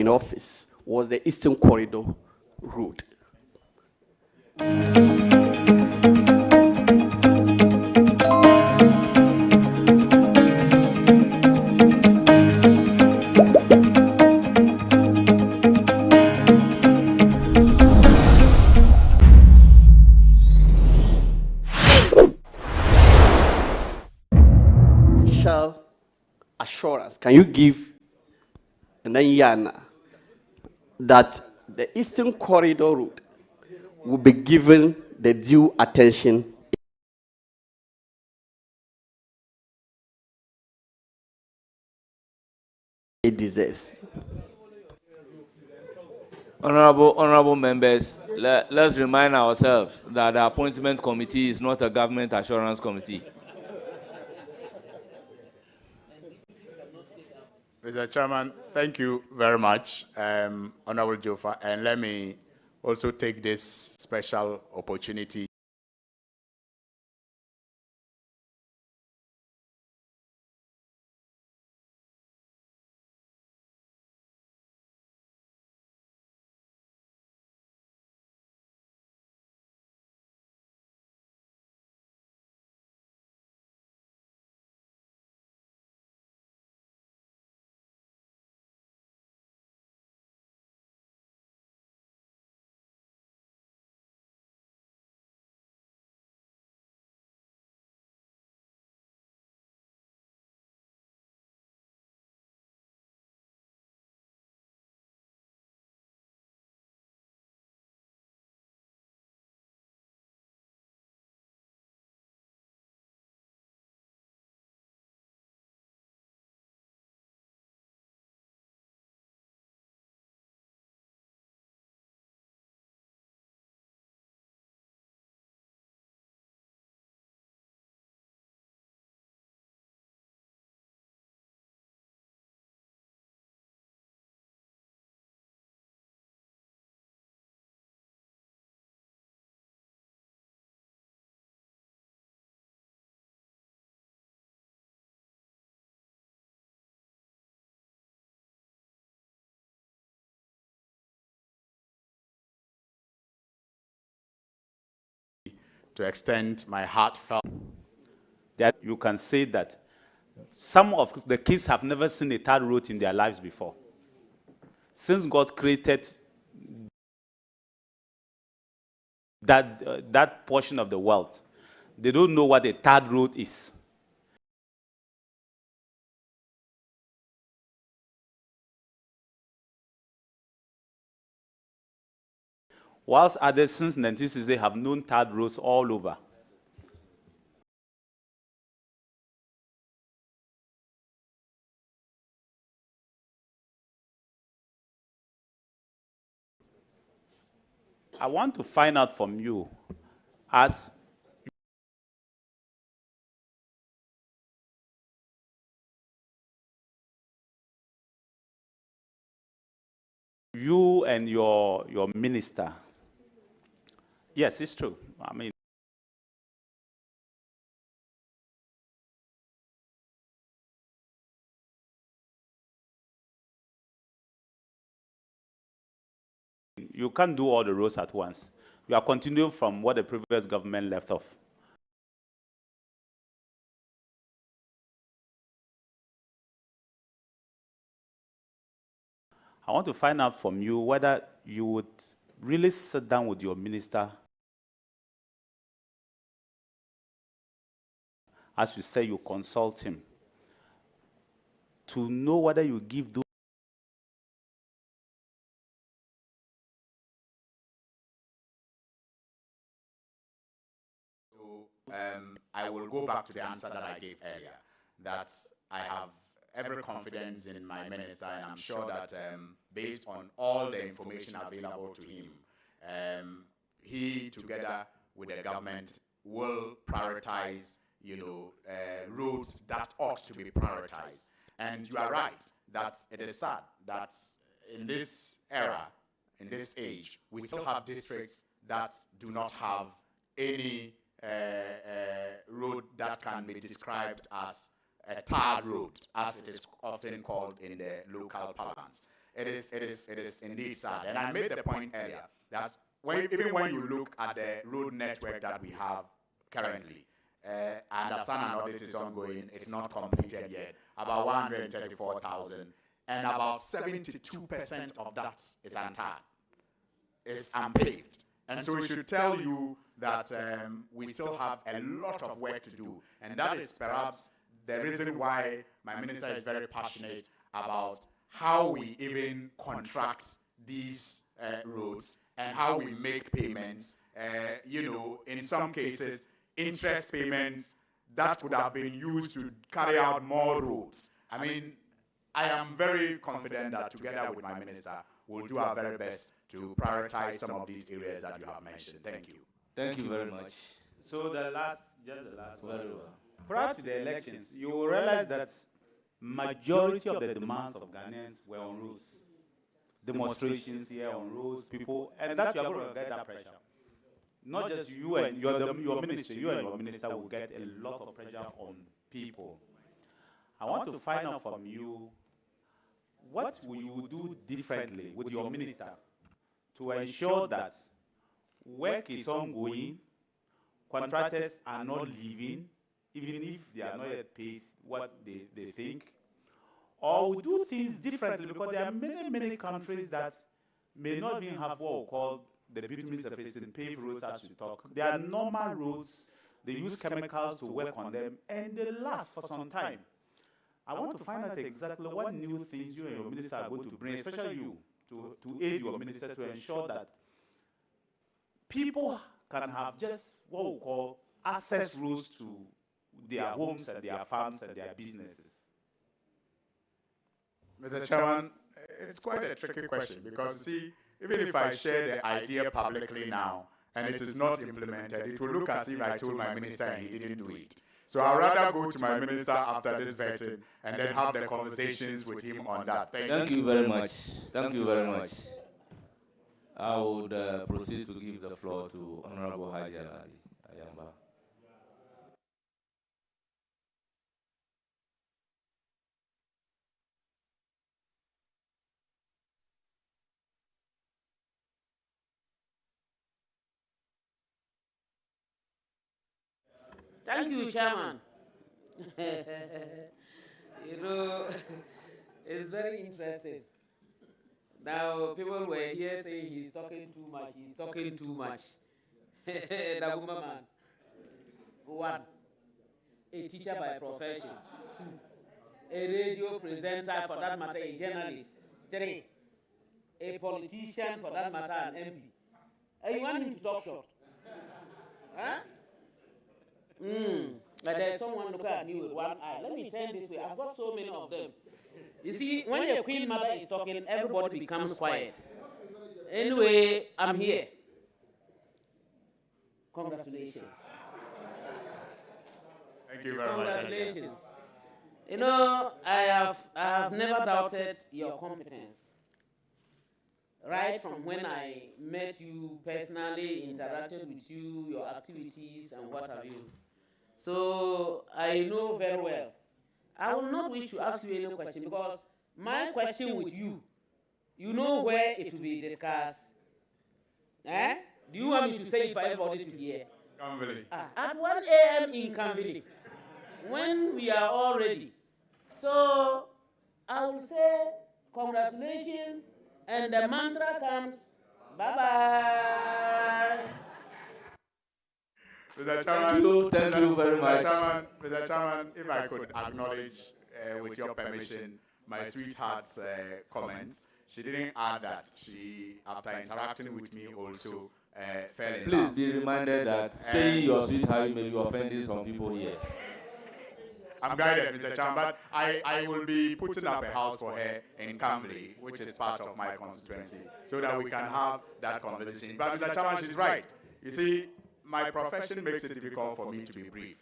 in office was the Eastern Corridor route. Assurance, can you give Nanyana that the Eastern Corridor route will be given the due attention it deserves? Honorable members, let's remind ourselves that the appointment committee is not a government assurance committee. Mr. Chairman, thank you very much, Honorable Jofa, and let me also take this special opportunity to extend my heartfelt that you can say that some of the kids have never seen a third road in their lives before. Since God created that portion of the world, they don't know what a third road is. Whilst others since 1960 have known third roads all over. I want to find out from you, as you and your minister. Yes, it's true. I mean, you can't do all the roads at once. You are continuing from what the previous government left off. I want to find out from you whether you would really sit down with your minister, as you say you consult him, to know whether you give those I will go back to the answer that I gave earlier, that I have every confidence in my minister, and I'm sure that based on all the information available to him, he, together with the government, will prioritize, roads that ought to be prioritized. And you are right that it is sad that in this era, in this age, we still have districts that do not have any road that can be described as a tar road, as it is often called in the local parlance. it is indeed sad. And I made the point earlier that even when you look at the road network that we have currently, I understand an audit is ongoing, it's not completed yet, about 134,000, and about 72% of that is untarred, is unpaved. And so we should tell you that we still have a lot of work to do, and that is perhaps the reason why my minister is very passionate about how we even contract these roads and how we make payments. You know, in some cases, interest payments that would have been used to carry out more roads. I mean, I am very confident that together with my minister, we'll do our very best to prioritize some of these areas that you have mentioned. Thank you. Thank you very much. So the last one. Very well. Prior to the elections, you will realize that majority of the demands of Ghanaians were on roads. Demonstrations here on roads, people, and that you are going to get that pressure. Not just you and your minister, you and your minister will get a lot of pressure on people. I want to find out from you, what will you do differently with your minister to ensure that work is ongoing, contractors are not leaving, even if they are not yet paid what they think, or we do things differently, because there are many countries that may not even have what we call the bitumen surface and paved roads as we talk. They are normal roads, they use chemicals to work on them, and they last for some time. I want to find out exactly what new things you and your minister are going to bring, especially you, to aid your minister to ensure that people can have just what we call access roads to their homes and their farms and their businesses. Mr. Chairman, it's quite a tricky question because, you see, even if I share the idea publicly now and it is not implemented, it will look as if I told my minister and he didn't do it. So I'd rather go to my minister after this vetting and then have the conversations with him on that. Thank you very much. Thank you very much. I would proceed to give the floor to Honorable Hajj Ayamba. Thank you, Chairman. You know, it's very interesting. Now, people were here saying he's talking too much, he's talking too much. Daguma man. 1, a teacher by profession. 2, a radio presenter, for that matter, a journalist. 3, a politician, for that matter, an MP. And you want him to talk short? Huh? But there's someone looking at me with one eye. Let me turn this way. I've got so many of them. You see, when your Queen Mother is talking, everybody becomes quiet. Anyway, I'm here. Congratulations. Thank you very much. Congratulations. You know, I have never doubted your competence. Right from when I met you personally, interacted with you, your activities and what have you. So I know very well. I will not wish to ask you any question because my question with you, you know where it will be discussed. Eh? Do you want me to say it for everybody to hear? Convili. At 1 a.m. in Convili, when we are all ready. So I will say congratulations, and the mantra comes, bye-bye. Mr. Chairman, Thank you very much. Mr. Chairman, if I could acknowledge, with your permission, my sweetheart's comments. She didn't add that. She, after interacting with me, also fell in love. Please be reminded that saying your sweetheart may be offending some people here. I'm guided, Mr. Chairman, but I will be putting up a house for her in Customary, which is part of my constituency, so that we can have that conversation. But Mr. Chairman, she's right. You see, my profession makes it difficult for me to be brief.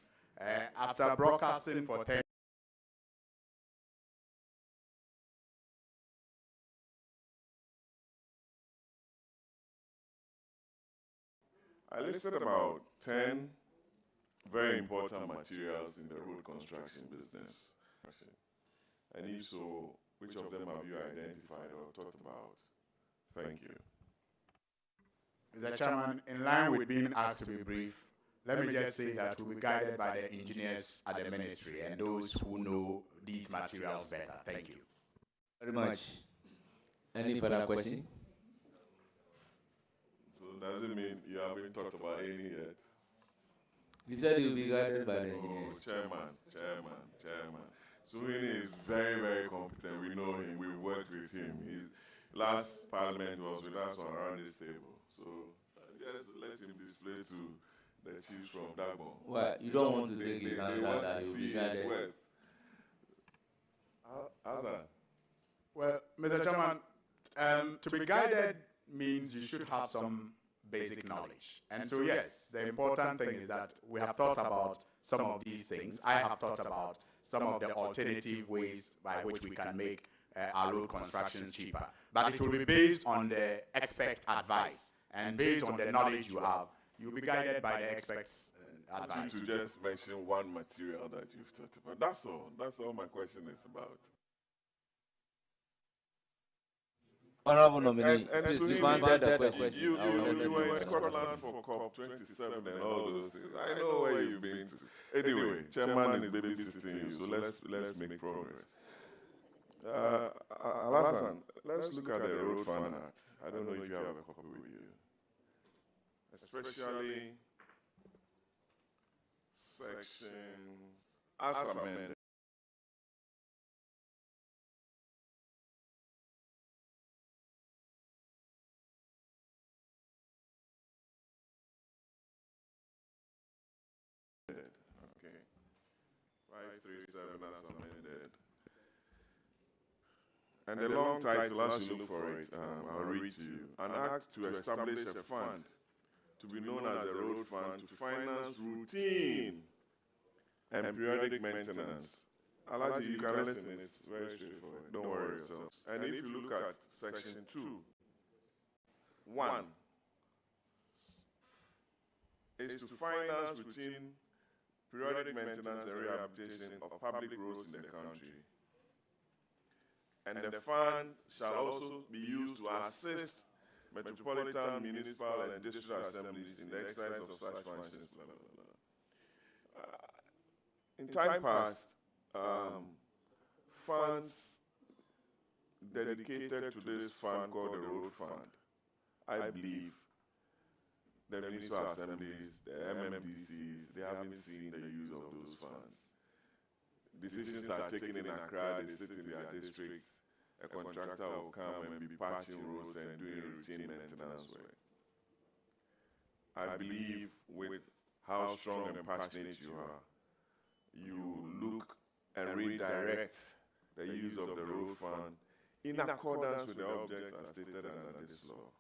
After broadcasting for 10 I listed about 10 very important materials in the road construction business. And if so, which of them have you identified or thought about? Thank you. Mr. Chairman, in line with being asked to be brief, let me just say that we'll be guided by the engineers at the ministry and those who know these materials better. Thank you. Very much. Any further question? So does it mean you haven't talked about any yet? You said you'll be guided by the engineers. Chairman. Suhini is very, very competent. We know him. We've worked with him. His last parliament was with us around this table. So just let him display to the chiefs from Dagbon. Well, you don't want to take his answer that you'll be guided. Azan. Well, Mr. Chairman, to be guided means you should have some basic knowledge. And so, yes, the important thing is that we have thought about some of these things. I have thought about some of the alternative ways by which we can make our road constructions cheaper. But it will be based on the expert advice. And based on the knowledge you have, you'll be guided by the experts' advice. To just mention one material that you've thought about. That's all. That's all my question is about. Honorable Nominee, you've answered the question. You were in Scotland for COP27 and all those things. I know where you've been to. Anyway, Chairman is babysitting you, so let's make progress. Alassane, let's look at the Road Fund Act. I don't know if you have a copy with you. Especially sections as amended. Okay. 537 as amended. And the long title, as you look for it, I'll read to you. An act to establish a fund to be known as the Road Fund to finance routine and periodic maintenance. Alaji, you can listen, it's very straightforward. Don't worry yourself. And if you look at section 2:1, is to finance routine, periodic maintenance and rehabilitation of public roads in the country. And the fund shall also be used to assist metropolitan, municipal, and district assemblies in the exercise of such functions. Blah, blah, blah. In time past, funds dedicated to this fund called the Road Fund, I believe the municipal assemblies, the MMDCs, they haven't seen the use of those funds. Decisions are taken in Accra, they sit in their districts, a contractor will come and be patching roads and doing routine maintenance work. I believe with how strong and passionate you are, you look and redirect the use of the road fund in accordance with the objects as stated under this law.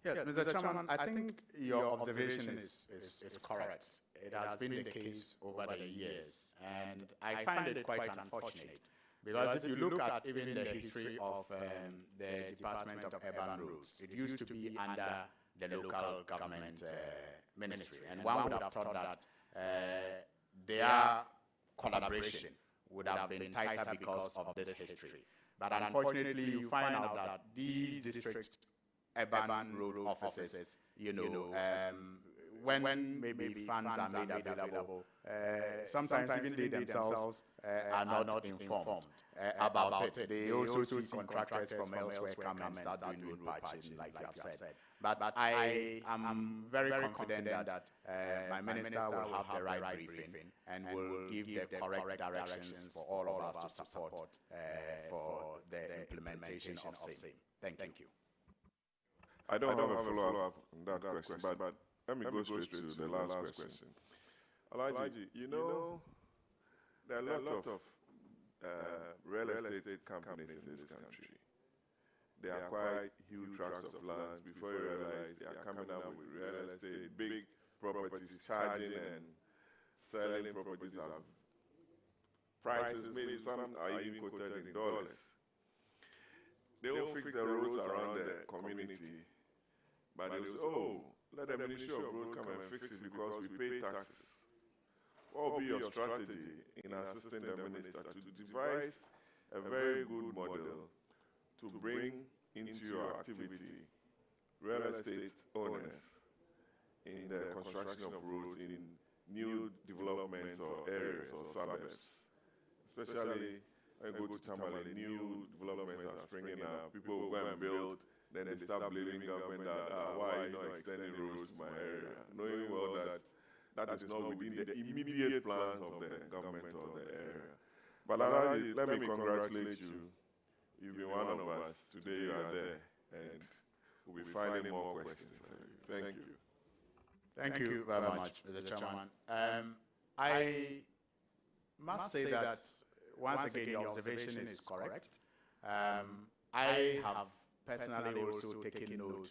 Yes, Mr. Chairman, I think your observation is correct. It has been the case over the years, and I find it quite unfortunate. Because if you look at even the history of the Department of Urban Roads, it used to be under the local government ministry. And one would have thought that their collaboration would have been tighter because of this history. But unfortunately, you find out that these district urban road offices, when maybe funds are made available, sometimes even they themselves are not informed about it. They also see contractors from elsewhere come and start doing road patching, like you have said. But I am very confident that my minister will have the right briefing and will give the correct directions for all of us to support for the implementation of same. Thank you. I don't have a follow-up on that question, but let me go straight to the last question. Alaji, there are a lot of real estate companies in this country. They acquire huge tracts of land before you realize they are coming up with real estate, big properties, charging and selling properties at prices, maybe some are even quoted in dollars. They will fix the roads around the community, but they will say, oh, let the Ministry of Road come and fix it because we pay taxes. what will be your strategy in assisting the minister to devise a very good model to bring into your activity real estate owners in the construction of roads in new developments or areas or suburbs? Especially when you go to Tamale, new developments are springing up. People will go and build, then they start blaming government that, why are you not extending roads to my area? Knowing well that that is not within the immediate plans of the government or the area. But let me congratulate you. You've been one of us. Today you are there, and we'll be finding more questions. Thank you. Thank you very much, Mr. Chairman. I must say that, once again, your observation is correct. I have personally also taken note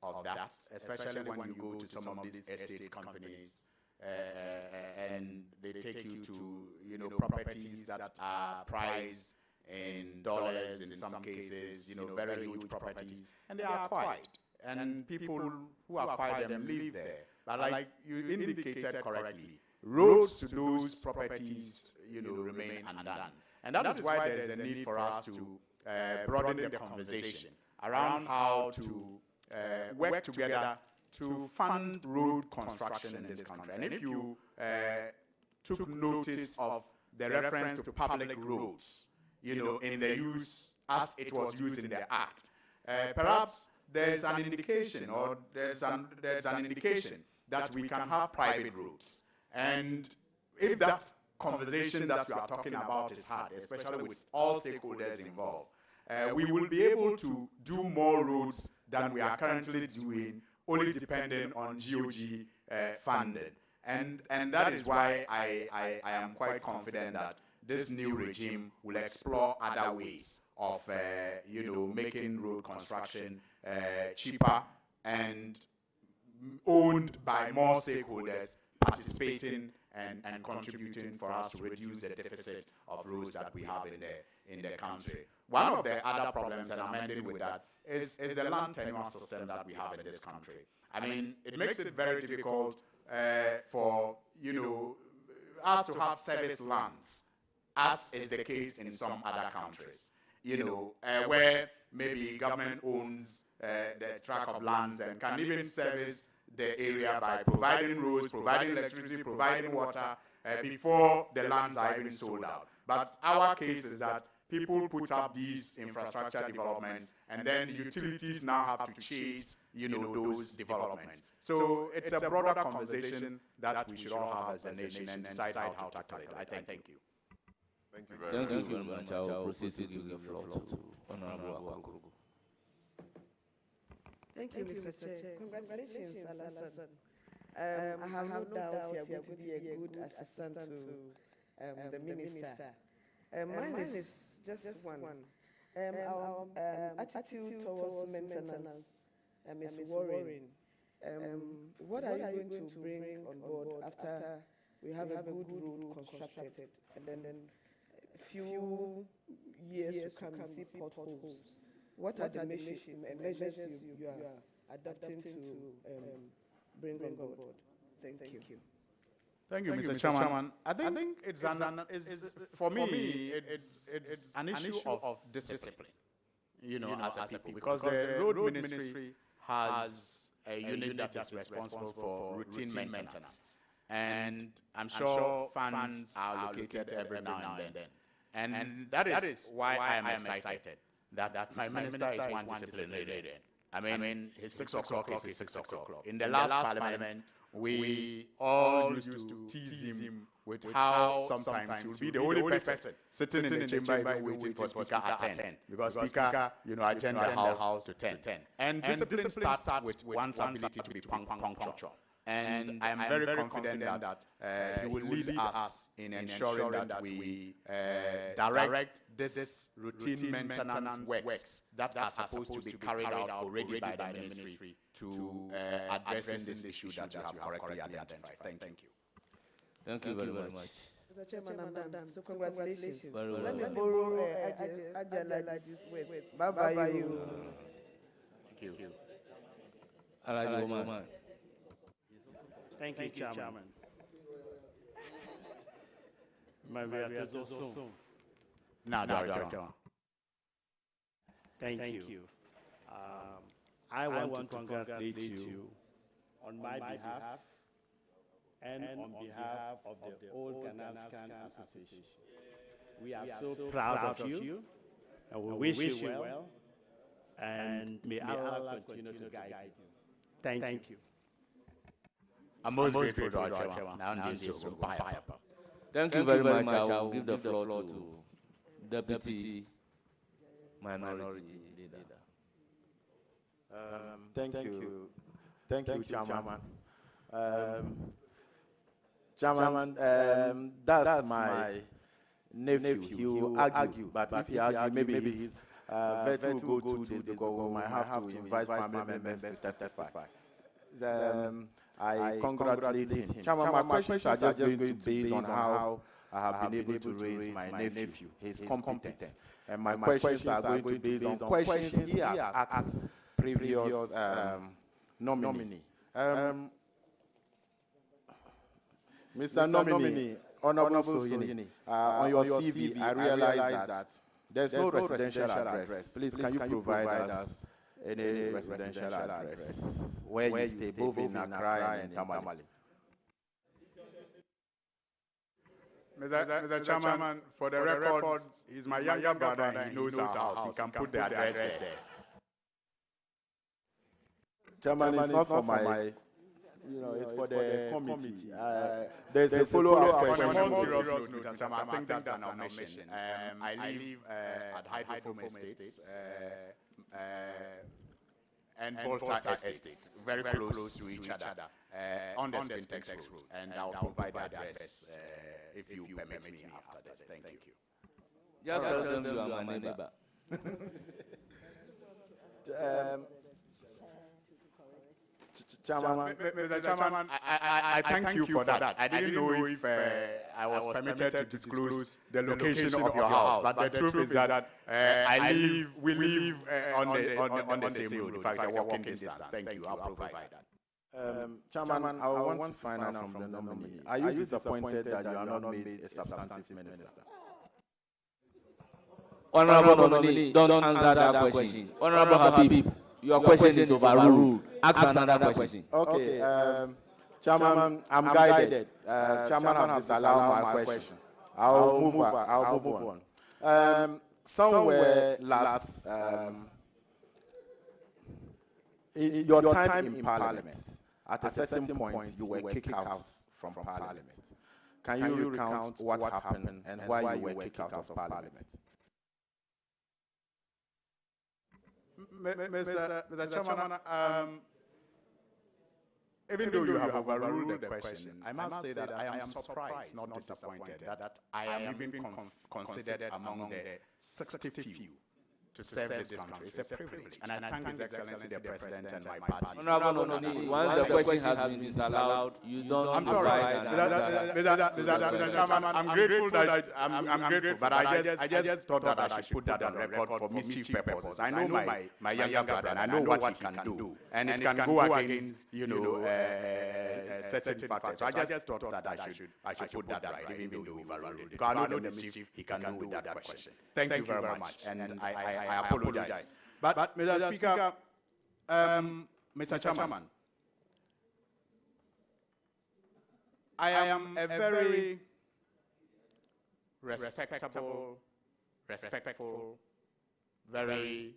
of that, especially when you go to some of these estate companies and they take you to, properties that are priced in dollars in some cases, very huge properties, and they are acquired. And people who acquire them live there. But like you indicated correctly, roads to those properties, remain undone. And that is why there's a need for us to broaden the conversation around how to work together to fund road construction in this country. And if you took notice of the reference to public roads, in the use as it was used in the Act, perhaps there's an indication, or there's an indication that we can have private roads. And if that conversation that we are talking about is had, especially with all stakeholders involved, we will be able to do more roads than we are currently doing, only depending on GOG funding. And that is why I am quite confident that this new regime will explore other ways of making road construction cheaper and owned by more stakeholders participating and contributing for us to reduce the deficit of roads that we have in the country. One of the other problems, and I'm ending with that, is the land tenure system that we have in this country. I mean, it makes it very difficult for us to have service lands, as is the case in some other countries. Where maybe government owns the tract of lands and can even service the area by providing roads, providing electricity, providing water before the lands are even sold out. But our case is that people put up these infrastructure developments, and then utilities now have to chase, those developments. So it's a broader conversation that we should all have as a nation and decide how to tackle it. I thank you. Thank you very much. I will proceed to give the floor to Honorable Akwakurugu. Thank you, Mr. Chair. Congratulations, Alassane. I have no doubt you are going to be a good assistant to the minister. Mine is just one. Our attitude towards maintenance is worrying. What are you going to bring on board after we have a good road constructed, and then a few years to come see potholes? What are the measures you are adopting to bring on board? Thank you. Thank you, Mr. Chairman. I think it's for me, it's an issue of discipline, as a people, because the road ministry has a unit that is responsible for routine maintenance. And I'm sure funds are allocated every now and then. And that is why I am excited that my minister is one disciplinarian. I mean, his 6 o'clock is his 6 o'clock. In the last parliament, we all used to tease him with how sometimes he will be the only person sitting in the chamber waiting for Speaker at 10. Because Speaker, adjourned the House to 10. And discipline starts with one's ability to be punctual. And I am very confident that he will lead us in ensuring that we direct this routine maintenance works that are supposed to be carried out already by the ministry to addressing this issue that you have correctly identified. Thank you. Thank you very much. Mr. Chairman, I'm done. So congratulations. Very well. Let me borrow Ajala's words. Bye-bye you. Thank you. Alaji Oman. Thank you, Chairman. Thank you. I want to congratulate you on my behalf and on behalf of the All Ghanaian Association. We are so proud of you, and we wish you well, and may Allah continue to guide you. Thank you. I'm most grateful to our chairman. Thank you very much. I will give the floor to Deputy Minority Leader. Thank you. Thank you, Chairman. Chairman, that's my nephew. He will argue, but if he argues, maybe his vet will go to the government. I have to invite family members to testify. I congratulate him. Chairman, my questions are just going to be based on how I have been able to raise my nephew, his competence. And my questions are going to be based on questions he has asked previous nominee. Mr. Nominee, Honorable Sohini, on your CV, I realize that there's no residential address. Please, can you provide us any residential address where you stay, both in Accra and Tamale? Mr. Chairman, for the record, he's my younger brother and he knows our house. He can put the address there. Chairman, it's not for my, it's for the committee. There's a follow-up question. On a more serious note, Mr. Chairman, I think that's an omission. I live at Hydro Estates and Volta Estates, very close to each other, on the Spintex Road. And I'll provide the address if you permit me after this. Thank you. Just tell them you are my neighbor. Chairman, Mr. Chairman, I thank you for that. I didn't know if I was permitted to disclose the location of your house, but the truth is that we live on the same road. In fact, it's a walking distance. Thank you. I'll provide that. Chairman, I want to find out from the nominee. Are you disappointed that you are not made a substantive minister? Honorable Nominee, don't answer that question. Honorable Habib, your question is overruled. Ask another question. Okay. Chairman, I'm guided. Chairman has disallowed my question. I'll move on. Somewhere last, in your time in Parliament, at a certain point, you were kicked out from Parliament. Can you recount what happened and why you were kicked out of Parliament? Mr. Chairman, even though you have overruled the question, I must say that I am surprised, not disappointed, that I am even considered among the 60 few to serve this country. It's a privilege, and I thank His Excellency the President and my party. Honorable Nominee, once the question has been disallowed, you don't. I'm sorry, Mr. Chairman. I'm grateful that I'm grateful, but I just thought that I should put that on record for mischief purposes. I know my younger brother, and I know what he can do, and it can go against certain factors. So I just thought that I should put that right, even though we've overruled it. Because I know the mischief he can do with that question. Thank you very much, and I apologize. But Mr. Speaker, Mr. Chairman, I am a very respectable, respectful, very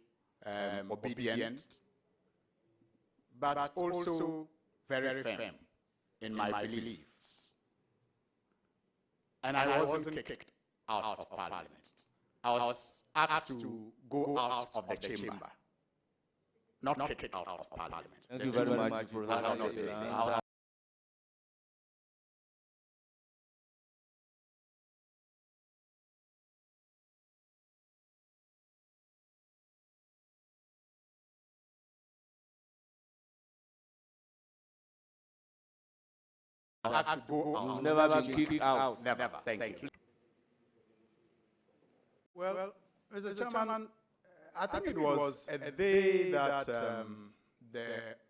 obedient, but also very firm in my beliefs. And I wasn't kicked out of Parliament. I was asked to go out of the chamber, not kicked out of Parliament. Thank you very much for that. I had to go out. You've never been kicked out. Never. Thank you. Well, Mr. Chairman, I think it was a day that the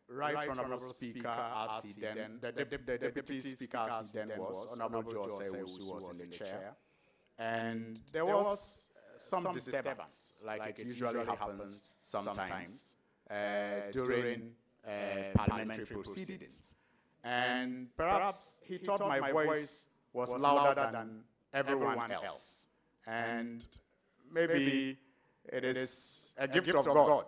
Right Honourable Speaker, the Deputy Speaker, as he then was, Honourable Jose Owusu was in the chair, and there was some disturbance, like it usually happens sometimes during parliamentary proceedings. And perhaps he thought my voice was louder than everyone else. And maybe it is a gift of God.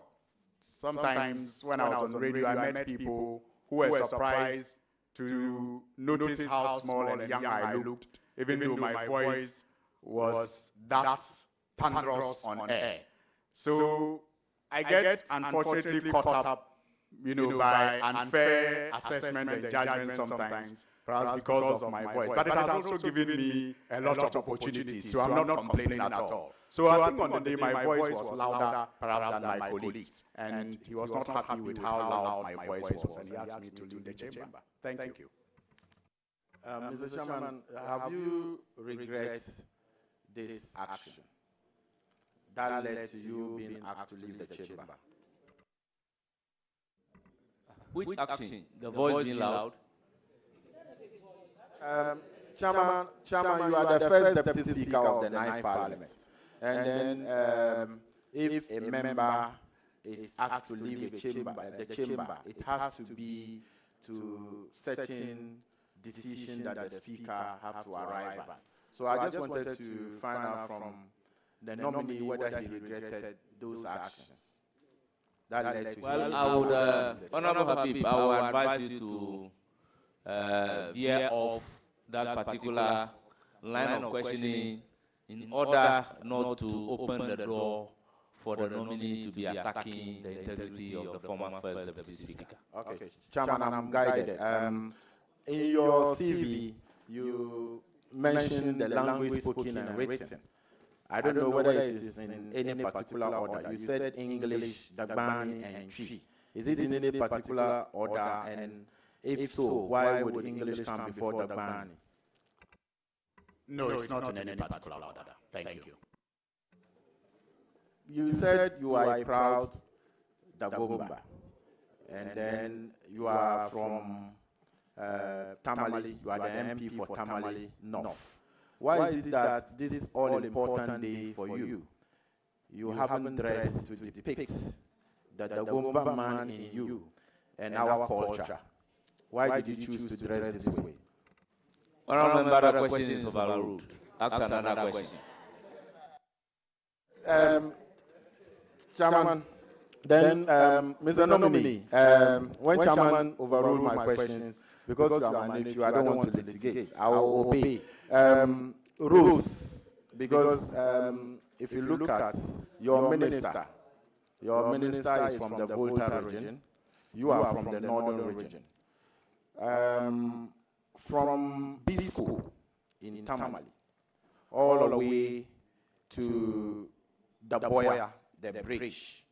Sometimes when I was on radio, I met people who were surprised to notice how small and young I looked, even though my voice was that thunderous on air. So I get unfortunately caught up, by unfair assessment and judgment sometimes, perhaps because of my voice. But it has also given me a lot of opportunities, so I'm not complaining at all. So I think on the day my voice was louder perhaps than my colleagues, and he was not happy with how loud my voice was, and he asked me to leave the chamber. Thank you. Mr. Chairman, have you regret this action that led to you being asked to leave the chamber? Which action? The voice being loud? Chairman, you are the first Deputy Speaker of the 9th Parliament. And then if a member is asked to leave the chamber, it has to be to certain decision that the Speaker has to arrive at. So I just wanted to find out from the nominee whether he regretted those actions. That led to well, I would, Honorable Habib, I would advise you to veer off that particular line of questioning in order not to open the door for the nominee to be attacking the integrity of the former first Deputy Speaker. Okay, Chairman, I'm guided. In your CV, you mentioned the language spoken and written. I don't know whether it is in any particular order. You said English, Dagbani, and Twi. Is it in any particular order? And if so, why would English come before Dagbani? No, it's not in any particular order. Thank you. You said you are a proud Dagomba, and then you are from Tamale. You are the MP for Tamale North. Why is it that this all-important day for you, you haven't dressed to depict the Dagomba man in you and our culture? Why did you choose to dress this way? Honorable member, the question is overruled. Ask another question. Chairman, then Mr. Nominee, when Chairman overruled my questions, because you are my nephew, I don't want to litigate. I will obey rules, because if you look at your minister is from the Volta region, you are from the northern region. From Bisco in Tamale, all the way to Daboya, the bridge,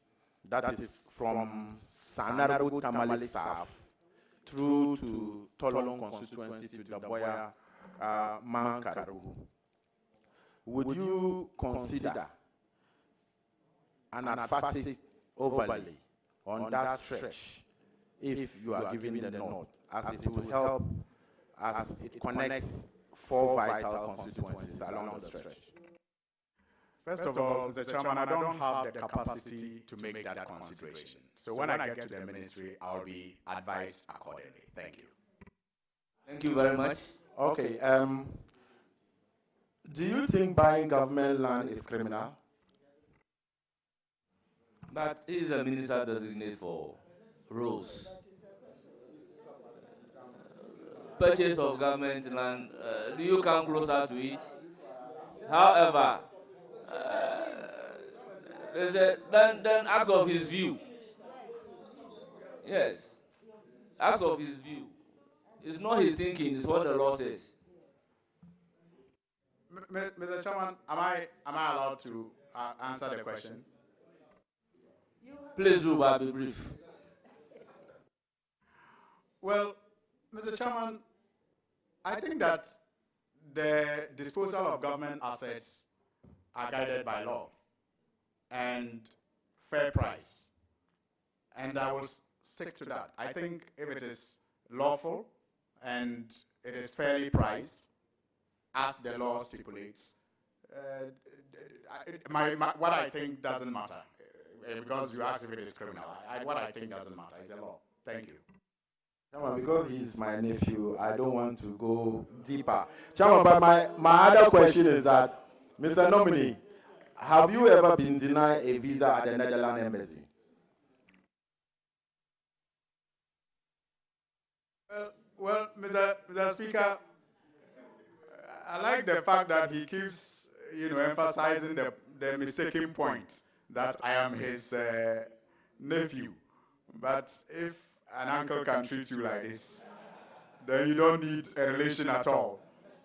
that is from Sanarabu Tamale South through to Tolong Constituency to Daboya, Mankarabu. Would you consider an emphatic overlay on that stretch if you are given the nod, as it will help as it connects 4 vital constituencies along the stretch? First of all, Mr. Chairman, I don't have the capacity to make that consideration. So when I get to the ministry, I'll be advised accordingly. Thank you. Thank you very much. Okay. Do you think buying government land is criminal? But he is a minister-designate for roads. Purchase of government land, do you come closer to it? However, then ask of his view. Yes. Ask of his view. It's not his thinking, it's what the law says. Mr. Chairman, am I allowed to answer the question? Please do, but be brief. Well, Mr. Chairman, I think that the disposal of government assets are guided by law and fair price. And I will stick to that. I think if it is lawful and it is fairly priced, as the law stipulates, what I think doesn't matter, because you asked if it is criminal. What I think doesn't matter is the law. Thank you. Chairman, because he's my nephew, I don't want to go deeper. Chairman, but my other question is that, Mr. Nominee, have you ever been denied a visa at the Netherlands Embassy? Well, Mr. Speaker, I like the fact that he keeps, emphasizing the mistaken point that I am his nephew. But if an uncle can treat you like this, then you don't need a relation at all.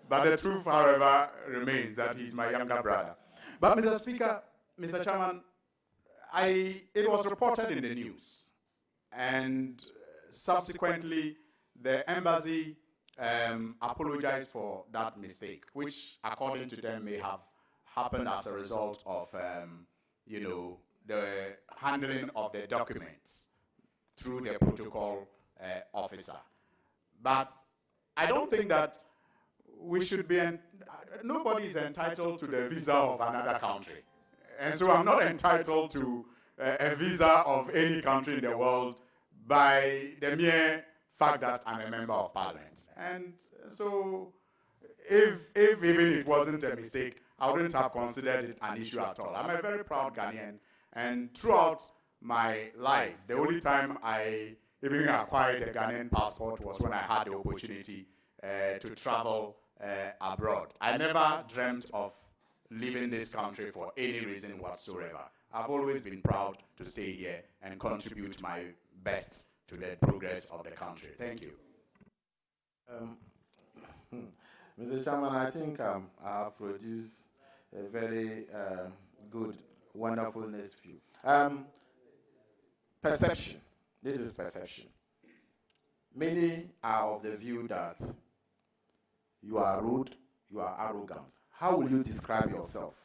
But the truth, however, remains that he's my younger brother. But Mr. Speaker, Mr. Chairman, it was reported in the news, and subsequently the embassy apologized for that mistake, which according to them may have happened as a result of the handling of the documents through the protocol officer. But I don't think that we should be, nobody is entitled to the visa of another country. And so I'm not entitled to a visa of any country in the world by the mere fact that I'm a member of Parliament. And so if even it wasn't a mistake, I wouldn't have considered it an issue at all. I'm a very proud Ghanaian, and throughout my life, the only time I even acquired a Ghanaian passport was when I had the opportunity to travel abroad. I never dreamt of leaving this country for any reason whatsoever. I've always been proud to stay here and contribute my best to the progress of the country. Thank you. Mr. Chairman, I think I have produced a very good, wonderful next view. Perception. This is perception. Many are of the view that you are rude, you are arrogant. How will you describe yourself?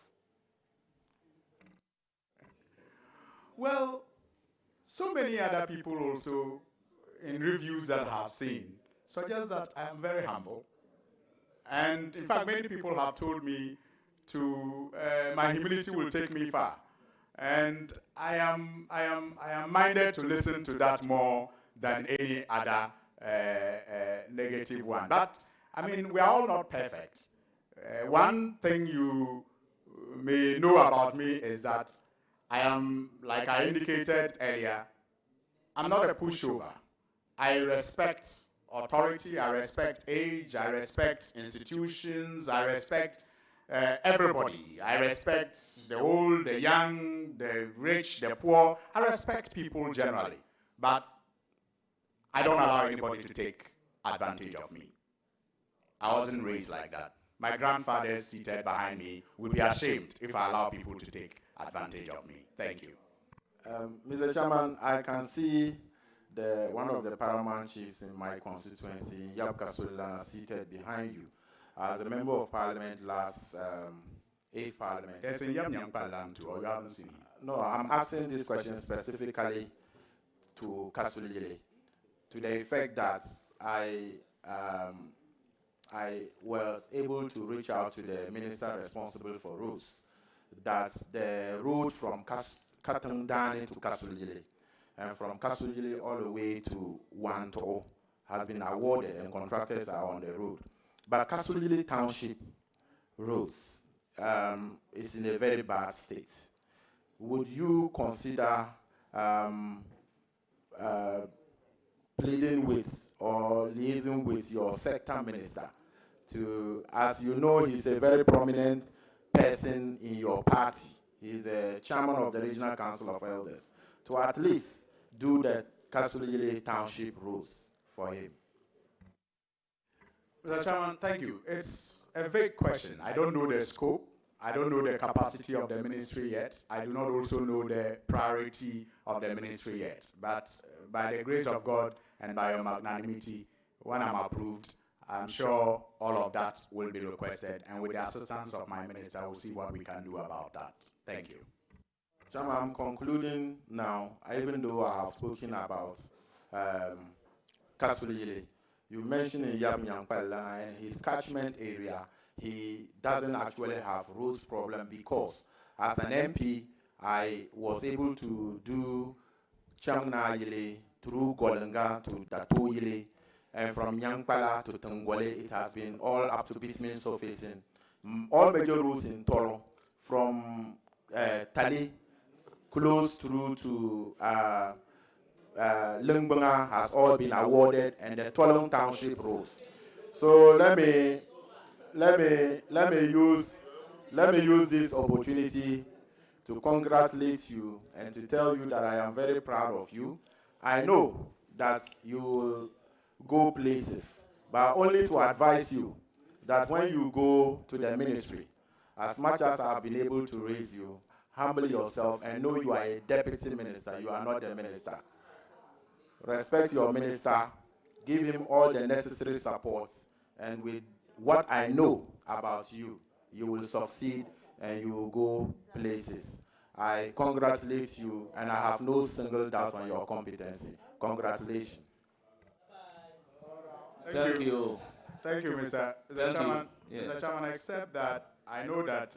Well, so many other people also, in reviews that I have seen, suggest that I am very humble. And in fact, many people have told me my humility will take me far. And I am minded to listen to that more than any other negative one. But I mean, we are all not perfect. One thing you may know about me is that I am, like I indicated earlier, I'm not a pushover. I respect authority, I respect age, I respect institutions, I respect everybody. I respect the old, the young, the rich, the poor. I respect people generally. But I don't allow anybody to take advantage of me. I wasn't raised like that. My grandfather seated behind me would be ashamed if I allow people to take advantage of me. Thank you. Mr. Chairman, I can see one of the paramount chiefs in my constituency, Yab Kasulana, seated behind you. As a member of Parliament last 8th Parliament. Yes, in Yab Parliament too, or you haven't seen him? No, I'm asking this question specifically to Kasulile, to the effect that I was able to reach out to the minister responsible for roads, that the road from Katangdani to Kasulile, and from Kasulile all the way to Wanto has been awarded and contractors are on the road. But Kasulile Township roads is in a very bad state. Would you consider pleading with or liaising with your sector minister to, as you know, he's a very prominent person in your party. He's the chairman of the Regional Council of Elders, to at least do the Kasulile Township roads for him? Mr. Chairman, thank you. It's a vague question. I don't know the scope. I don't know the capacity of the ministry yet. I do not also know the priority of the ministry yet. But by the grace of God and by your magnanimity, when I'm approved, I'm sure all of that will be requested. And with the assistance of my minister, we'll see what we can do about that. Thank you. Chairman, I'm concluding now, even though I have spoken about Kasulile. You mentioned in Yab Nyankpala and his catchment area he doesn't actually have roads problem, because as an MP, I was able to do Changna Yili through Golanga to Dato Yili, and from Nyangpala to Tungwale, it has been all up to bitumen surfacing. All major roads in Toro, from Tali close through to Lungbunga, has all been awarded, and the Tolong Township roads. So let me use this opportunity to congratulate you and to tell you that I am very proud of you. I know that you will go places, but only to advise you that when you go to the ministry, as much as I've been able to raise you, humble yourself and know you are a deputy minister, you are not the minister. Respect your minister, give him all the necessary support, and with what I know about you, you will succeed and you will go places. I congratulate you, and I have no single doubt on your competency. Congratulations. Thank you. Thank you, Mr. Chairman. Yes. Mr. Chairman, except that I know that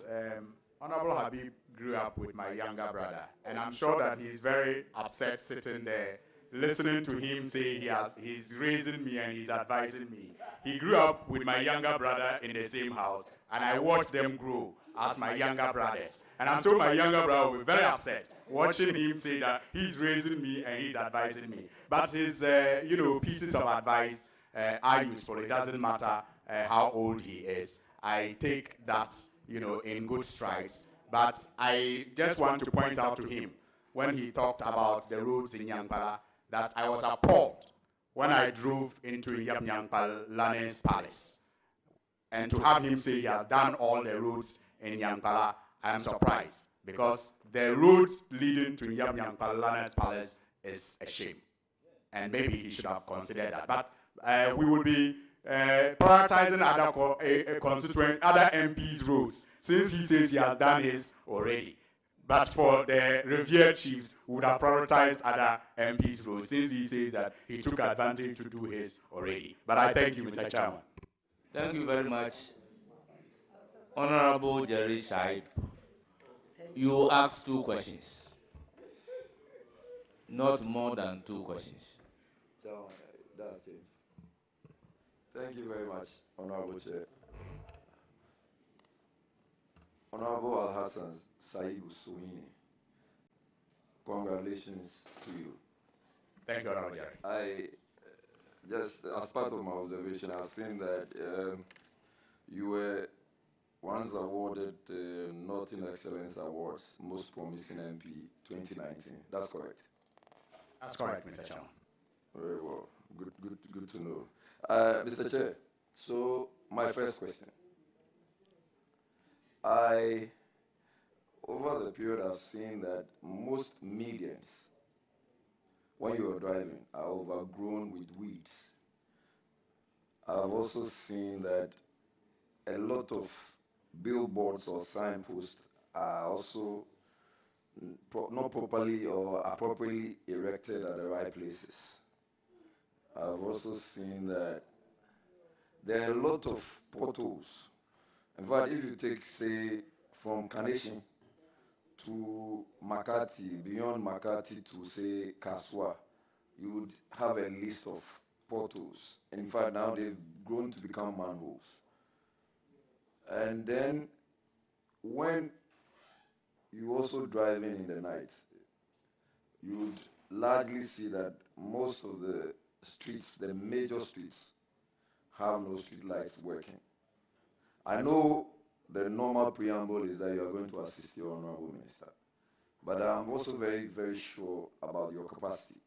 Honorable Habib grew up with my younger brother, and I'm sure that he's very upset sitting there, listening to him say he's raising me and he's advising me. He grew up with my younger brother in the same house, and I watched them grow as my younger brothers. And I'm sure my younger brother will be very upset watching him say that he's raising me and he's advising me. But his, pieces of advice are useful. It doesn't matter how old he is. I take that, in good strides. But I just want to point out to him, when he talked about the roads in Nyangpala, that I was appalled when I drove into Nyangpal Lane's palace. And to have him say he has done all the roads in Nyangpala, I am surprised, because the roads leading to Nyangpal Lane's palace is a shame. And maybe he should have considered that. But we will be prioritizing other MPs' roads, since he says he has done his already. But for the revered chiefs, we would have prioritized other MPs' roles, since he says that he took advantage to do his already. But I thank you, Mr. Chairman. Thank you very much. Honorable Jerry Shaib, you asked 2 questions. Not more than 2 questions. That's it. Thank you very much, Honorable Chair. Honorable Al-Hassan Saibu Suhini, congratulations to you. Thank you, Honorable Jerry. Just as part of my observation, I've seen that you were once awarded the Northern Excellence Awards, Most Promising MP 2019. That's correct? That's correct, Mr. Chairman. Very well. Good to know. Mr. Chair, so my first question. Over the period, I've seen that most medians, when you are driving, are overgrown with weeds. I've also seen that a lot of billboards or signposts are also not properly or appropriately erected at the right places. I've also seen that there are a lot of potholes. In fact, if you take, say, from Carnation to Makati, beyond Makati to, say, Kaswa, you would have a list of potholes. In fact, now they've grown to become manholes. And then, when you also drive in the night, you would largely see that most of the streets, the major streets, have no street lights working. I know the normal preamble is that you are going to assist your Honorable Minister, but I'm also very, very sure about your capacity.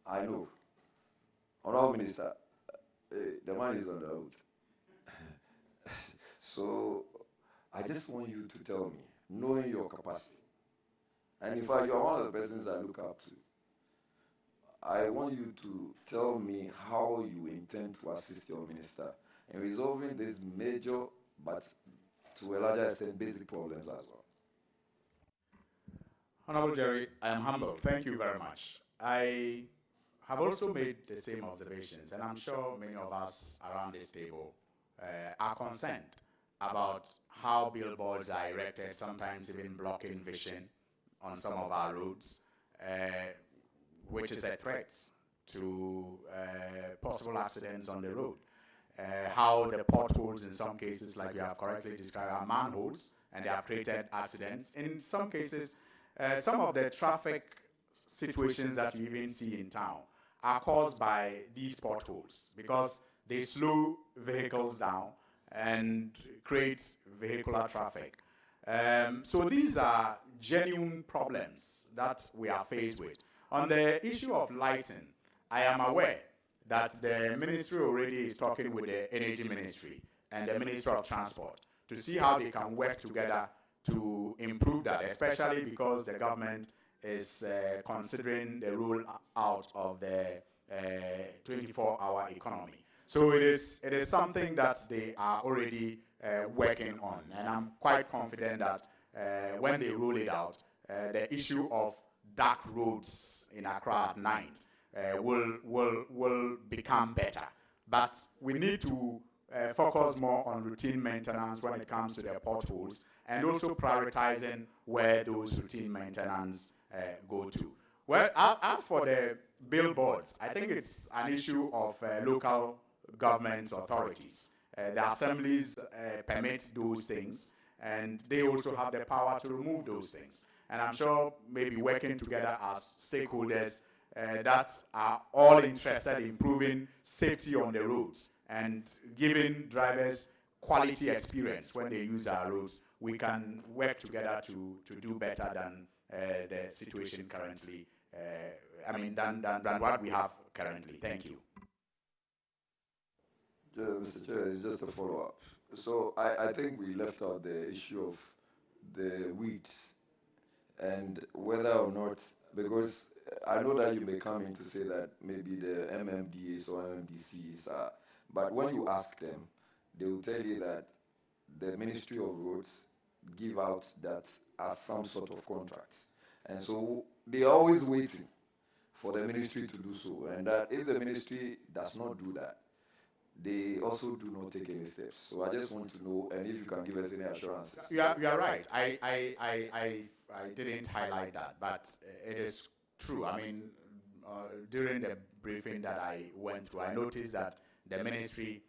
I know. Honorable Minister, the man is on the road. So I just want you to tell me, knowing your capacity, and in fact, you are one of the persons I look up to, I want you to tell me how you intend to assist your minister in resolving these major, but to a larger extent, basic problems as well. Honorable Jerry, I am humbled. Thank you very much. I have also made the same observations, and I'm sure many of us around this table are concerned about how billboards are erected, sometimes even blocking vision on some of our roads, which is a threat to possible accidents on the road. How the potholes in some cases, like you have correctly described, are manholes, and they have created accidents. In some cases, some of the traffic situations that you even see in town are caused by these potholes because they slow vehicles down and create vehicular traffic. So these are genuine problems that we are faced with. On the issue of lighting, I am aware that the ministry already is talking with the Energy Ministry and the Ministry of Transport to see how they can work together to improve that, especially because the government is considering the roll out of the 24-hour economy. So it is something that they are already working on, and I'm quite confident that when they roll it out, the issue of dark roads in Accra at night will become better. But we need to focus more on routine maintenance when it comes to the potholes, and also prioritizing where those routine maintenance go to. Well, as for the billboards, I think it's an issue of local government authorities. The assemblies permit those things, and they also have the power to remove those things. And I'm sure maybe working together as stakeholders that are all interested in improving safety on the roads and giving drivers quality experience when they use our roads, we can work together to do better than the situation currently, than what we have currently. Thank you. Mr. Chair, it's just a follow-up. So I think we left out the issue of the weeds and whether or not, because I know that you may come in to say that maybe the MMDAs or MMDCs are, but when you ask them, they will tell you that the Ministry of Roads give out that as some sort of contracts. And so they are always waiting for the ministry to do so. And that if the ministry does not do that, they also do not take any steps. So I just want to know, and if you can give us any assurances. You are right. I didn't highlight that, but it is true. I mean, during the briefing that I went through, I noticed that the ministry,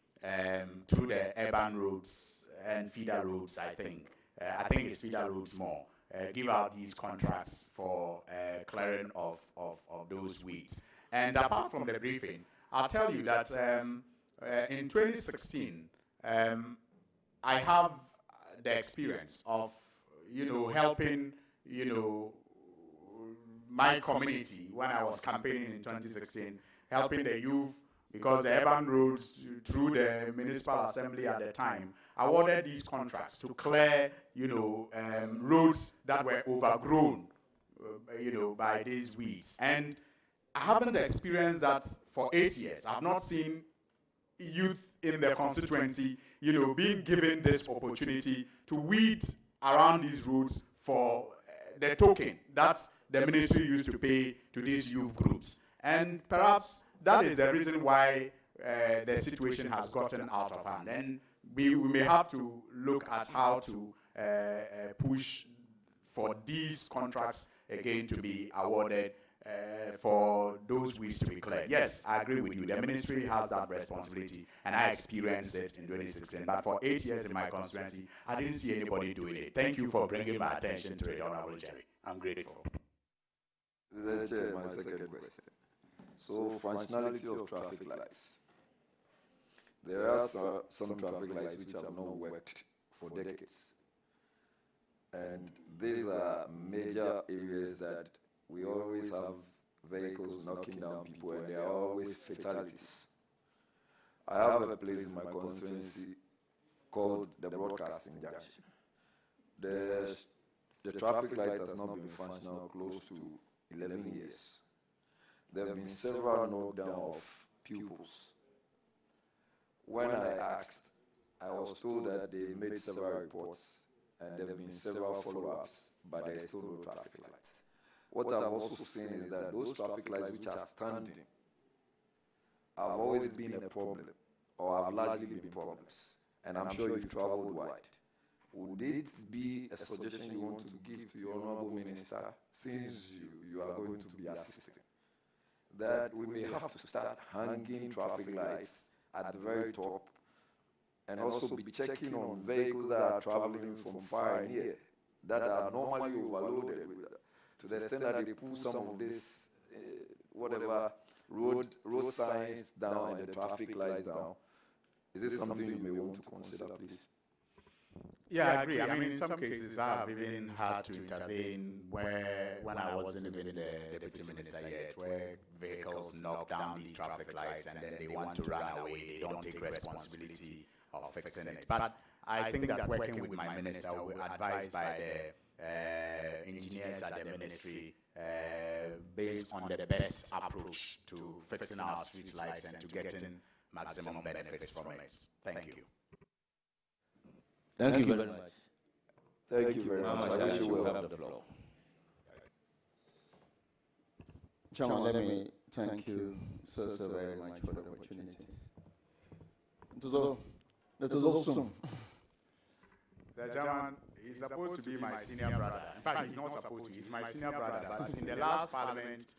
through the urban roads and feeder roads, I think it's feeder roads more, give out these contracts for clearing of those weeds. And apart from the briefing, I'll tell you that in 2016, I have the experience of, helping, my community when I was campaigning in 2016, helping the youth, because the urban roads through the municipal assembly at the time awarded these contracts to clear, roads that were overgrown, by these weeds. And I haven't experienced that for 8 years. I've not seen youth in the constituency, being given this opportunity to weed around these roads for the token that the ministry used to pay to these youth groups. And perhaps that is the reason why the situation has gotten out of hand. And we may have to look at how to push for these contracts again to be awarded for those weeds to be cleared. Yes, I agree with you. The ministry has that responsibility, and I experienced it in 2016. But for 8 years in my constituency, I didn't see anybody doing it. Thank you for bringing my attention to it, Honorable Jerry. I'm grateful. Mr. Chair, my second question. So, functionality of traffic lights. There are some traffic lights which have not worked for decades. And these are major areas that we always have vehicles knocking down people, and there are always fatalities. I have a place in my constituency called the Broadcasting Junction. The traffic light has not been functional close to 11 years. There have been several knockdown of pupils. When I asked, I was told that they made several reports and there have been several follow-ups, but there is still no traffic light. What I've also seen is that those traffic lights which are standing have always been a problem, or have largely been problems. and I'm sure you've traveled wide. Would it be a suggestion you want to give to your Honorable Minister, since you are going to be assisting, that we may have to start hanging traffic lights at the very top, and also be checking on vehicles that are traveling from far and near, that are normally overloaded, to the extent that they pull some of this, whatever, road signs down and the traffic lights down? Is this something you may want to consider, please? Yeah, I agree. I mean, in some cases, I've even had to intervene when I wasn't even the deputy minister yet, where vehicles knock down these traffic lights and then they want to run away. They don't take responsibility of fixing it. But I think that working with my minister, advised by the engineers at the ministry, based on the best approach to fixing our street lights and to getting maximum benefits from it. Thank you. Thank you very much. Thank you very much. I wish you well. Have the floor. Chairman, let me thank you so very much for the opportunity. It was awesome. The Chairman is supposed to be my senior brother. In fact, he's not supposed to. He's my senior brother. But in the last Parliament,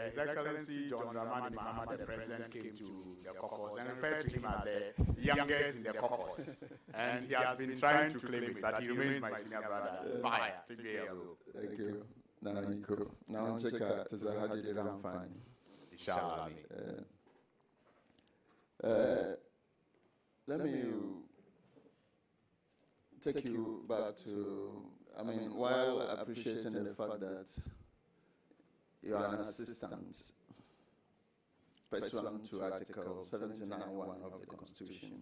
His Excellency John Dramani Mahama, the President, came to the caucus and referred to him as the youngest in the caucus. And he has been trying to claim it, but he remains my senior brother. Fire. Thank you. Now check out to the Hajj around fine. Inshallah. Let me take you back to, while appreciating the fact that you are an assistant pursuant to Article 79(1) of the Constitution,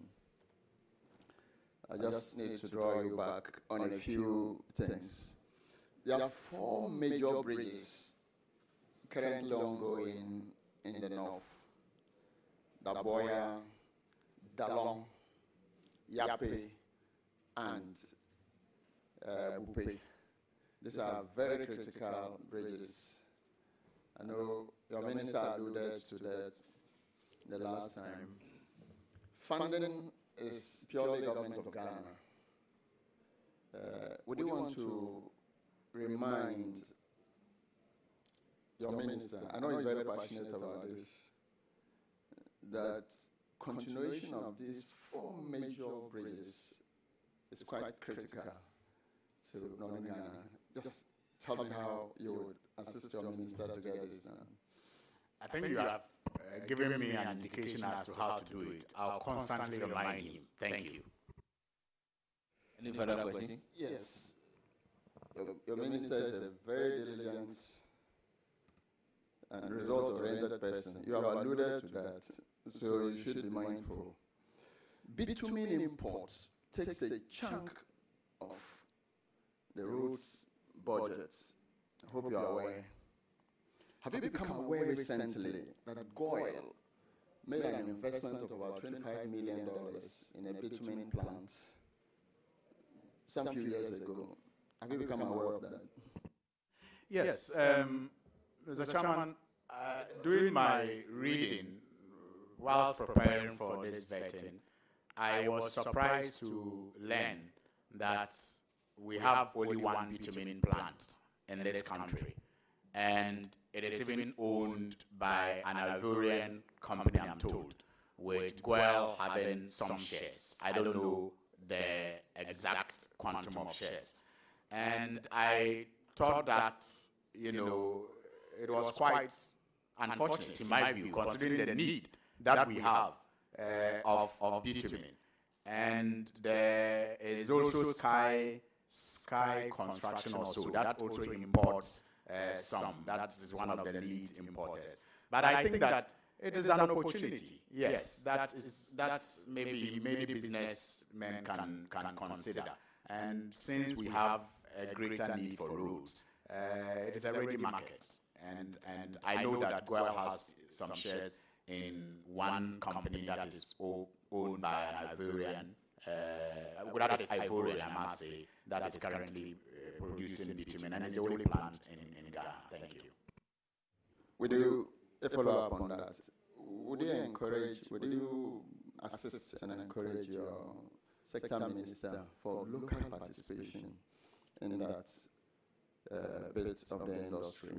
I just need to draw you back on a few things. There are 4 major bridges currently ongoing in the north: Daboya, Dalong, Yape, and Bupe. These are very critical bridges. I know your minister alluded to that the last time. Funding is purely government of Ghana. We do want to remind your minister, I know he's very passionate about this, that continuation of these 4 major bridges is quite critical to Northern Ghana. Just tell me how you would assist your minister to get this done. I think you have given me an indication as to how to do it. I'll constantly remind him. Thank you. Any further question? Yes. Your minister is a very diligent and result-oriented person. You have alluded to that, so you should be mindful. Bitumen imports takes a chunk of the roads budget. I hope you are aware. Have you become aware recently that GoIL made an investment of about $25 million in a bitumen plant some few years ago? Have you become aware of that? Yes, Mr. Chairman, during my reading, whilst preparing for this vetting, I was surprised to learn that we have only one bitumen plant in this country, and it is even owned by an Ivorian company, I'm told, with GoIL having some shares. I don't know the exact quantum of shares. And I thought that, it was quite unfortunate, in my view, considering the need that we have of bitumen. And there is also Sky Construction also, that also imports some. That is one of the lead importers. But I think that it is an opportunity. Yes, that's maybe many businessmen can consider. And since we have a greater need for roads, it is a ready market. And I know that GoIL has some shares in one company that is owned by an Ivorian, that is Ivorian, I must say, that is currently producing bitumen, and it's the only plant in Ghana. Thank you. Would you follow up on that? Would you assist and encourage your Sector Minister for local participation in that bit of the industry?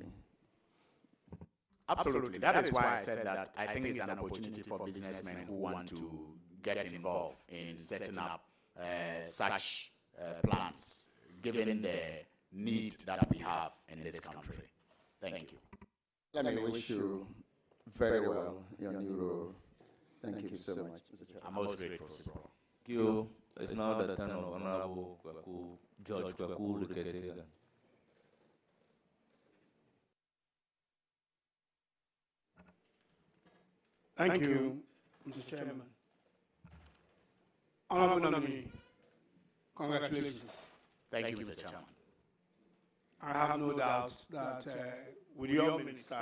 Absolutely. That is why I said that I think it's an opportunity for businessmen who want to get involved in setting up such plants, given the need that we have in this country. Thank you. Let me wish you very well in your new role. Thank you so much, Mr. Chairman. I'm most grateful, sir. Thank you. It's now the turn of Honorable George Kwaku Lukete. Thank you, Mr. Chairman. Honorable Nominee, congratulations. Thank you, Mr. Chairman. I have no doubt that with your minister,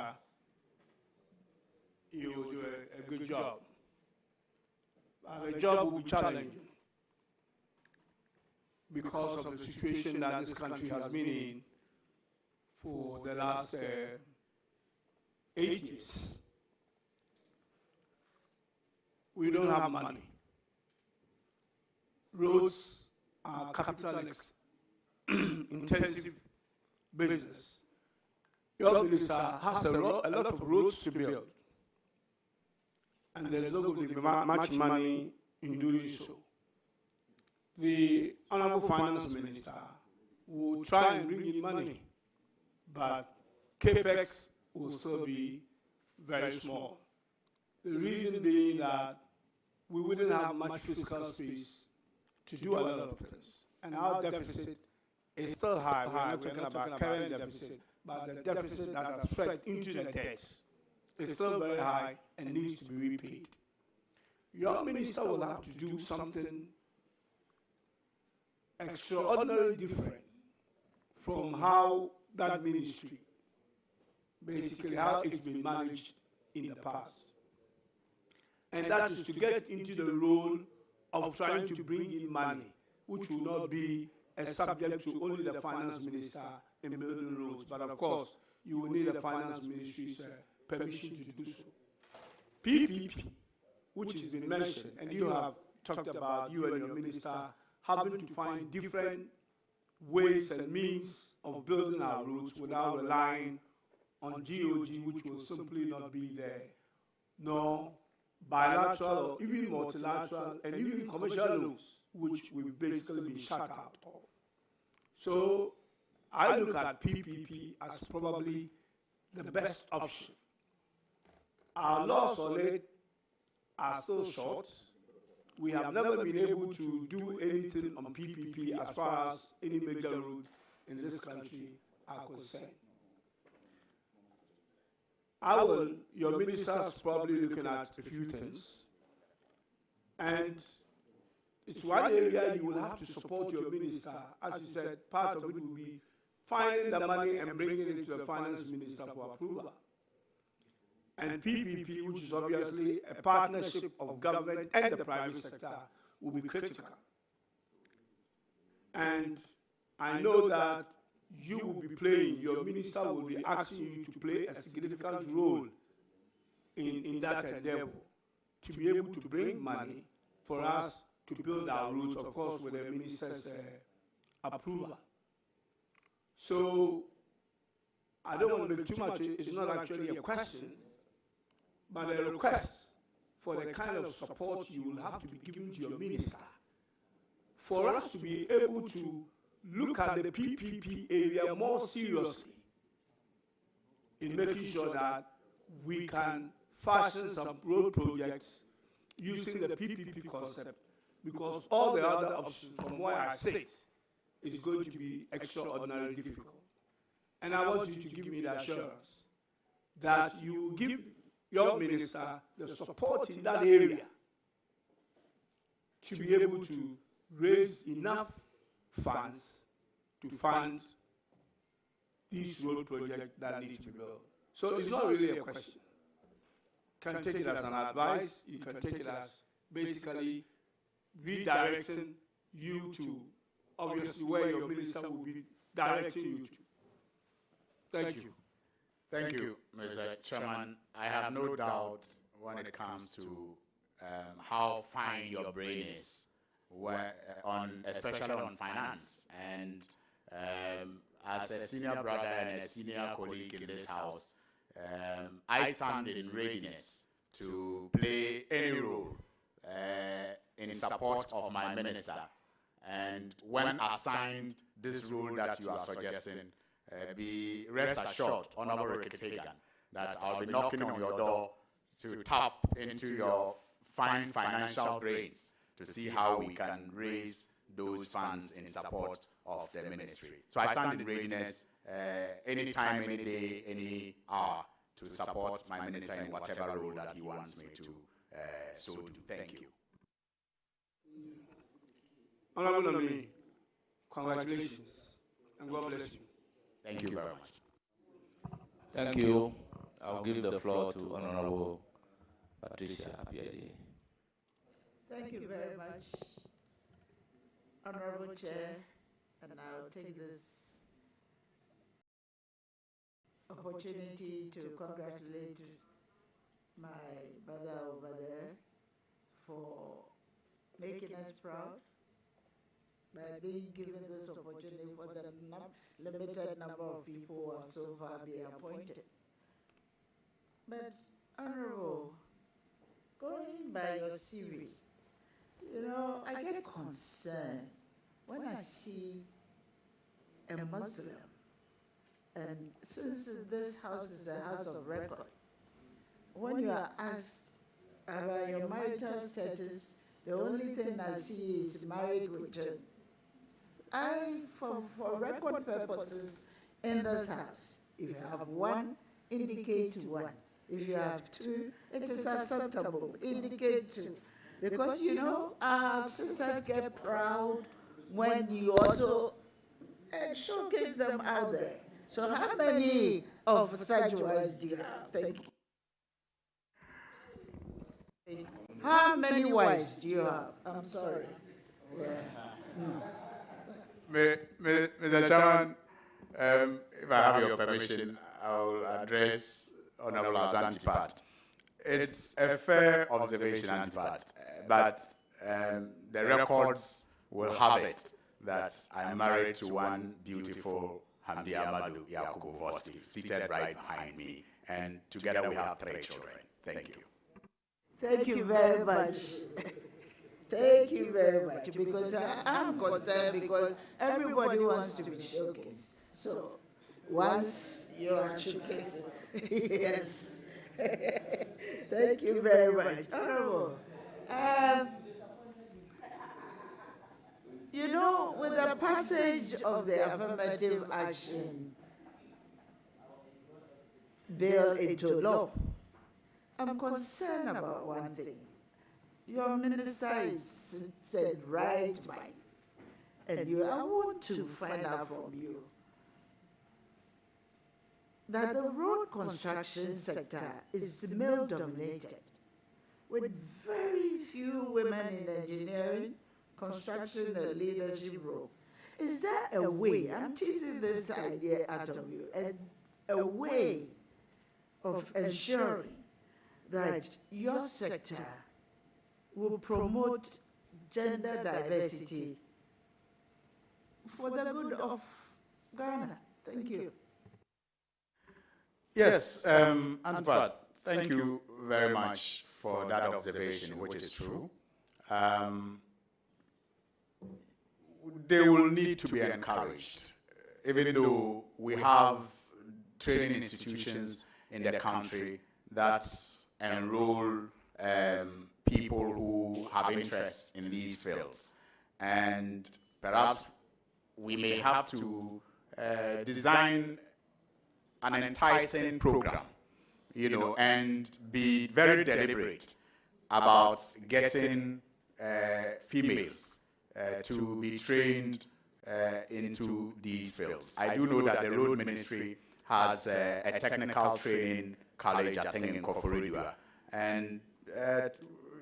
you will do a good job. The job will be challenging because of the situation that this country has been in for the last 8 years. We don't have money. Roads are capital intensive business. Your minister has a lot of roads to build, and there is not going to be much money in doing so. The Honorable Finance Minister will try and bring in money, but capex will still be very small. The reason being that we wouldn't have much fiscal space to do a lot of things. And our deficit is still high. We're not talking about current deficit, but the deficit that has spread into the debts is still very high and needs to be repaid. Your minister will have to do something extraordinarily different from how that ministry, basically how it's been managed in the past. And that is to get into the role of trying to bring in money, which will not be a subject to only the finance minister in building roads, but of course, you will need the finance ministry's permission to do so. PPP, which has been mentioned, and you have talked about, you and your minister, having to find different ways and means of building our roads without relying on GOG, which will simply not be there, nor bilateral or even multilateral and even commercial loans, which we've basically been shut out of. So I look at PPP as probably the best option. Our laws on it are still short. We have never been able to do anything on PPP as far as any major road in this country are concerned. Your minister is probably looking at a few things, and it's one area you will have to support your minister. As you said, part of it will be finding the money and bringing it to the finance minister for approval. And PPP, which is obviously a partnership of government and the private sector, will be critical. And I know that you will be playing, your minister will be asking you to play a significant role in that endeavor, to be able to bring money for us to build our roads, of course, with the minister's approval. So I don't want to make too much, it's not actually a question, but a request for the kind of support you will have to be given to your minister for us to be able to look at the PPP area more seriously in making sure that we can fashion some road projects using the PPP concept, because all the other options, from where I sit, is going to be extraordinarily difficult. And I want you to give me the assurance that you give your minister the support in that area to be able to raise enough funds to fund these road projects that need to be built. So it's not really a question. You can take it as an advice. You can take it as basically redirecting you to obviously where your minister will be directing you to. Thank you. Thank you, Mr. Chairman. I have no doubt when it comes to how fine your brain is especially on finance. And as a senior brother and a senior colleague in this house, I stand in readiness to play any role in support of my minister. And when assigned this role that you are suggesting, be rest assured, Honorable Vegetation, that I'll be knocking on your door to tap into your fine financial brains to see how we can raise those funds in support of the ministry. So I stand in readiness anytime, any day, any hour to support my minister in whatever role that he wants me to so do. Thank you. Honorable Nominee, congratulations and God bless you. Thank you very much. Thank you. I'll give the floor to Honorable Patricia Apiade. Thank you very much, Honorable Chair, and I'll take this opportunity to congratulate my brother over there for making us proud by being given this opportunity for the limited number of people who are so far being appointed. But, Honorable, going by your CV, you know, I get concerned when I see a Muslim, and since this house is a house of record, when you are asked about your marital status, the only thing I see is married with children. For record purposes in this house, if you have one, indicate one. If you have two, it is acceptable, indicate two. Because, you know, our sisters get proud when you also showcase them out there. So how many of such wives do you have? Thank you. How many wives do you have? I'm sorry. Yeah. Mr. Chairman, if I have your permission, I'll address Honorable Antipat. It's a fair observation, Antipat, but the records will have it that I'm married to one beautiful Hamdi Amadou Yakubu Voski, seated right behind me, and together we have 3 children. Thank you. Thank you very much. Thank you very much, because I'm concerned because everybody wants to be showcased. So once you are showcased, yes. Thank you very much. Honorable, you know, with the passage of the affirmative action bill into law, I'm concerned about one thing. Your minister is said right mind, and I want to find out from you that the road construction sector is male-dominated, with very few women in engineering, construction, and leadership role. Is there a way, I'm teasing this idea out of you, a way of ensuring that your sector will promote gender diversity for the good of Ghana? Thank you. Yes, Antipat, thank you very much for that observation, which is true. They will need to be encouraged, even though we have training institutions in the country that enroll people who have interests in these fields. And perhaps we may have to design an enticing program, you know, and be very deliberate about getting females to be trained into these fields. I do know that the Road Ministry has a technical training college, I think, in Koforidua. And,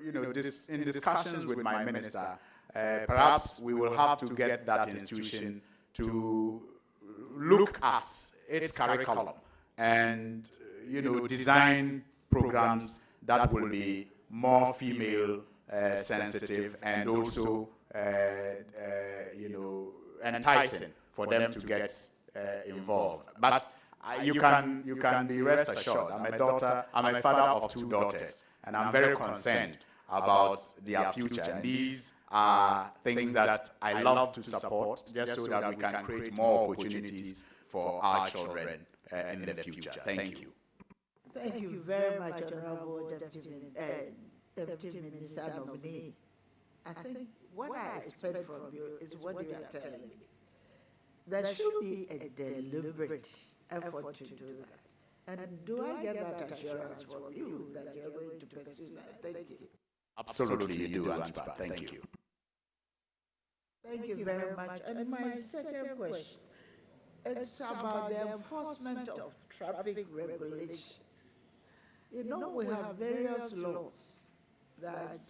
you know, in discussions with my minister, perhaps we will have to get that institution to look at its curriculum and, you know, design programs that will be more female sensitive and also enticing for them to get involved. But you can be rest assured. I'm a father of 2 daughters, and I'm very concerned about their future. And these are things that I love to support, just so that we can create more opportunities for our children in the future. Thank you. Thank you very much, Honorable Deputy Minister Nominee. I think what I expect from you is what you are telling me. There should be a deliberate effort to do that. And do I get that assurance from you that you're going to pursue that? Thank you. Absolutely, you do, Antipa. Thank you. Thank you very much. And my second question, it's about the enforcement of traffic regulation. You know, we have various laws that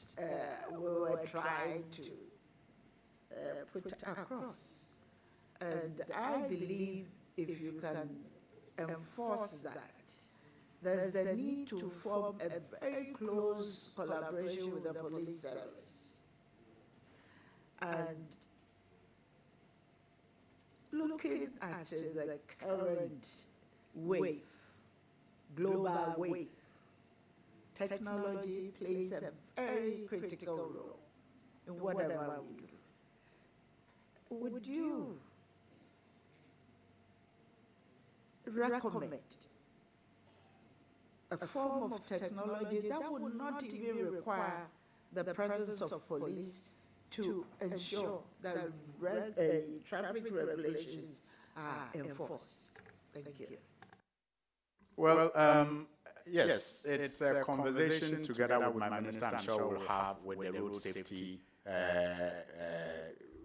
we were trying to put across. And I believe if you can enforce that, there's the need to form a very close collaboration with the police service. And looking at the current wave, global wave, technology plays a very critical role in whatever we do. Would you recommend a form of technology that would not even require the presence of police to ensure that traffic regulations are enforced? Thank you. Well, yes, it's a conversation together with my minister, I'm sure we'll have with the Road Safety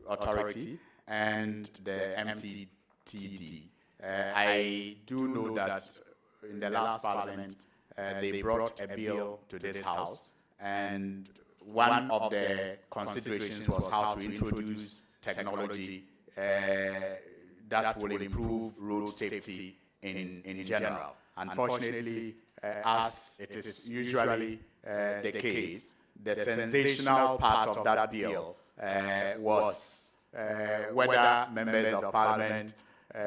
Authority and the MTTD. I do know that in the last Parliament, they brought a bill to this House, and one of the considerations was how to introduce technology that will improve road safety in general. Unfortunately, as it is usually the case, the sensational part of that bill was whether members of Parliament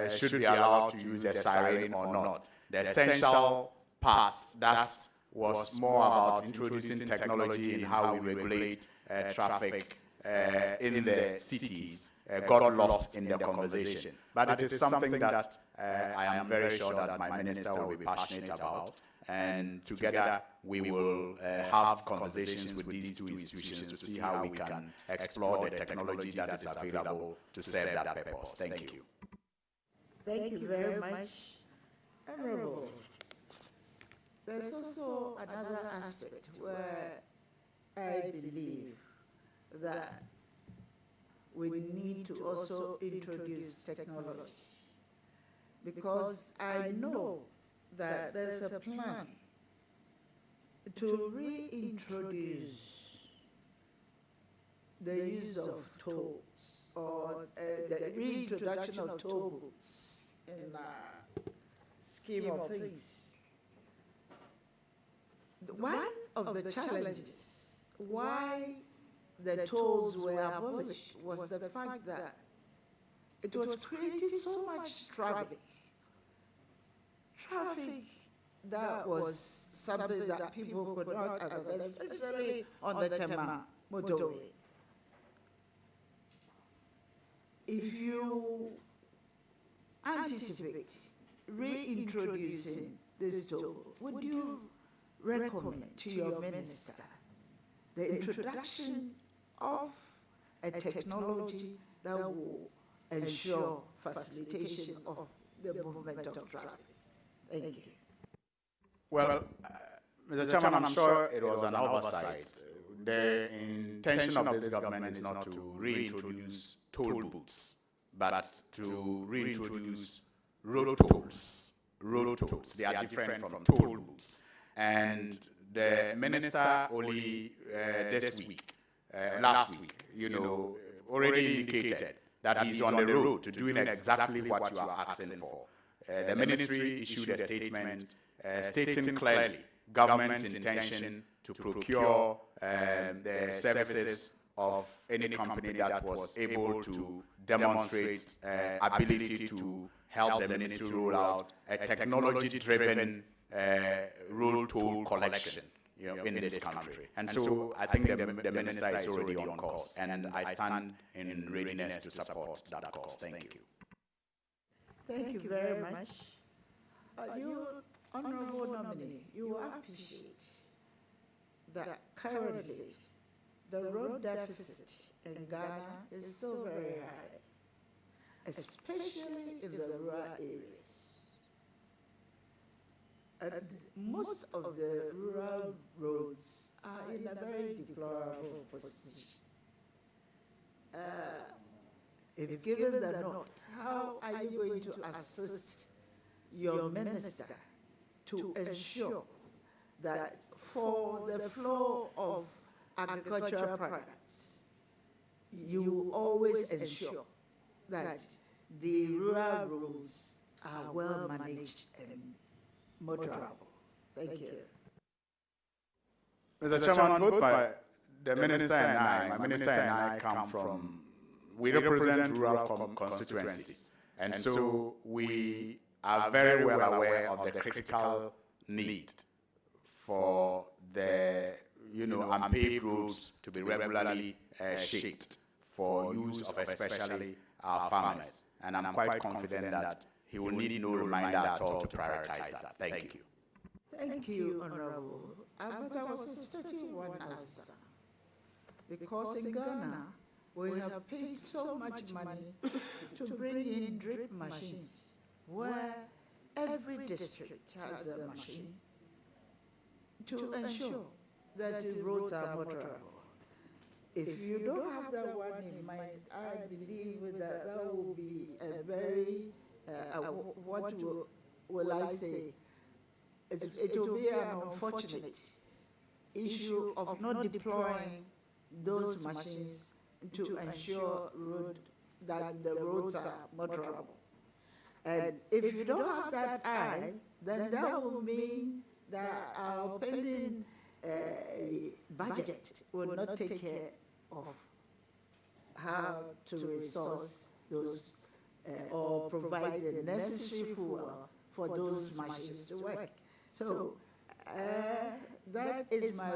should be allowed to use a siren or not. The essential part that was more about introducing technology in how we regulate traffic in the cities got lost in the conversation. But it is something that I am very sure that my minister will be passionate about, and together we will have conversations with these 2 institutions to see how we can explore the technology that is available to serve that purpose. Thank you. Thank you very much, Honorable. There's also another aspect where I believe that we need to also introduce technology, because I know that there's a plan to reintroduce the use of tolls, or the reintroduction of toll booths in the scheme of things. One of the challenges why the tolls were abolished was the fact that it was creating so much traffic. Traffic that was something that people could not understand, especially on the Tema motorway. If you anticipate reintroducing this toll, would you recommend to your minister the introduction of a technology that will ensure facilitation of the movement of traffic? Thank you. Well, Mr. Chairman, I'm sure it was an oversight. The intention of this government is not to reintroduce toll booths, but to reintroduce road tolls. Road tolls. They are different from toll booths. And the minister only last week, already indicated that he's on the road to doing exactly what you are asking for. The ministry issued a statement stating clearly government's intention to procure the services of any company that was able to demonstrate ability to help the ministry roll out a technology-driven roll toll collection, in this country. And so I think the minister is already on course, and I stand in readiness to support that cause. Thank you. Thank you very much. You, Honorable Nominee, you appreciate that currently the road deficit in Ghana is still very high, especially in the rural areas. And most of the rural roads are in a very deplorable position. If given the nod, how are you going to assist your minister to ensure that for the flow of agricultural products, you always ensure that the rural roads are well managed and motorable? Thank you. Mr. Chairman, both the minister and my minister and I come from, we represent rural constituencies. And so we are very well aware of the critical need for the unpaved roads to be regularly shaped for use of especially our farmers. And I'm quite confident that he will need no reminder at all to prioritize that. Thank you. Thank you, Honorable. But I was expecting one answer. Because in Ghana, we have paid so much money to bring in drip machines, where every district has a machine to ensure that the roads are motorable. If you don't have that one in mind, I believe that that will be a very, what will I say? It will be an unfortunate issue of not deploying those machines to ensure that the roads are motorable. And if you don't have that eye, then that will mean that our pending budget will not take care of how to resource those or provide the necessary fuel for those machines to work. So that is my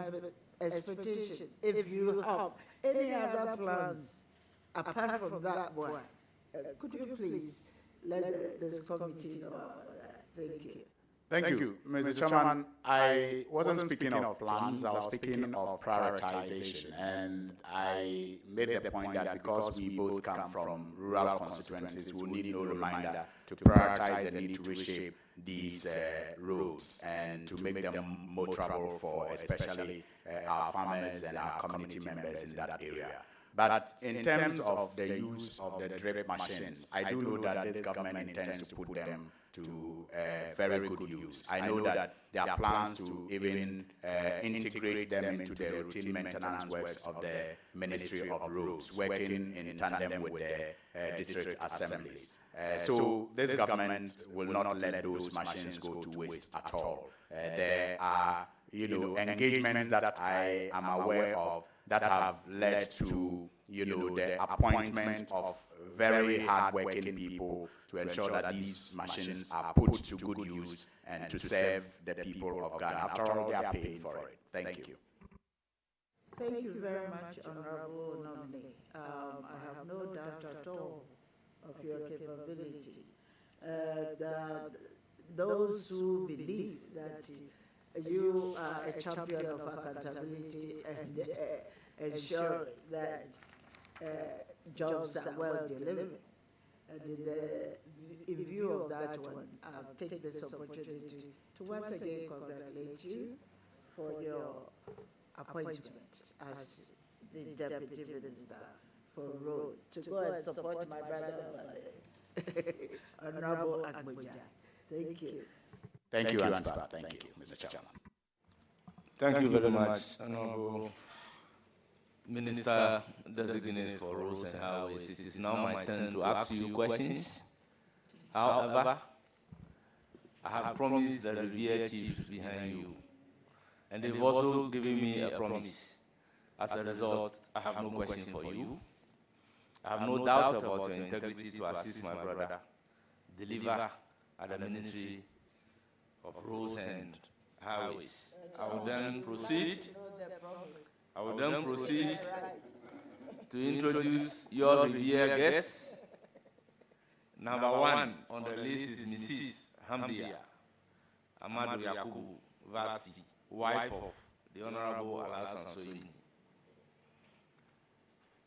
expectation. If you have any other plans apart from that one, could you please let this committee know about that? Thank you. Thank you, Mr. Chairman. I wasn't speaking of plans, I was speaking of prioritization. And I made the point that because we both come from rural constituencies, we need no reminder to prioritize the need to reshape these roads and to make them motorable for especially our farmers and our community members in that area. But in terms of the use of the drip machines, I do know that this government intends to put them to very good use. I know that there are plans to even integrate them into the routine maintenance works of the Ministry of Roads, working in tandem with the district assemblies. So this government will not let those machines go to waste at all. There are engagements that I am aware of that have led to the appointment of very hard-working people to ensure that these machines are put to good use and to serve the people of Ghana. After all, they are paying for it. Thank you. Thank you very much, Honorable Nominee. I have no doubt at all of your capability. Those who believe that you are a champion of accountability and ensuring that jobs are well delivered. And in view of that one, I'll take this opportunity to once again congratulate you for your appointment as the Deputy Minister for Road, to go and support my brother, Honorable Agboja. Thank you. Thank you, Antipa. Thank you, Mr. Chairman. Thank you very much, Honorable Minister-designate for Roads and Highways. It is now my turn to ask you questions. However, I have promised the revered chiefs behind you, and they've also given me a promise As a result, I have no question for you. I have no doubt about your integrity to assist my brother deliver at the Ministry of Roads and Highways. I will then proceed to introduce your revered guests. Number 1 on the list is Mrs. Hamdia Amadu Yakubu Vasti, wife of the Honorable Alasan Soyini.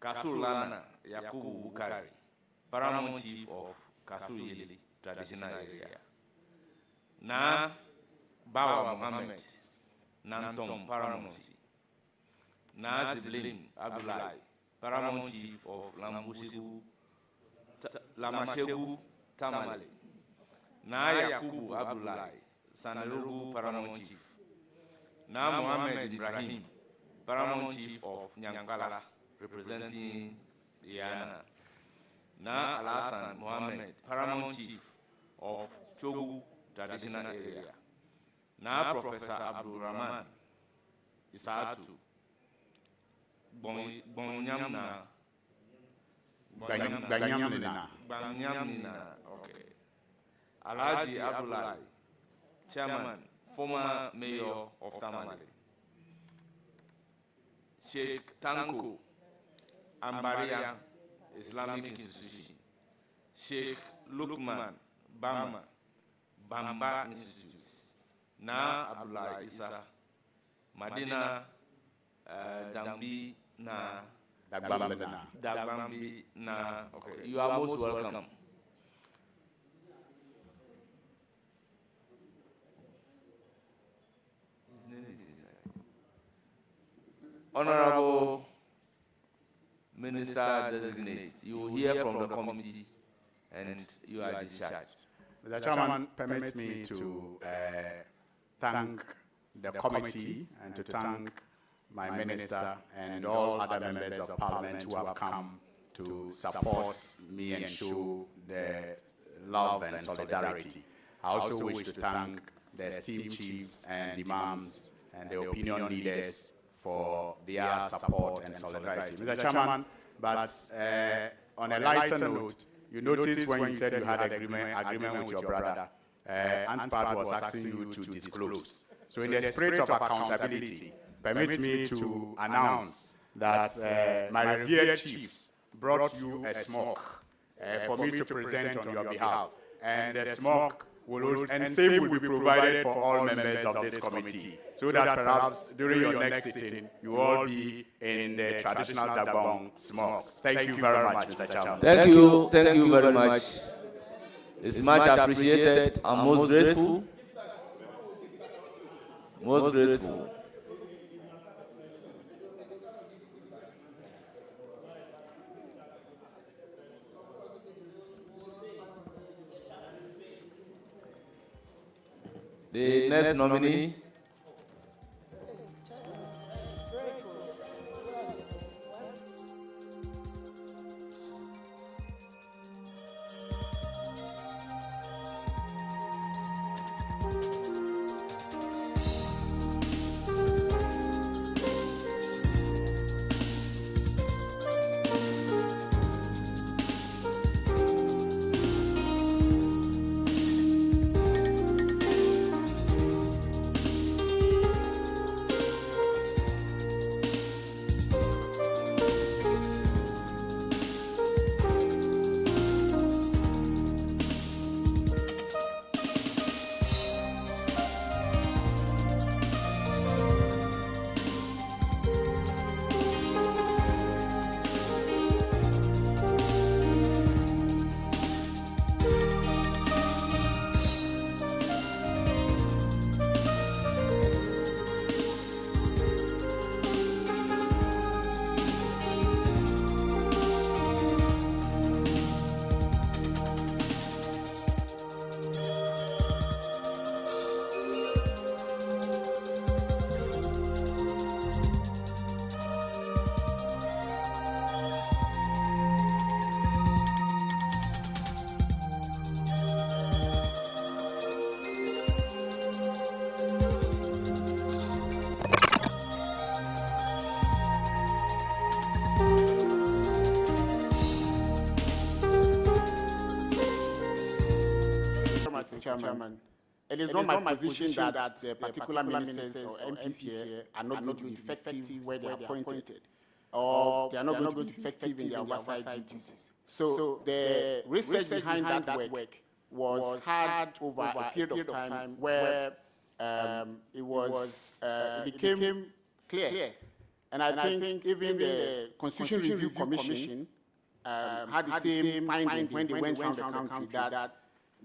Kasulana Yakubu Bukari, Paramount Chief of Kasuyeli Traditional Area. Na Bawa Mohammed, Nantom Paramonsi. Na Ziblim Abdullahi, Paramount Chief of Lamashegu Tamale. Na Yakubu Abdullahi, Sanerugu Paramount Chief. Na Mohammed Ibrahim, Paramount Chief of Nyankala, representing Yana. Na Alasan Mohammed, Paramount Chief of Chogu Traditional Area. Na Professor Abdul Rahman Isatu Banyamnina. Okay. Alhaji Abdullahi, Chairman, former Mayor of Tamale. Sheikh Tanko Ambaria Islamic Institution. Sheikh Lukman Bamba Institute. Na Abdullah Isa Madina Dambi na Dagbambi na. Okay, you are most welcome. His name is inside. Honorable Minister-designate, you will hear from the committee and you are discharged. Mr. Chairman, permit me to thank the committee and to thank my minister and all other members of Parliament who have come to support me and show the love and solidarity. I also wish to thank the esteemed chiefs and imams and the opinion leaders for their support and solidarity. Mr. Chairman, but on a lighter note, you noticed when you said you had agreement with your brother, Antpad was asking you to disclose. So in the spirit of accountability, permit me to announce that my revered chiefs brought you a smoke for me to present on your behalf. And the smoke and same will be provided for all members of this committee, so that perhaps during your next sitting, you will all be in the traditional Dabong smokes. Thank you very much, Mr. Chairman. Thank you very much. It's much appreciated. I'm most grateful. Most grateful. The next nominee. Chairman, it is not my position that the particular ministers or MPs here are not going to be effective where they are appointed, or they are not going to be effective in their oversight duties. So the research behind that work was had over a period of time where it became clear. And I think even the Constitution Review Commission had the same finding when they went around the country that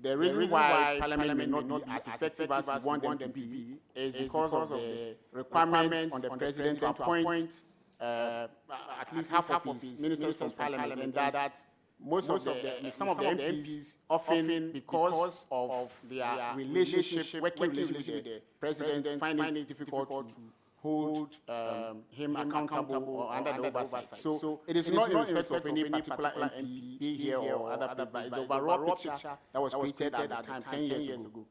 the reason why Parliament may not be as effective as we want them to be is because of the requirements on the President to appoint at least half of his ministers from Parliament, and that some of the MPs often, because of their working relationship with the President, find it difficult to hold him accountable or under the oversight. So it is not in respect of any particular MP here or other place, but it's the overall picture that was created at the time 10 years ago.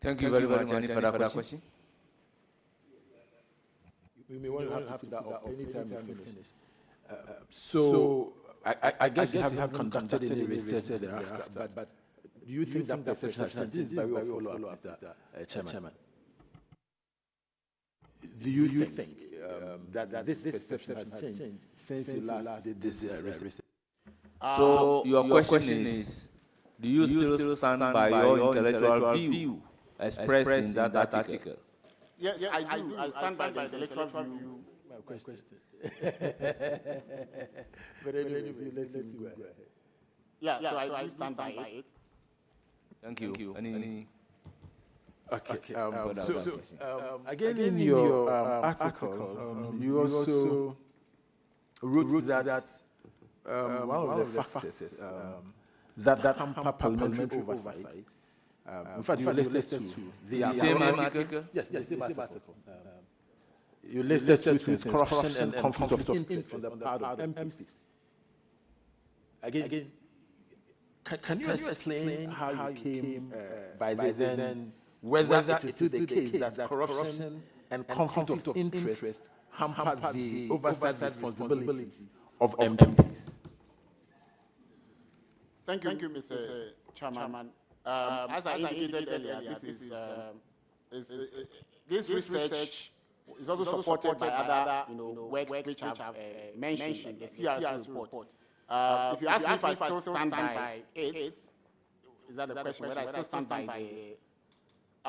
Thank you very much. Any further question? We may want to have to put that off anytime we finish. So I guess you haven't conducted any research thereafter, but do you think that perception has changed? This is by way of follow-up, Mr. Chairman. Do you think that this perception has changed since you last did this research? So your question is, do you still stand by your intellectual view expressed in that article? Yes, I do. I stand by the intellectual view. My question. But anyway, let's go ahead. Yeah, so I do stand by it. Thank you. Any? Okay. Again, in your article, you also wrote that one of the factors that hamper parliamentary oversight. In fact, you listed two. The same article? Yes, the same article. You listed two things: corruption and conflict of interest on the part of MPs. Again, can you explain how you came by this, and whether it is still the case that corruption and conflict of interest hamper the oversight responsibility of MPs? Thank you, Mr. Chairman. As I indicated earlier, this research is also supported by other works which I've mentioned, the CRC report. If you ask me if I still stand by it, is that the question, whether I still stand by the...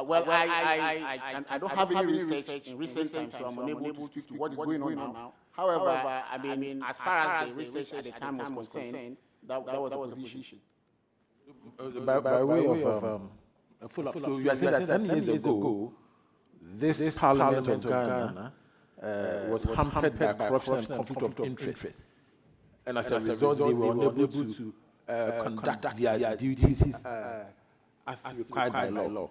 well, I don't have any research in recent times, so I'm unable to speak to what is going on now. However, I mean, as far as the research at the time was concerned, that was the position. By way of a follow-up, so you are saying that 10 years ago, this Parliament of Ghana was hampered by corruption and conflict of interest. And as a result, they were unable to conduct their duties as required by law.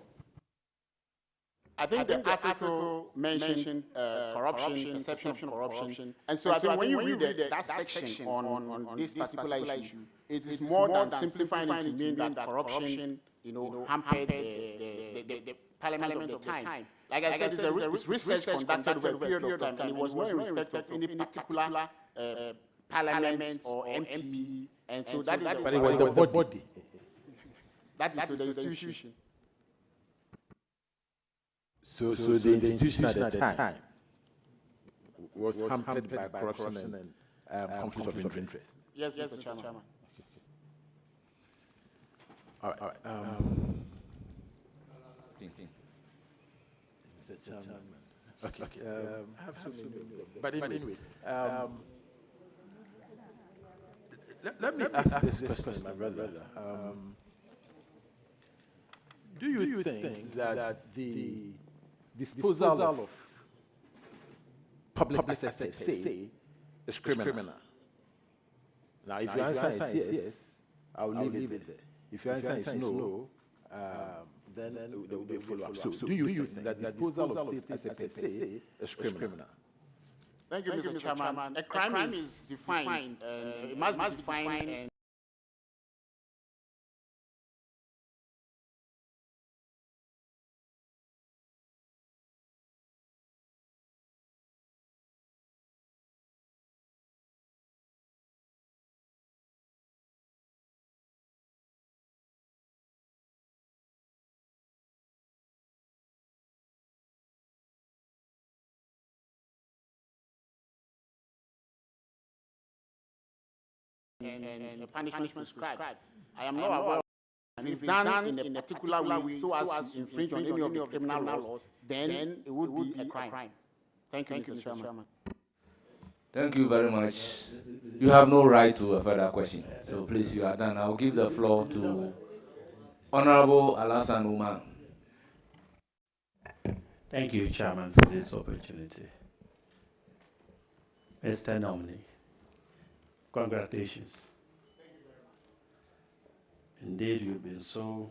I think the article mentioned corruption, perception of corruption. And so I think when you read that section on this particular issue, it is more than simplifying it to mean that corruption, hampered the Parliament of the time. Like I said, it's research conducted over a period of time, and it was not in respect of any particular Parliament or MP. And so that is... But it was the body. That is the institution. So the institution at the time was hampered by corruption and conflict of interest. Yes, Mr. Chairman. All right. Mr. Chairman. Okay. I have so many. But anyways, let me ask this question, my brother. Do you think that the disposal of public assets, say, is criminal? Now, if your answer is yes, I will leave it there. If your answer is no, then there will be a follow-up. So, do you think that disposal of state assets, say, is criminal? Thank you, Mr. Chairman. A crime is defined. It must be defined. and punishment prescribed. I am not aware. If it's done in a particular way so as to infringe on any of the criminal laws, then it would be a crime. Thank you, Mr. Chairman. Thank you very much. You have no right to a further question. So please, you are done. I will give the floor to Honorable Alassane Umar. Thank you, Chairman, for this opportunity. Mr. Nominee, congratulations. Indeed, you've been so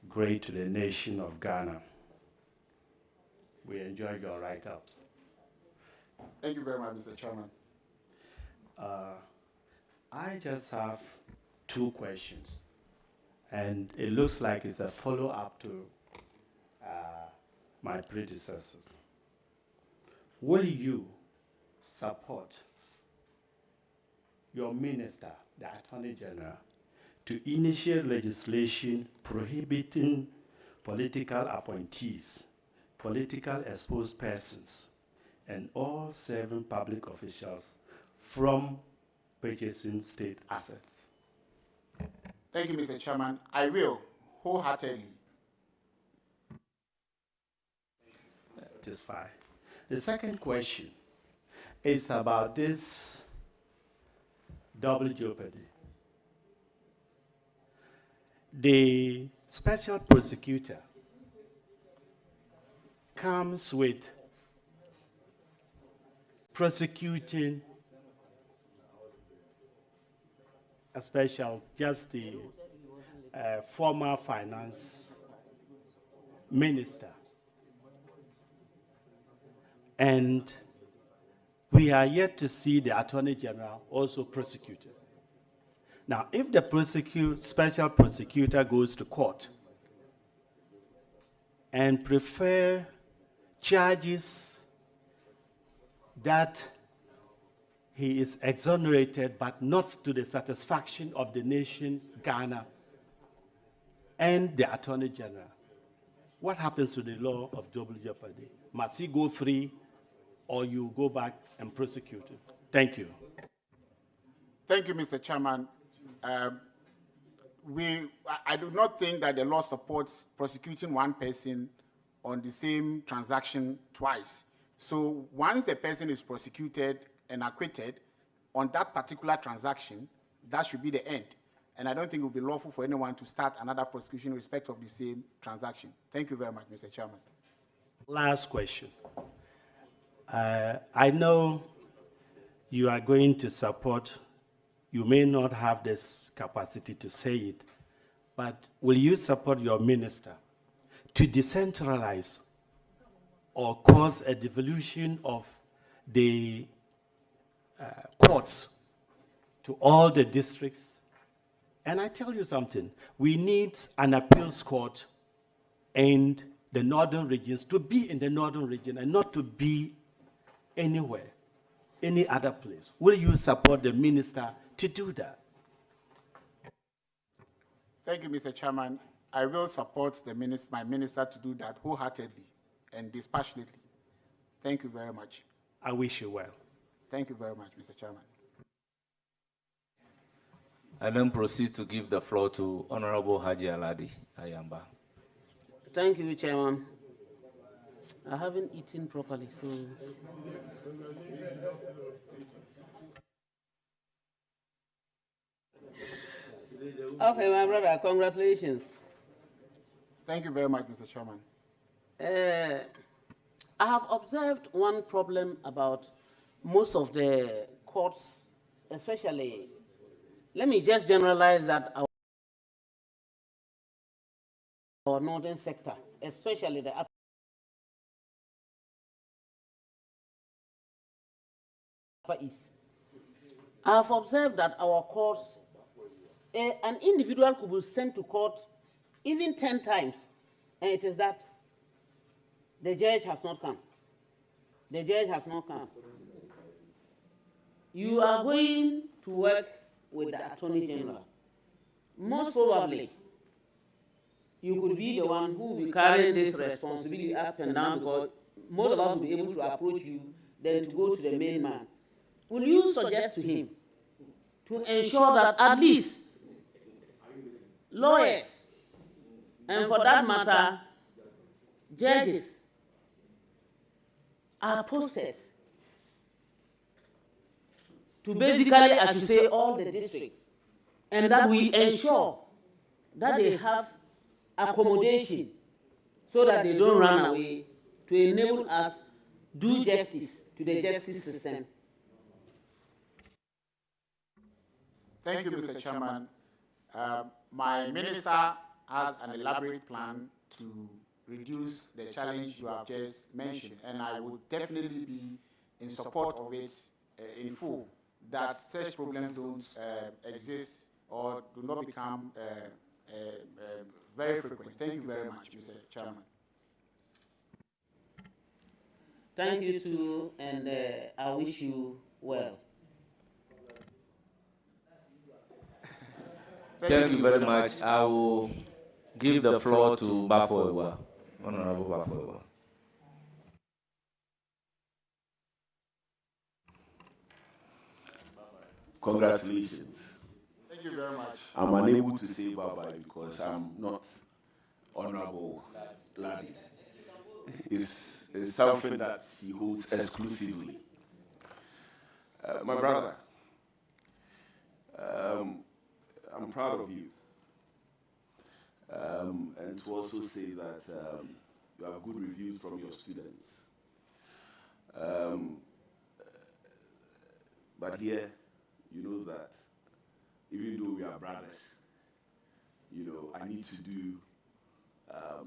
great to the nation of Ghana. We enjoy your write-ups. Thank you very much, Mr. Chairman. I just have 2 questions, and it looks like it's a follow-up to my predecessors. Will you support your minister, the Attorney General, to initiate legislation prohibiting political appointees, political exposed persons, and all serving public officials from purchasing state assets? Thank you, Mr. Chairman. I will, wholeheartedly. Just fine. The second question is about this double jeopardy. The special prosecutor comes with prosecuting a special, just the former finance minister. And we are yet to see the Attorney General also prosecuted. Now, if the special prosecutor goes to court and prefer charges that he is exonerated but not to the satisfaction of the nation, Ghana, and the Attorney General, what happens to the law of double jeopardy? Must he go free, or you go back and prosecute him? Thank you. Thank you, Mr. Chairman. I do not think that the law supports prosecuting one person on the same transaction twice. So once the person is prosecuted and acquitted on that particular transaction, that should be the end. And I don't think it would be lawful for anyone to start another prosecution in respect of the same transaction. Thank you very much, Mr. Chairman. Last question. I know you are going to support, you may not have this capacity to say it, but will you support your minister to decentralize or cause a devolution of the courts to all the districts? And I tell you something, we need an appeals court and the northern regions to be in the northern region and not to be anywhere, any other place. Will you support the minister to do that? Thank you, Mr. Chairman. I will support my minister to do that wholeheartedly and dispassionately. Thank you very much. I wish you well. Thank you very much, Mr. Chairman. I then proceed to give the floor to Honorable Hajj Aladi Ayamba. Thank you, Chairman. I haven't eaten properly, so. Okay, my brother, congratulations. Thank you very much, Mr. Chairman. I have observed one problem about most of the courts, especially, let me just generalize that our northern sector, especially the upper east. I have observed that our courts, an individual could be sent to court even 10 times, and it is that the judge has not come. The judge has not come. You are going to work with the Attorney General. Most probably, you could be the one who will be carrying this responsibility up and down, because most of us will be able to approach you than to go to the main man. Will you suggest to him to ensure that at least lawyers, and for that matter, judges, are posted to basically, as you say, all the districts, and that we ensure that they have accommodation so that they don't run away, to enable us do justice to the justice system. Thank you, Mr. Chairman. My minister has an elaborate plan to reduce the challenge you have just mentioned, and I would definitely be in support of it in full, that such problems don't exist or do not become very frequent. Thank you very much, Mr. Chairman. Thank you too, and I wish you well. Thank you very much. I will give the floor to Bafoewa, Honorable Bafoewa. Congratulations. Thank you very much. I'm unable to say bye-bye because I'm not Honorable Ladi. It's something that he holds exclusively. My brother, I'm proud of you. And to also say that you have good reviews from your students. But here, you know that even though we are brothers, you know, I need to do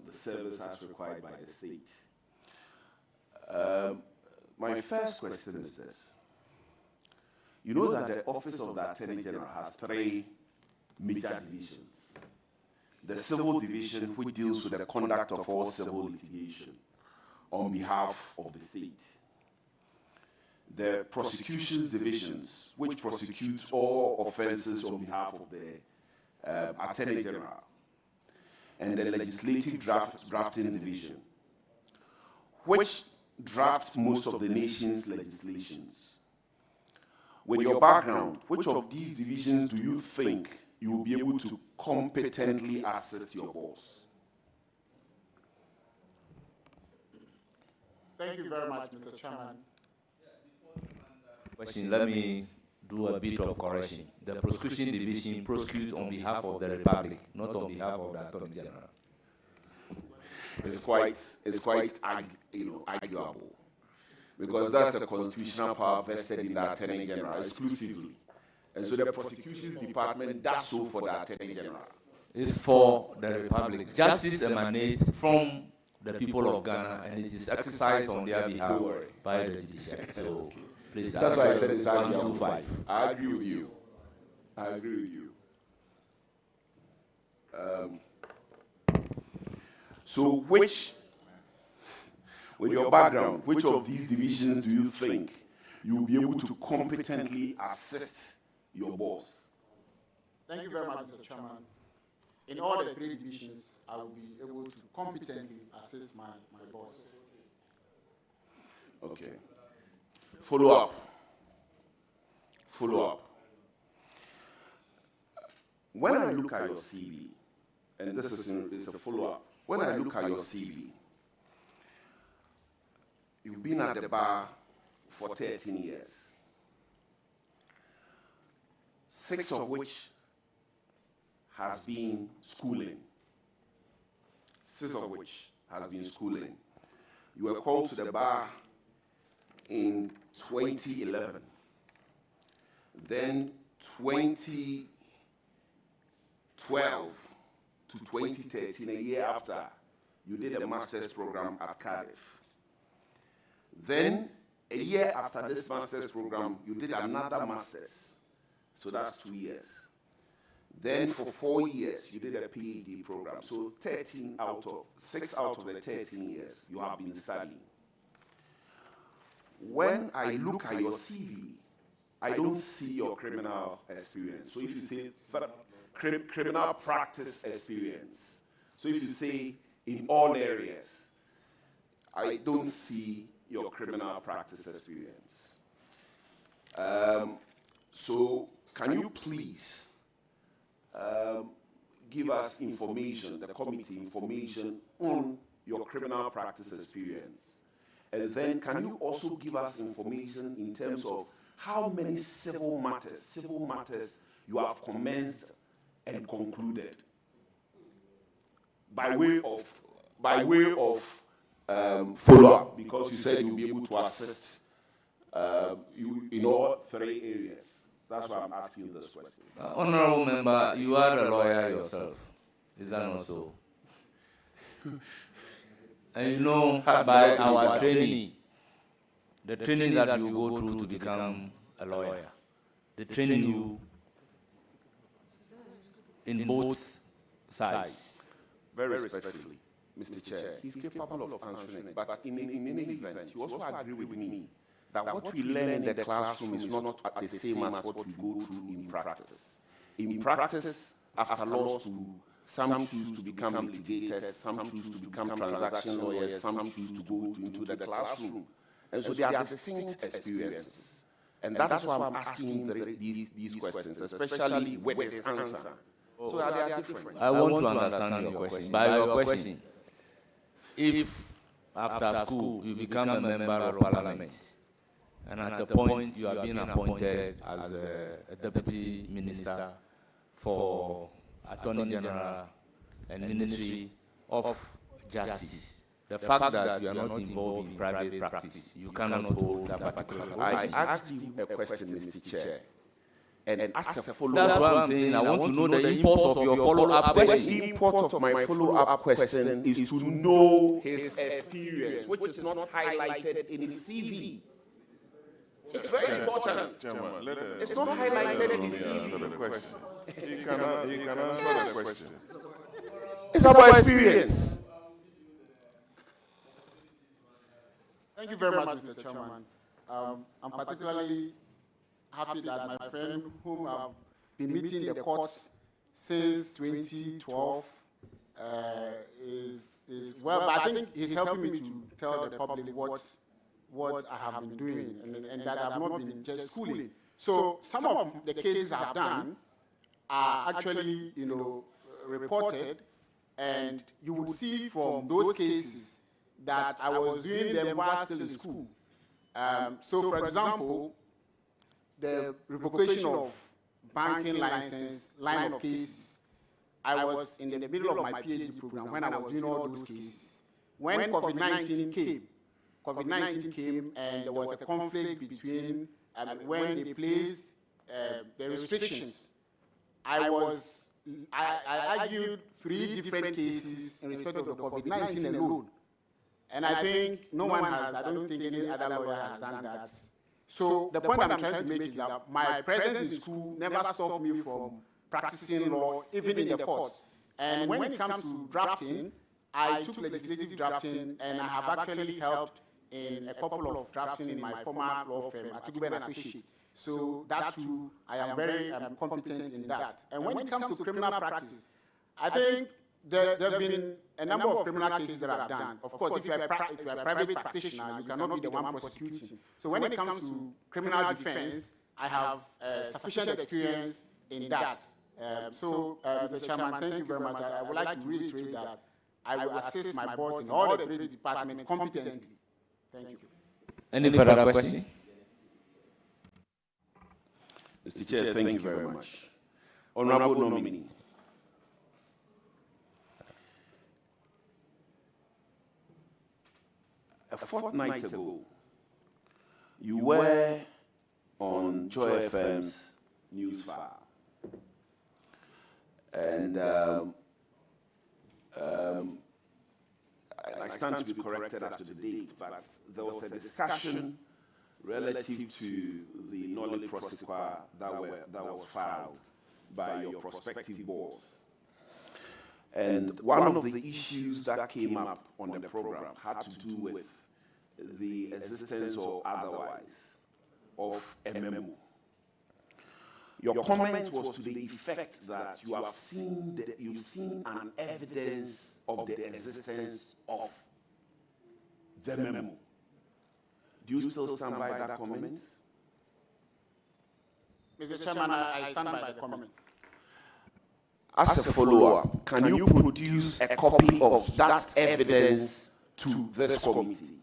the service as required by the state. My first question is this. You know that the Office of the Attorney General has 3 major divisions. The Civil Division, which deals with the conduct of all civil litigation on behalf of the state. The Prosecutions Divisions, which prosecute all offenses on behalf of the Attorney General. And the Legislative Drafting Division, which drafts most of the nation's legislations. With your background, which of these divisions do you think you will be able to competently assist your boss? Thank you very much, Mr. Chairman. Question, let me do a bit of correction. The Prosecution Division prosecutes on behalf of the Republic, not on behalf of the Attorney General. It's quite arguable, because that's a constitutional power vested in the Attorney General exclusively. And so the Prosecutions Department does so for the Attorney General. It's for the Republic. Justice emanates from the people of Ghana, and it is exercised on their behalf by the Judicial. So, please, that's why I said it's 125. I agree with you. I agree with you. So with your background, which of these divisions do you think you will be able to competently assist your boss? Thank you very much, Mr. Chairman. In all the 3 divisions, I will be able to competently assist my boss. Okay. Follow up. When I look at your CV, and this is a follow-up, when I look at your CV, you've been at the bar for 13 years, 6 of which has been schooling. 6 of which has been schooling. You were called to the bar in 2011. Then 2012 to 2013, a year after, you did a master's program at Cardiff. Then, a year after this master's program, you did another master's. So that's 2 years. Then for 4 years, you did a PhD program. So 6 out of the 13 years, you have been studying. When I look at your CV, I don't see your criminal experience. So if you say criminal practice experience, so if you say in all areas, I don't see your criminal practice experience. So can you please give us information, the committee information on your criminal practice experience? And then can you also give us information in terms of how many civil matters you have commenced and concluded by way of follow-up, because you said you'll be able to assist you in all 3 areas. That's why I'm asking you this question. Honorable member, you are a lawyer yourself. Is that not so? And you know, by our training, the training that you go through to become a lawyer, the training you in both sides. Very respectfully, Mr. Chair, he's capable of answering it, but in any event, you also agree with me that what we learn in the classroom is not the same as what we go through in practice. In practice, after law school, some choose to become litigators, some choose to become transaction lawyers, some choose to go into the classroom. And so they are distinct experiences. And that's why I'm asking these questions, especially with this answer. So they are different. I want to understand your question. By your question, if after school you become a member of Parliament, and at the point you are being appointed as a deputy minister for Attorney General and Ministry of Justice, the fact that you are not involved in private practice, you cannot hold that particular position. I asked you a question, Mr. Chair. And as a follow-up, that's what I'm saying. I want to know the import of your follow-up question. The import of my follow-up question is to know his experience, which is not highlighted in his CV. It's very important. It's not highlighted in his CV. He can answer the question. It's about experience. Thank you very much, Mr. Chairman. I'm particularly happy that my friend, whom I've been meeting in the courts since 2012, is well. But I think he's helping me to tell the public what I have been doing, and that I've not been just schooling. So some of the cases I've done are actually, reported, and you would see from those cases that I was doing them while still in school. So, for example, the revocation of banking license, line of cases, I was in the middle of my PhD program when I was doing all those cases. When COVID-19 came, and there was a conflict between when they placed the restrictions, I argued 3 different cases in respect of the COVID-19 alone. And I think no one has, I don't think any other lawyer has done that. So the point I'm trying to make is that my presence in school never stopped me from practicing law, even in the courts. And when it comes to drafting, I took legislative drafting, and I have actually helped in a couple of drafting in my former law firm, Atugube & Associates. So that too, I am very competent in that. And when it comes to criminal practice, I think there have been a number of criminal cases that I've done. Of course, if you're a private practitioner, you cannot be the one prosecuting. So when it comes to criminal defense, I have sufficient experience in that. Mr. Chairman, thank you very much. I would like to reiterate that I will assist my boss in all the 3 departments competently. Thank you. Any further question? Mr. Chair, thank you very much. Honorable Nominee. A fortnight ago, you were on Joy FM's news file. And I stand to be corrected as to the date, but there was a discussion relative to the nolle prosequa that was filed by your prospective boss. And one of the issues that came up on the program had to do with the existence or otherwise of a memo. Your comment was to the effect that you have seen you've seen an evidence of the existence of the memo. Do you still stand by that comment? Mr. Chairman, I stand by the comment. As a follow-up, can you produce a copy of that evidence to this committee?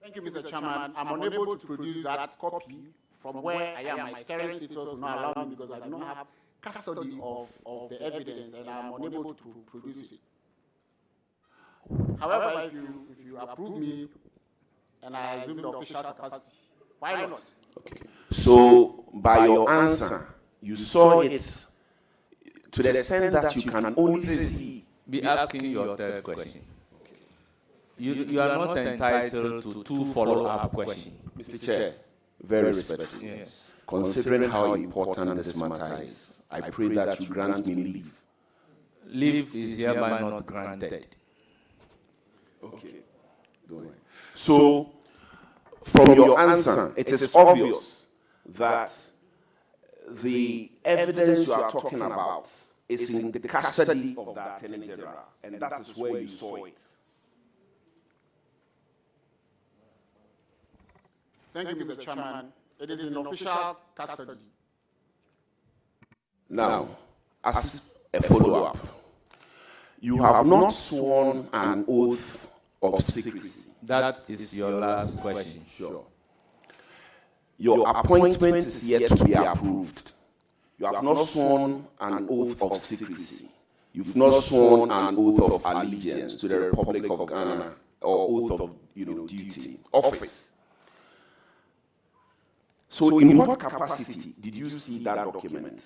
Thank you, Mr. Chairman. I'm unable to produce that copy from where I am. My steering status will not allow me because I do not have custody of the evidence and I'm unable to produce it. However, if you approve me and I assume the official capacity, why not? Okay. So, by your answer, you saw it to the extent that you can only see. Be asking your third question. You are not entitled to two follow-up questions. Mr. Chair, very respectful. Yes. Considering how important this matter is, I pray that you grant me leave. Leave is hereby not granted. Okay. Don't worry. So, from your answer, it is obvious that the evidence you are talking about is in the custody of the Attorney General, and that is where you saw it. Thank you, Mr. Chairman. It is in official custody. Now, as a follow-up, you have not sworn an oath of secrecy. That is your last question. Sure. Your appointment is yet to be approved. You have not sworn an oath of secrecy. You've not sworn an oath of allegiance to the Republic of Ghana or oath of duty, office. So in what capacity did you see that document?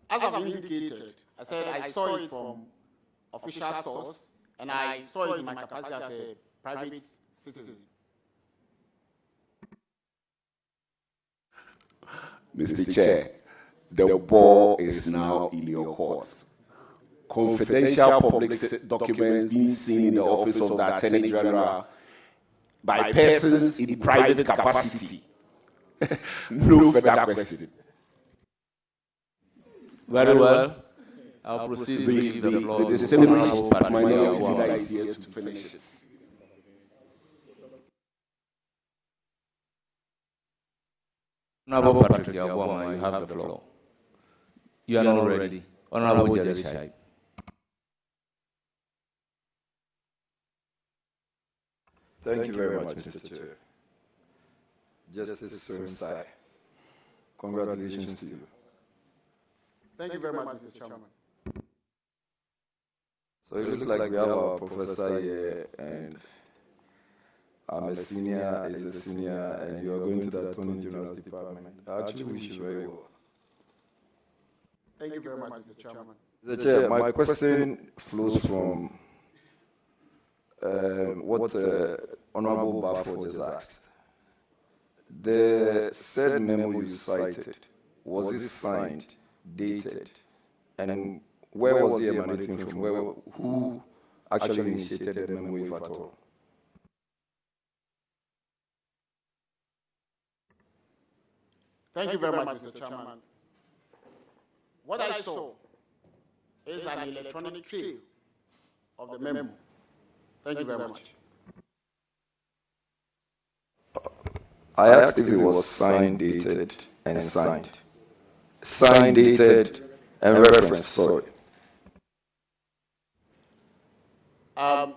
As I've indicated, I said I saw it from official source, and I saw it in my capacity as a private citizen. Mr. Chair, the ball is now in your court. Confidential public documents being seen in the office of the Attorney General by persons in private capacity. No further question. Very well. I'll proceed to give the floor the distinguished minority leader is here to finish it. Honorable Patrick Yawama, you have the floor. You are not ready. Honorable Judicial. Thank you very much, Mr. Chair. Justice Sirensai, congratulations to you. Thank you very much, Mr. Chairman. So it looks like we have our professor here, and I'm a senior, is a senior, and you are going to the Attorney General's department. I actually wish you very well. Thank you very much, Mr. Chairman. Mr. Chair, my question flows from what Honorable Bafo just asked. The said memo you cited, was it signed, dated, and where was it emanating from? Who actually initiated the memo, if at all? Thank you very much, Mr. Chairman. What I saw is an electronic trail of the memo. Thank you very much. I asked if it was signed, dated, and signed. Signed, dated, and referenced, sorry.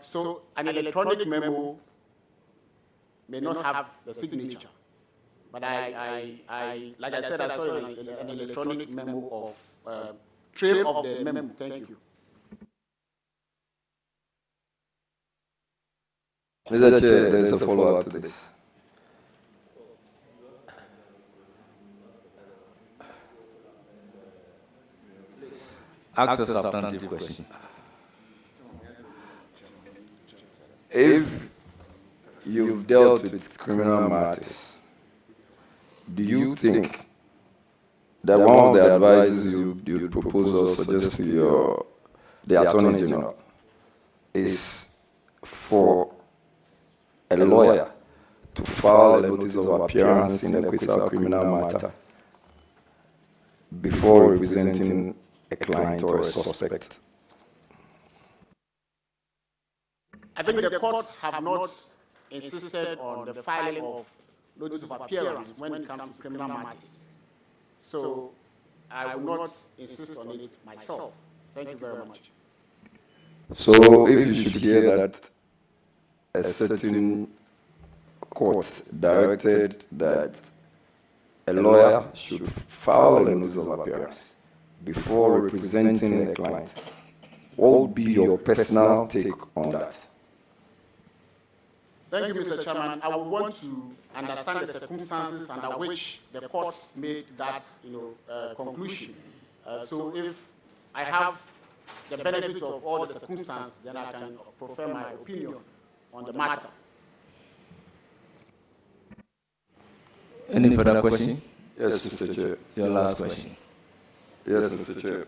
So an electronic memo may not have the signature, but I like I said, I saw an electronic memo of trail of the memo. Thank you. Mr. Chair, there is a follow-up to this. Ask a substantive question. If you've dealt with criminal matters, do you think that one of the advices you propose or suggest to the Attorney General is for a lawyer to file a notice of appearance in a case of criminal matter before representing a client or a suspect? I think the courts have not insisted on the filing of notice of appearance when it comes to criminal matters. So I will not insist on it myself. Thank you very much. So if you should hear that a certain court directed that a lawyer should file a notice of appearance before representing a client, what would be your personal take on that? Thank you, Mr. Chairman. I would want to understand the circumstances under which the courts made that conclusion. So if I have the benefit of all the circumstances, then I can prefer my opinion on the matter. Any further question? Yes, Mr. Chair. Your last question. Yes, Mr. Chair.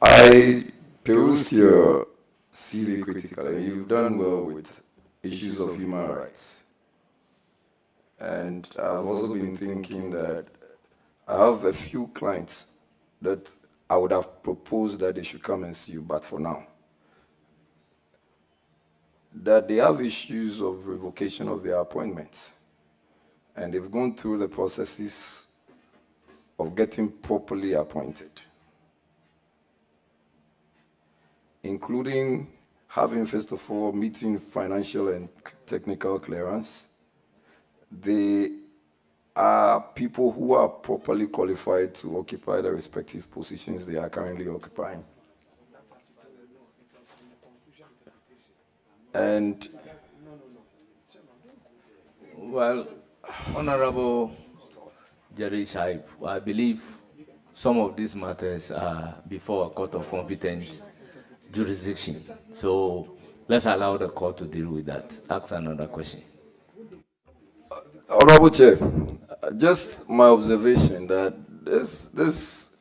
I perused your CV critically. You've done well with issues of human rights. And I've also been thinking that I have a few clients that I would have proposed that they should come and see you, but for now, that they have issues of revocation of their appointments. And they've gone through the processes of getting properly appointed, including having, first of all, meeting financial and technical clearance. They are people who are properly qualified to occupy the respective positions they are currently occupying. And, well, Honorable Judicial, I believe some of these matters are before a court of competent jurisdiction. So let's allow the court to deal with that. Ask another question. Honorable Chair, just my observation that this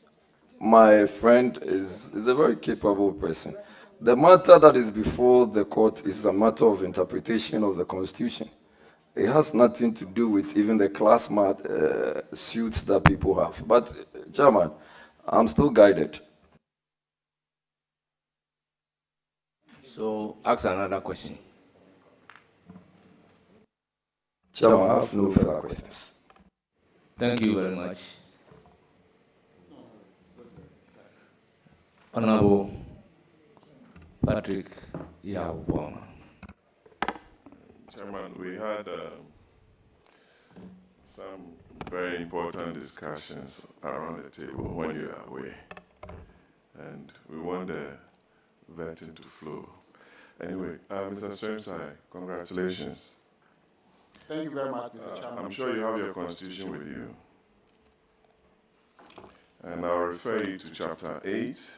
my friend is a very capable person. The matter that is before the court is a matter of interpretation of the Constitution. It has nothing to do with even the class suits that people have. But, Chairman, I'm still guided. So, ask another question. Chairman, I have no further questions. Thank you very much. Honorable Patrick Yawubona. Chairman, we had some very important discussions around the table when you are away, and we want the vetting to flow. Anyway, Mr. Stremsai, congratulations. Thank you very much, Mr. Chairman. I'm sure you have your Constitution with you. And I'll refer you to Chapter 8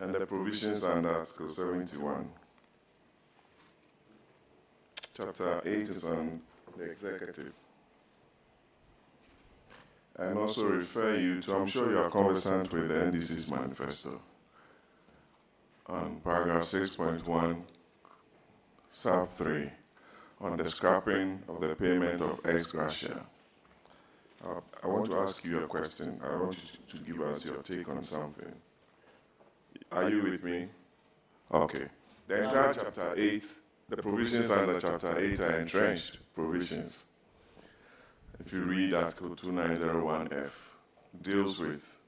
and the provisions under Article 71. Chapter 8 is on the executive. And also refer you to, I'm sure you are conversant with the NDC's manifesto, on paragraph 6.1, sub 3, on the scrapping of the payment of ex-gratia. I want to ask you a question. I want you to give us your take on something. Are you with me? Okay. The entire Chapter 8, the provisions under Chapter 8 are entrenched provisions. If you read Article 2901F, deals with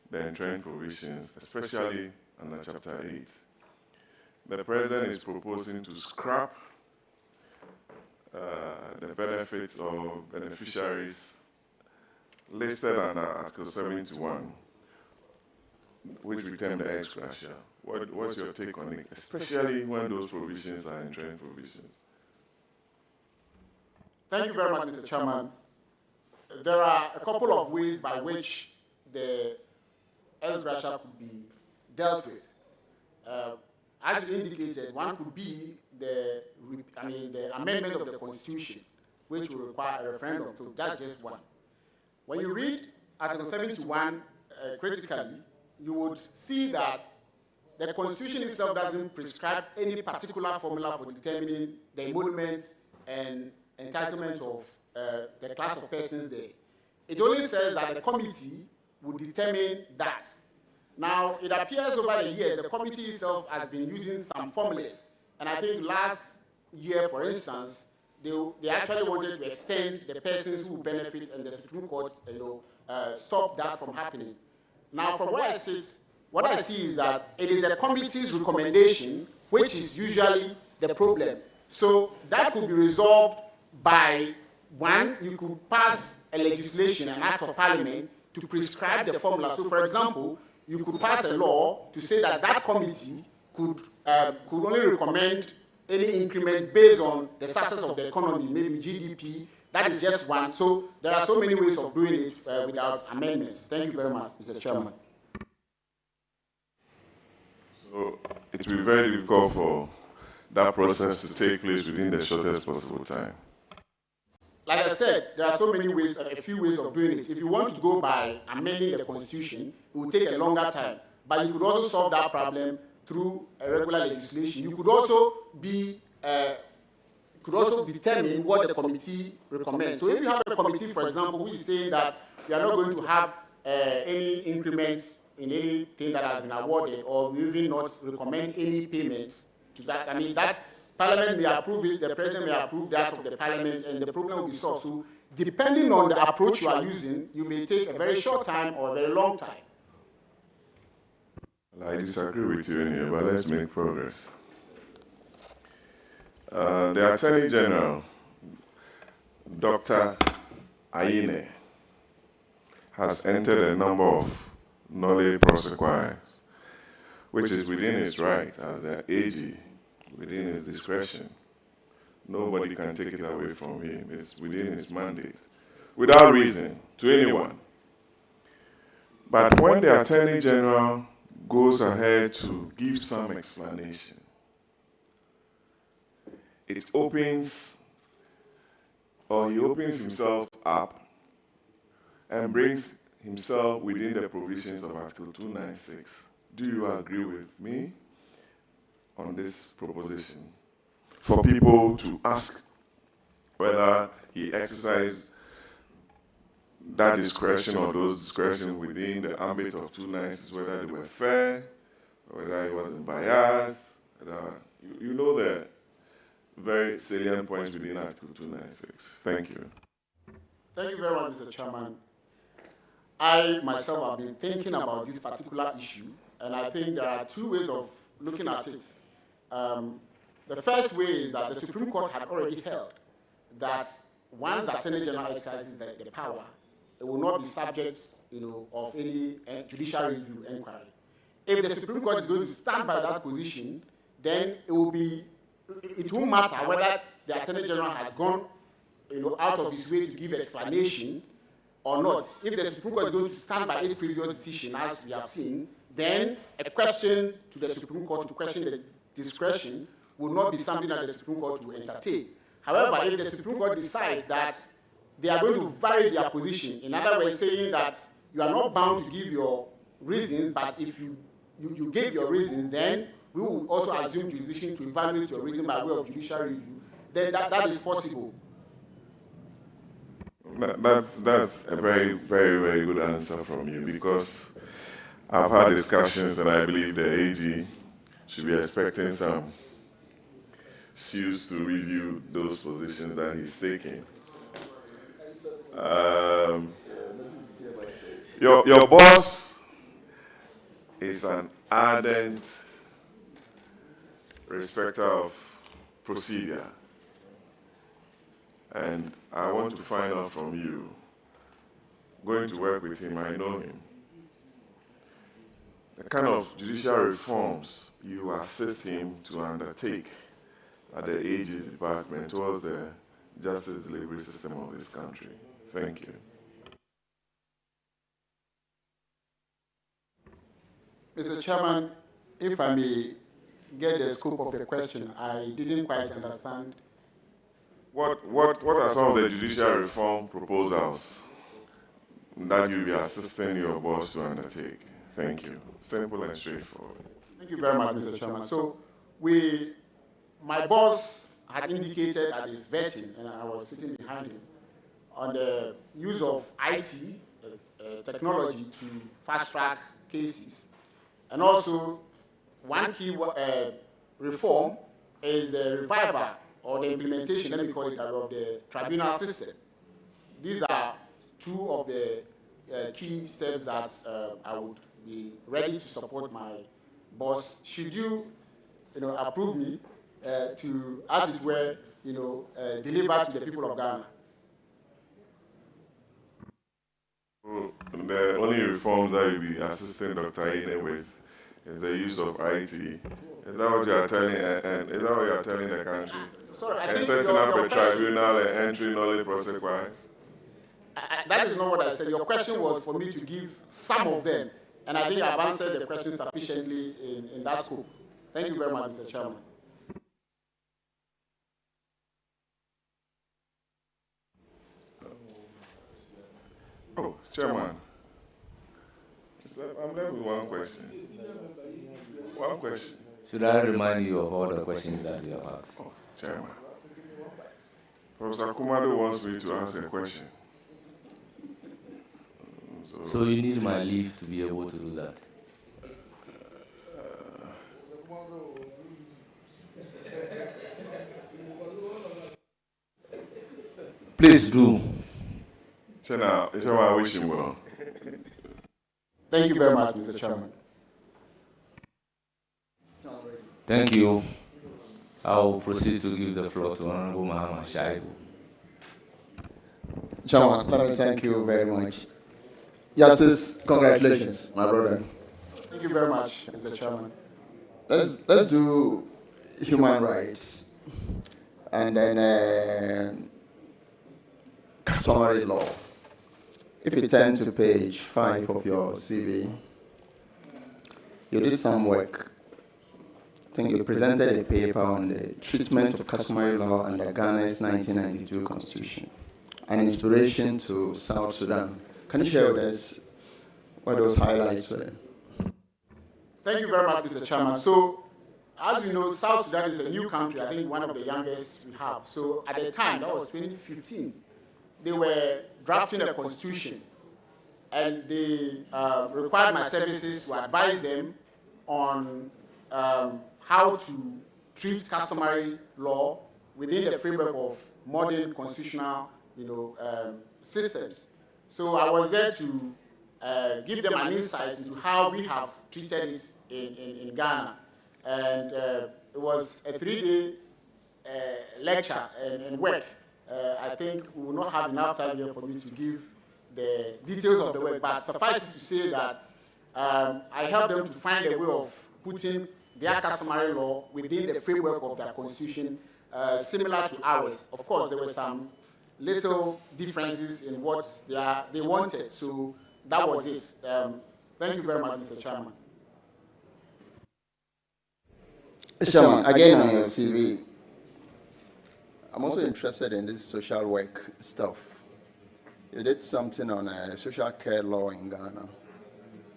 the entrenched provisions, especially under Chapter 8. The President is proposing to scrap the benefits of beneficiaries listed under Article 71, which we term the ex-gratia. What's your take on it, especially when those provisions are entrenched provisions? Thank you very much, Mr. Chairman. There are a couple of ways by which the ex-gratia could be dealt with. As you indicated, one could be the amendment of the Constitution, which will require a referendum. So that's just one. When you read Article 71 critically, you would see that the Constitution itself doesn't prescribe any particular formula for determining the emoluments and entitlements of the class of persons there. It only says that the committee would determine that. Now, it appears over the years, the committee itself has been using some formulas. And I think last year, for instance, they actually wanted to extend the persons who benefit, and the Supreme Court stopped that from happening. Now, from where I sit, what I see is that it is the committee's recommendation which is usually the problem. So that could be resolved by, one, you could pass a legislation, an act of parliament, to prescribe the formula. So, for example, you could pass a law to say that that committee could only recommend any increment based on the success of the economy, maybe GDP. That is just one. So there are so many ways of doing it without amendments. Thank you very much, Mr. Chairman. So it will be very difficult for that process to take place within the shortest possible time. Like I said, there are so many ways, a few ways of doing it. If you want to go by amending the Constitution, it will take a longer time. But you could also solve that problem through a regular legislation. You could also determine what the committee recommends. So if you have a committee, for example, which is saying that you are not going to have any increments in anything that has been awarded, or you even not recommend any payment to that, I mean, that Parliament may approve it, the President may approve that of the Parliament, and the problem will be solved. So depending on the approach you are using, you may take a very short time or a very long time. I disagree with you in here, but let's make progress. The Attorney General, Dr. Ayine, has entered a number of nolle prosequi, which is within his right as the AG, within his discretion. Nobody can take it away from him. It's within his mandate, without reason, to anyone. But when the Attorney General goes ahead to give some explanation, it opens, or he opens himself up and brings himself within the provisions of Article 296. Do you agree with me on this proposition? For people to ask whether he exercised that discretion or those discretion within the ambit of 296, whether they were fair, or whether he wasn't biased. You know the very salient points within Article 296. Thank you. Thank you very much, Mr. Chairman. I myself have been thinking about this particular issue, and I think there are two ways of looking at it. The first way is that the Supreme Court had already held that once the Attorney General exercises the power, it will not be subject, of any judicial review inquiry. If the Supreme Court is going to stand by that position, then it won't matter whether the Attorney General has gone, out of his way to give explanation or not. If the Supreme Court is going to stand by its previous decision, as we have seen, then a question to the Supreme Court to question the discretion will not be something that the Supreme Court will entertain. However, if the Supreme Court decides that they are going to vary their position, in other words, saying that you are not bound to give your reasons, but if you gave your reasons, then we will also assume jurisdiction to evaluate your reason by way of judicial review, then that is possible. That's a very, very, very good answer from you, because I've had discussions and I believe the AG should be expecting some suits to review those positions that he's taking. Your boss is an ardent respecter of procedure, and I want to find out from you, going to work with him, I know him, the kind of judicial reforms you assist him to undertake at the AG's department towards the justice delivery system of this country. Thank you. Mr. Chairman, if I may get the scope of the question, I didn't quite understand. What are some of the judicial reform proposals that you'll be assisting your boss to undertake? Thank you. Simple and straightforward. Thank you very much, Mr. Chairman. So my boss had indicated at his vetting, and I was sitting behind him, on the use of IT, technology, to fast-track cases. And also, one key reform is the revival or the implementation, let me call it that, of the tribunal system. These are two of the key steps that I would be ready to support my boss. Should you, approve me to, as it were, deliver to the people of Ghana? Well, the only reforms that you'll be assisting Dr. Ine with is the use of IT. Is that what you are telling? And is that what you are telling the country? Sorry, and setting up a tribunal and entering only prosecutions? That is not what I said. Your question was for me to give some of them, and I think I've answered the question sufficiently in that scope. Thank you very much, Mr. Chairman. Oh, Chairman. I'm left with one question. One question. Should I remind you of all the questions that you have asked? Oh, Chairman. Professor Kumado wants me to ask a question. So you need my leave to be able to do that? Please do. Chairman, I wish him well. Thank you very much, Mr. Chairman. Thank you. I will proceed to give the floor to Honorable Mahama Shaibu. Chairman, let me thank you very much. Justice, congratulations, my brother. Thank you very much, Mr. Chairman. Let's do human rights and then customary law. If you turn to page 5 of your CV, you did some work. I think you presented a paper on the treatment of customary law under Ghana's 1992 Constitution, an inspiration to South Sudan. Can you share with us what those highlights were? Thank you very much, Mr. Chairman. So, as you know, South Sudan is a new country, I think one of the youngest we have. So, at the time, that was 2015, they were drafting a constitution, and they required my services to advise them on how to treat customary law within the framework of modern constitutional, systems. So I was there to give them an insight into how we have treated it in Ghana, and it was a 3-day lecture and work. I think we will not have enough time here for me to give the details of the work, but suffice it to say that I helped them to find a way of putting their customary law within the framework of their constitution, similar to ours. Of course, there were some little differences in what they wanted, so that was it. Thank you very much, Mr. Chairman. Mr. Chairman, again on your CV, I'm also interested in this social work stuff. You did something on social care law in Ghana,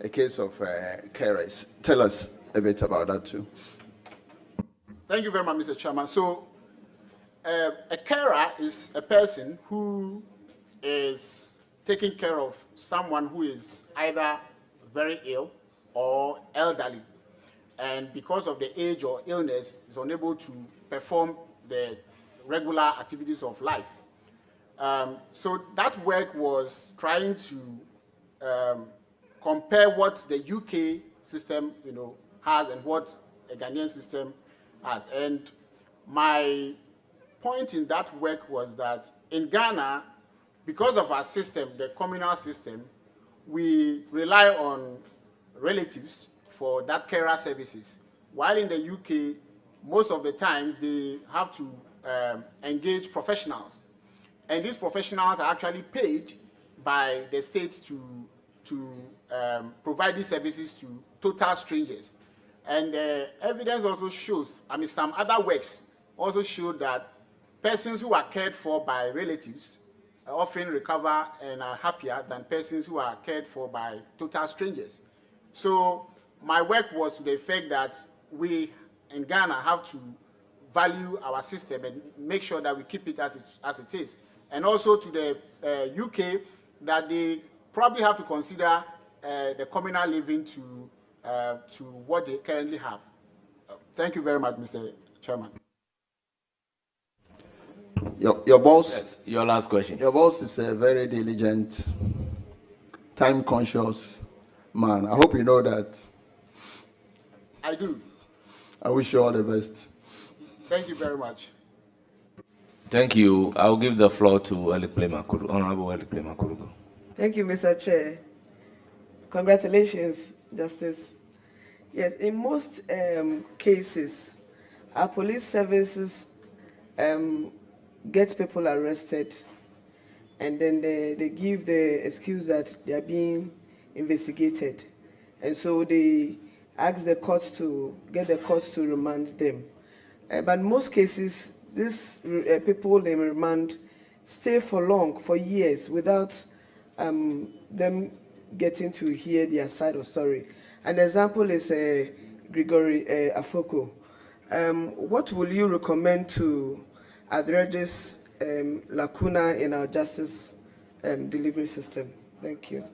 a case of carers. Tell us a bit about that too. Thank you very much, Mr. Chairman. So, a carer is a person who is taking care of someone who is either very ill or elderly, and because of the age or illness, is unable to perform the regular activities of life. So that work was trying to compare what the UK system, has and what a Ghanaian system has. And my point in that work was that in Ghana, because of our system, the communal system, we rely on relatives for that carer services. While in the UK, most of the times they have to engage professionals. And these professionals are actually paid by the state to provide these services to total strangers. And evidence also shows, some other works also show that persons who are cared for by relatives often recover and are happier than persons who are cared for by total strangers. So my work was to the effect that we in Ghana have to value our system and make sure that we keep it as it is. And also to the UK, that they probably have to consider the communal living to to what they currently have. Thank you very much, Mr. Chairman. Your boss. Yes, your last question. Your boss is a very diligent, time-conscious man. I hope you know that. I do. I wish you all the best. Thank you very much. Thank you. I'll give the floor to Honorable Eli Makurugo. Thank you, Mr. Chair. Congratulations, Justice. Yes, in most cases, our police services get people arrested, and then they give the excuse that they are being investigated. And so they ask the court to get the court to remand them. But in most cases, these people in remand stay for long, for years, without them getting to hear their side of story. An example is Gregory Afoko. What will you recommend to address this lacuna in our justice delivery system? Thank you.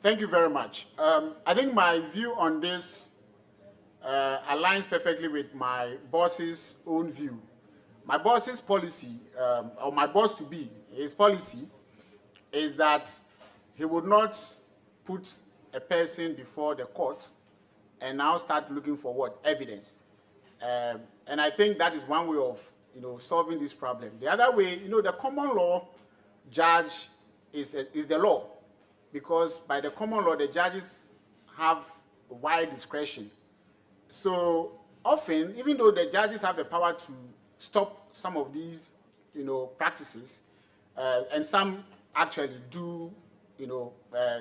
Thank you very much. I think my view on this aligns perfectly with my boss's own view. My boss's policy, or my boss-to-be, his policy, is that he would not put a person before the court and now start looking for what? Evidence. And I think that is one way of solving this problem. The other way, the common law judge is the law, because by the common law, the judges have wide discretion. So often, even though the judges have the power to stop some of these, practices, and some actually do,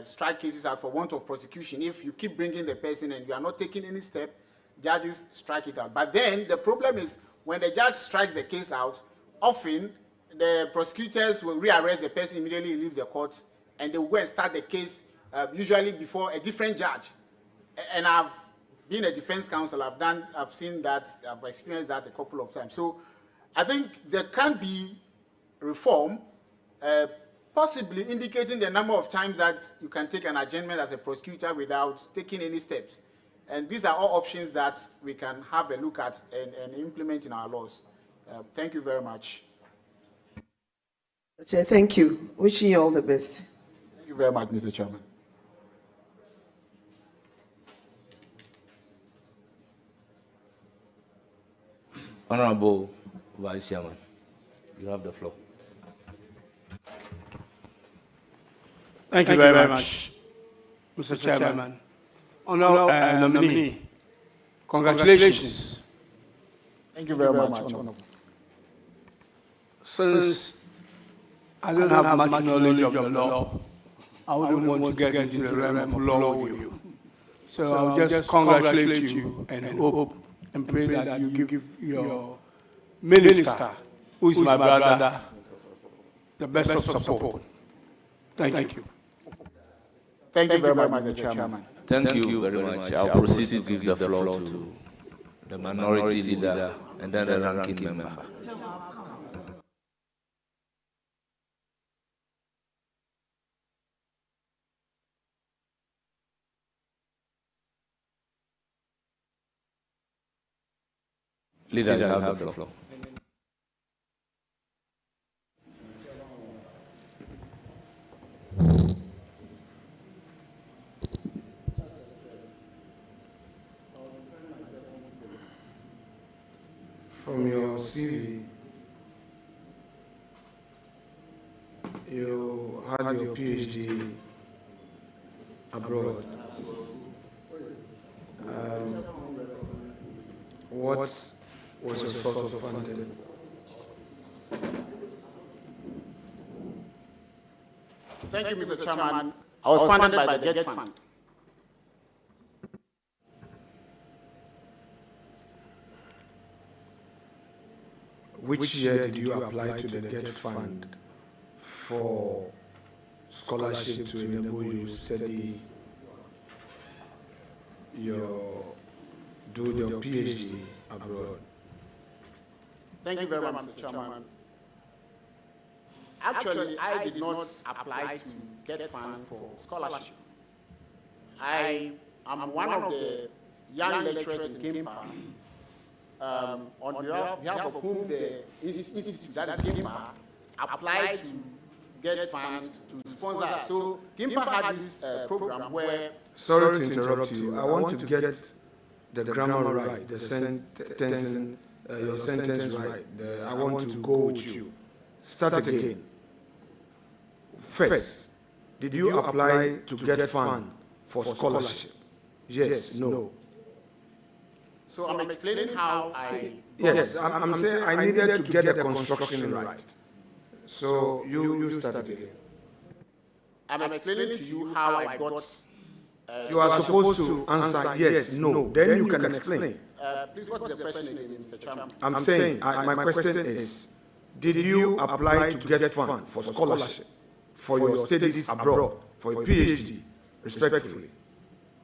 strike cases out for want of prosecution. If you keep bringing the person and you are not taking any step, judges strike it out. But then the problem is when the judge strikes the case out, often the prosecutors will rearrest the person immediately he leaves the court, and they will go and start the case usually before a different judge. And I've been a defense counsel, I've seen that, I've experienced that a couple of times. So I think there can be reform, possibly indicating the number of times that you can take an adjournment as a prosecutor without taking any steps. And these are all options that we can have a look at and implement in our laws. Thank you very much. Chair, thank you. Wishing you all the best. Thank you very much, Mr. Chairman. Honorable Vice Chairman, you have the floor. Thank you very much, Mr. Chairman. Honorable Nominee, congratulations. Thank you very much, Honorable. Since I don't have much knowledge of the law, I wouldn't want to get into the realm of law with you. So I'll just congratulate you and hope and pray that you give your minister, who is my brother, the best of support. Thank you. Thank you very much, Mr. Chairman. Thank you very much. I'll proceed to give the floor to the minority leader and then the ranking member. Leader, you have the floor. From your CV, you had your PhD abroad. What was your source of funding? Thank you, Mr. Chairman. I was funded by the GET Fund. Which year did you apply to the GET Fund for scholarship to enable you to study do your PhD abroad? Thank you very much, Mr. Chairman. Actually, I did not apply to GET Fund for scholarship. I I'm one of the young lecturers in Gimpa, on behalf of whom the institute, that is Gimpa, applied to get funds to sponsor. So Gimpa had this program where... Sorry to interrupt you. I want to get the grammar right, the sentence, your sentence right. I want to go with you. Start again. First, did you apply to get fund for scholarship? Yes, no. So I'm explaining how I... Yes, I'm saying I needed to get the construction right. So you start again. I'm explaining to you how I got... you are supposed to answer yes, no. Then you can explain. Please, what's the question again, Mr. Chairman? I'm saying, my question is, did you apply to get fund for scholarship for your studies abroad, for your PhD, respectfully?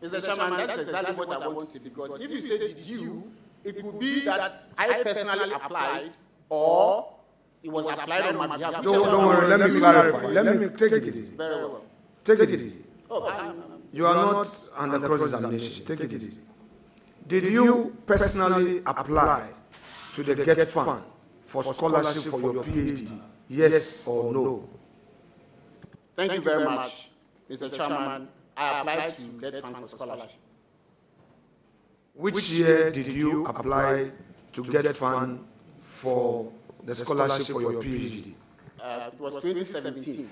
Mr. Chairman, that's exactly what I want to say, because if you say did you, it would be that I personally applied or it was applied on my behalf. Don't worry, let me clarify. Let me take it easy. Very well. Take it easy. Oh, you are not under cross-examination. Take it easy. Did you personally apply to the GET fund for scholarship for your PhD? Yes or no? Thank you very much, Mr. Chairman. I applied to GET fund for scholarship. Which year did you apply to GET fund for the scholarship for your PhD? It was 2017.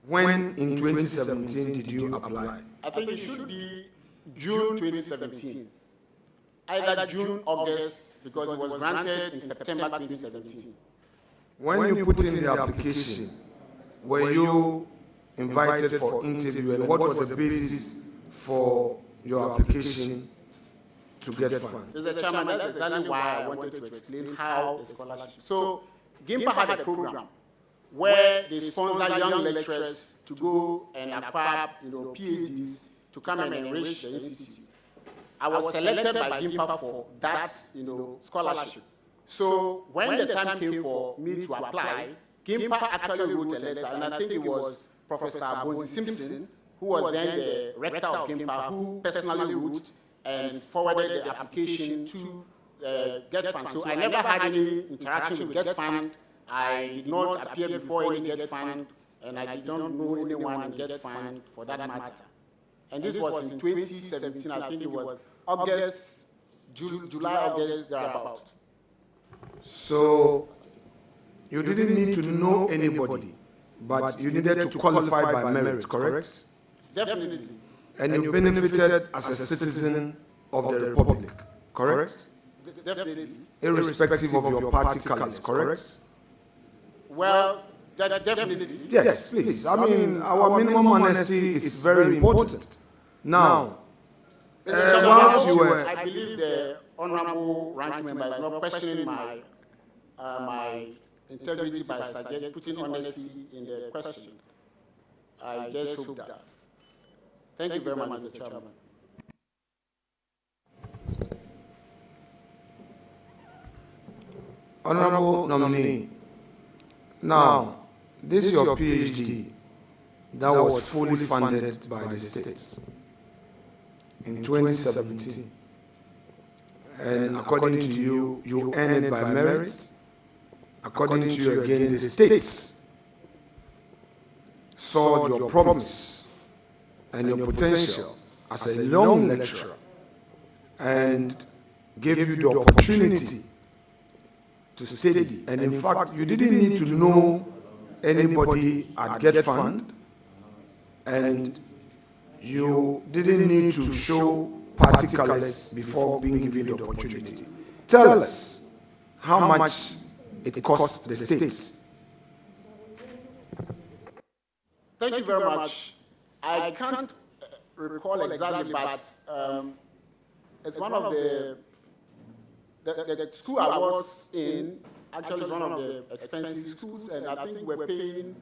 When in 2017 did you apply? I think it should be June 2017. Either June, August, because it was granted in September 2017. When you put in the application, were you invited for interview, and what was the basis for your application to get fund? Mr. Chairman, that's exactly why I wanted to explain how the scholarship. So, GIMPA had a program where they sponsor young lecturers to go and acquire, PhDs to come and enrich the institute. I was selected by GIMPA for that, scholarship. So when the time came for me to apply, GIMPA actually wrote a letter, and I think it was Professor Bonzi Simpson, who was then the rector of GIMPA, who personally wrote and forwarded the application to GET Fund. So I never had any interaction with GET Fund. I did not appear before any GET Fund, and I did not know anyone in GET Fund for that matter. And this was in 2017. I think it was August, July, August, thereabout. So you didn't need to know anybody, but you needed to qualify by merit, correct? Definitely. And you benefited as a citizen of the Republic, correct? Definitely. Irrespective of your party colors, correct? Well, definitely. Yes, please. I mean, our minimum honesty is very important. Now, I believe the honorable ranking member is not questioning my integrity by putting honesty in the question. I just hope that. Thank you very much, Mr. Chairman. Honorable nominee, now, this is your PhD that was fully funded by the state in 2017. And according to you, you earned it by merit. According to you again, the states saw your promise and your potential as a young lecturer and gave you the opportunity to study. And in fact, you didn't need to know anybody at GET Fund, and you didn't need to show party colors before being given the opportunity. Tell us how much it cost the state. Thank you very much. I can't recall exactly, but it's one of the school I was in. Actually, it's one of the expensive schools, and I think we're paying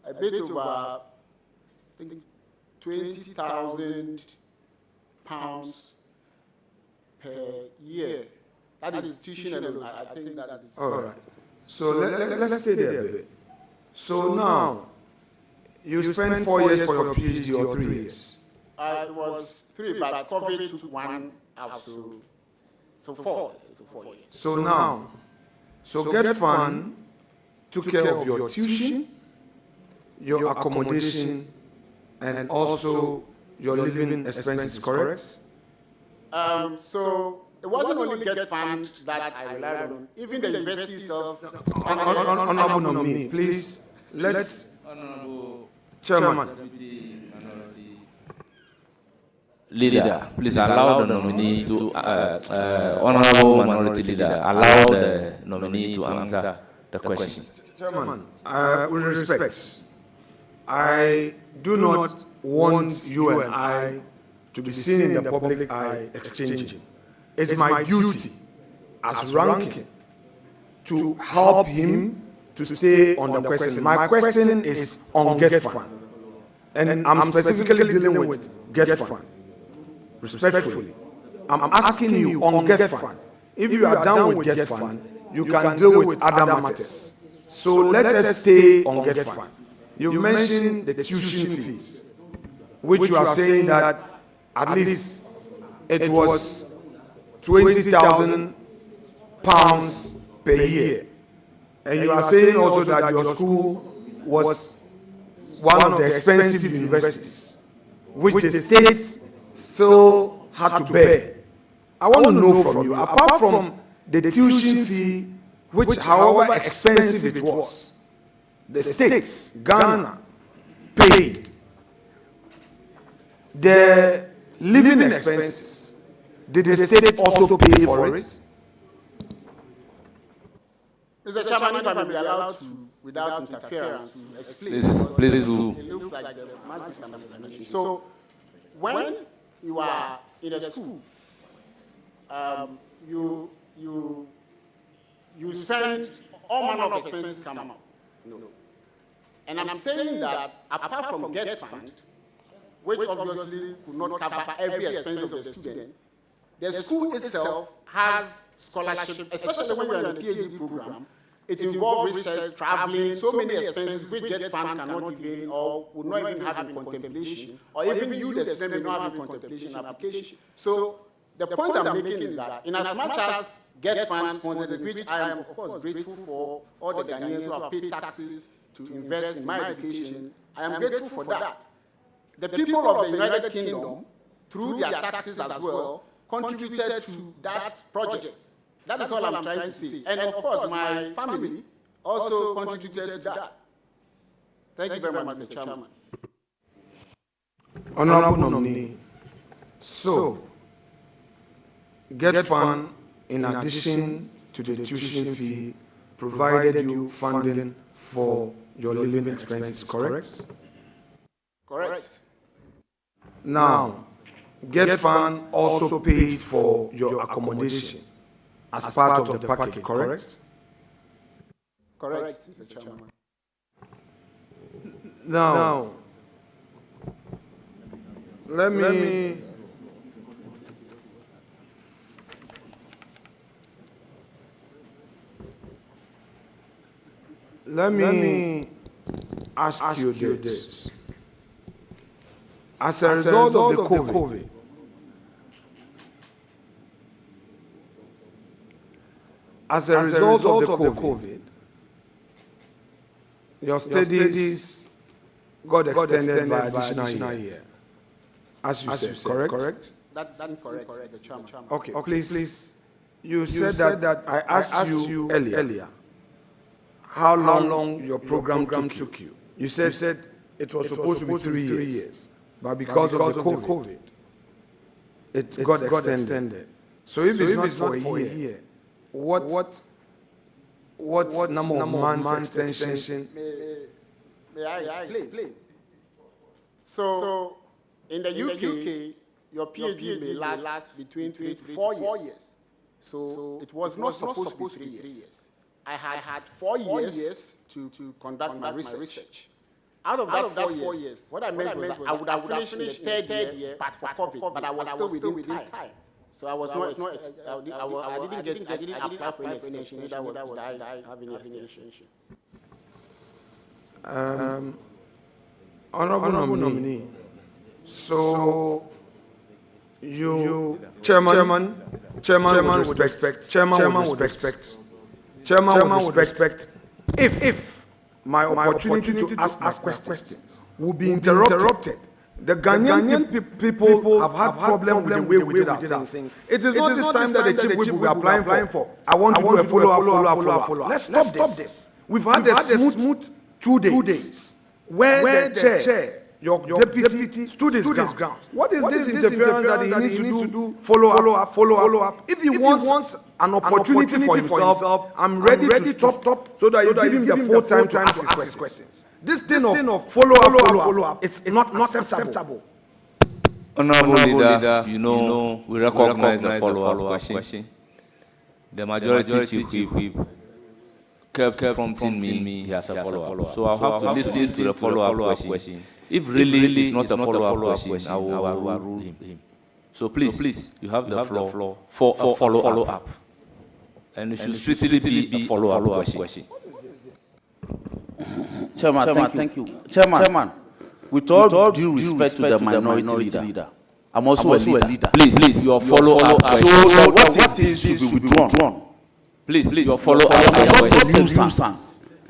a bit over, I think, £20,000 per year. That is tuition alone. I think that is. All right. So let's stay there a bit. So now, you spent 4 years for your PhD or 3 years? It was 3, but COVID took 1 out, so 4. So 4 years. So now, Get Fund took care of your tuition, your accommodation, and also your living expenses, correct? So it wasn't only Get Fund that I relied on. Even the university itself. Honorable Nominee, please, let's. Honorable Chairman. Leader, please allow the nominee to, Honorable Minority Leader, allow the nominee to answer the question. Chairman, with respect, I do not want you and I to be seen in the public eye exchanging. It's my duty as ranking to help him to stay on the question. My question is on Get Fund, and I'm specifically dealing with Get Fund. Respectfully, I'm asking you on Get Fund. If you are done with Get Fund, you can deal with other matters. So let us stay on Get Fund. You mentioned the tuition fees, which you are saying that at least it was £20,000 per year. And you are saying also that your school was one of the expensive universities, which the state still had to bear. I want to know from you, apart from the tuition fee, which however expensive it was, the states, Ghana, paid the living expenses. Did the state also pay for it? Mr. Chairman, if I may be allowed to, without interference, to explain. Please do. It looks like there must be some explanation. So, when you are in a school, you spend all manner of expenses come up. No. And I'm saying that apart from Get Fund, which obviously could not cover every expense of the student, the school itself has scholarship, especially when you're in a PhD program. It involves research, traveling, so many expenses which Get Fund cannot even or would not even have in contemplation, or even you, the student, may not have in contemplation application. So the point I'm making is that in as much as Get Fund sponsored it, which I am of course grateful for all the Ghanaians who have paid taxes to invest in my education, I am grateful for that. The people of the United Kingdom, through their taxes as well, contributed to that project. That is all I'm trying to say. And of course, my family also contributed to that. Thank you very much, Mr. Chairman. Honorable Nominee, so Get Fund, in addition to the tuition fee, provided you funding for your living expenses, correct? Correct. Now, Get Fund also paid for your accommodation as part of the package, correct? Correct, Mr. Chairman. Now, let me ask you this. As a result of the COVID, your studies got extended by additional year, as you said, correct? That's correct, Mr. Chairman. Okay, please. You said that I asked you earlier how long your program took you. You said it was supposed to be 3 years, but because of the COVID, it got extended. So if it's not for a year, what number of months extension? May I explain? So, in the UK, your PhD may last between 3 to 4 years. So, it was not supposed to be 3 years. I had 4 years to conduct my research. Out of that 4 years, what I meant was that I would have finished in the third year, but for COVID, but I was still within time. So I didn't apply for any extension, neither would I have any extension. Honorable Nominee, So, Chairman would respect if my opportunity to ask questions will be interrupted. The Ghanaian people have had problem with the way we did our things. It is not this time that the chief will be applying for. I want to do a follow-up. Let's stop this. We've had a smooth 2 days where the chair, your deputy stood his ground. What is this interference that he needs to do? Follow up. If he wants an opportunity for himself, I'm ready to stop so that you give him the full time to ask his questions. This thing of follow up, it's not acceptable. Honorable Leader, you know, we recognize the follow-up question. The majority chief kept prompting me as a follow-up. So I'll have to listen to the follow-up question. If really it's not a follow-up question, I will overrule him. So please, you have the floor for a follow-up. And it should strictly be a follow-up question. Chairman, thank you. Chairman, with all due respect to the minority leader, I'm also a leader. Please, your follow-up question. So what is this should be withdrawn? Please, your follow-up question.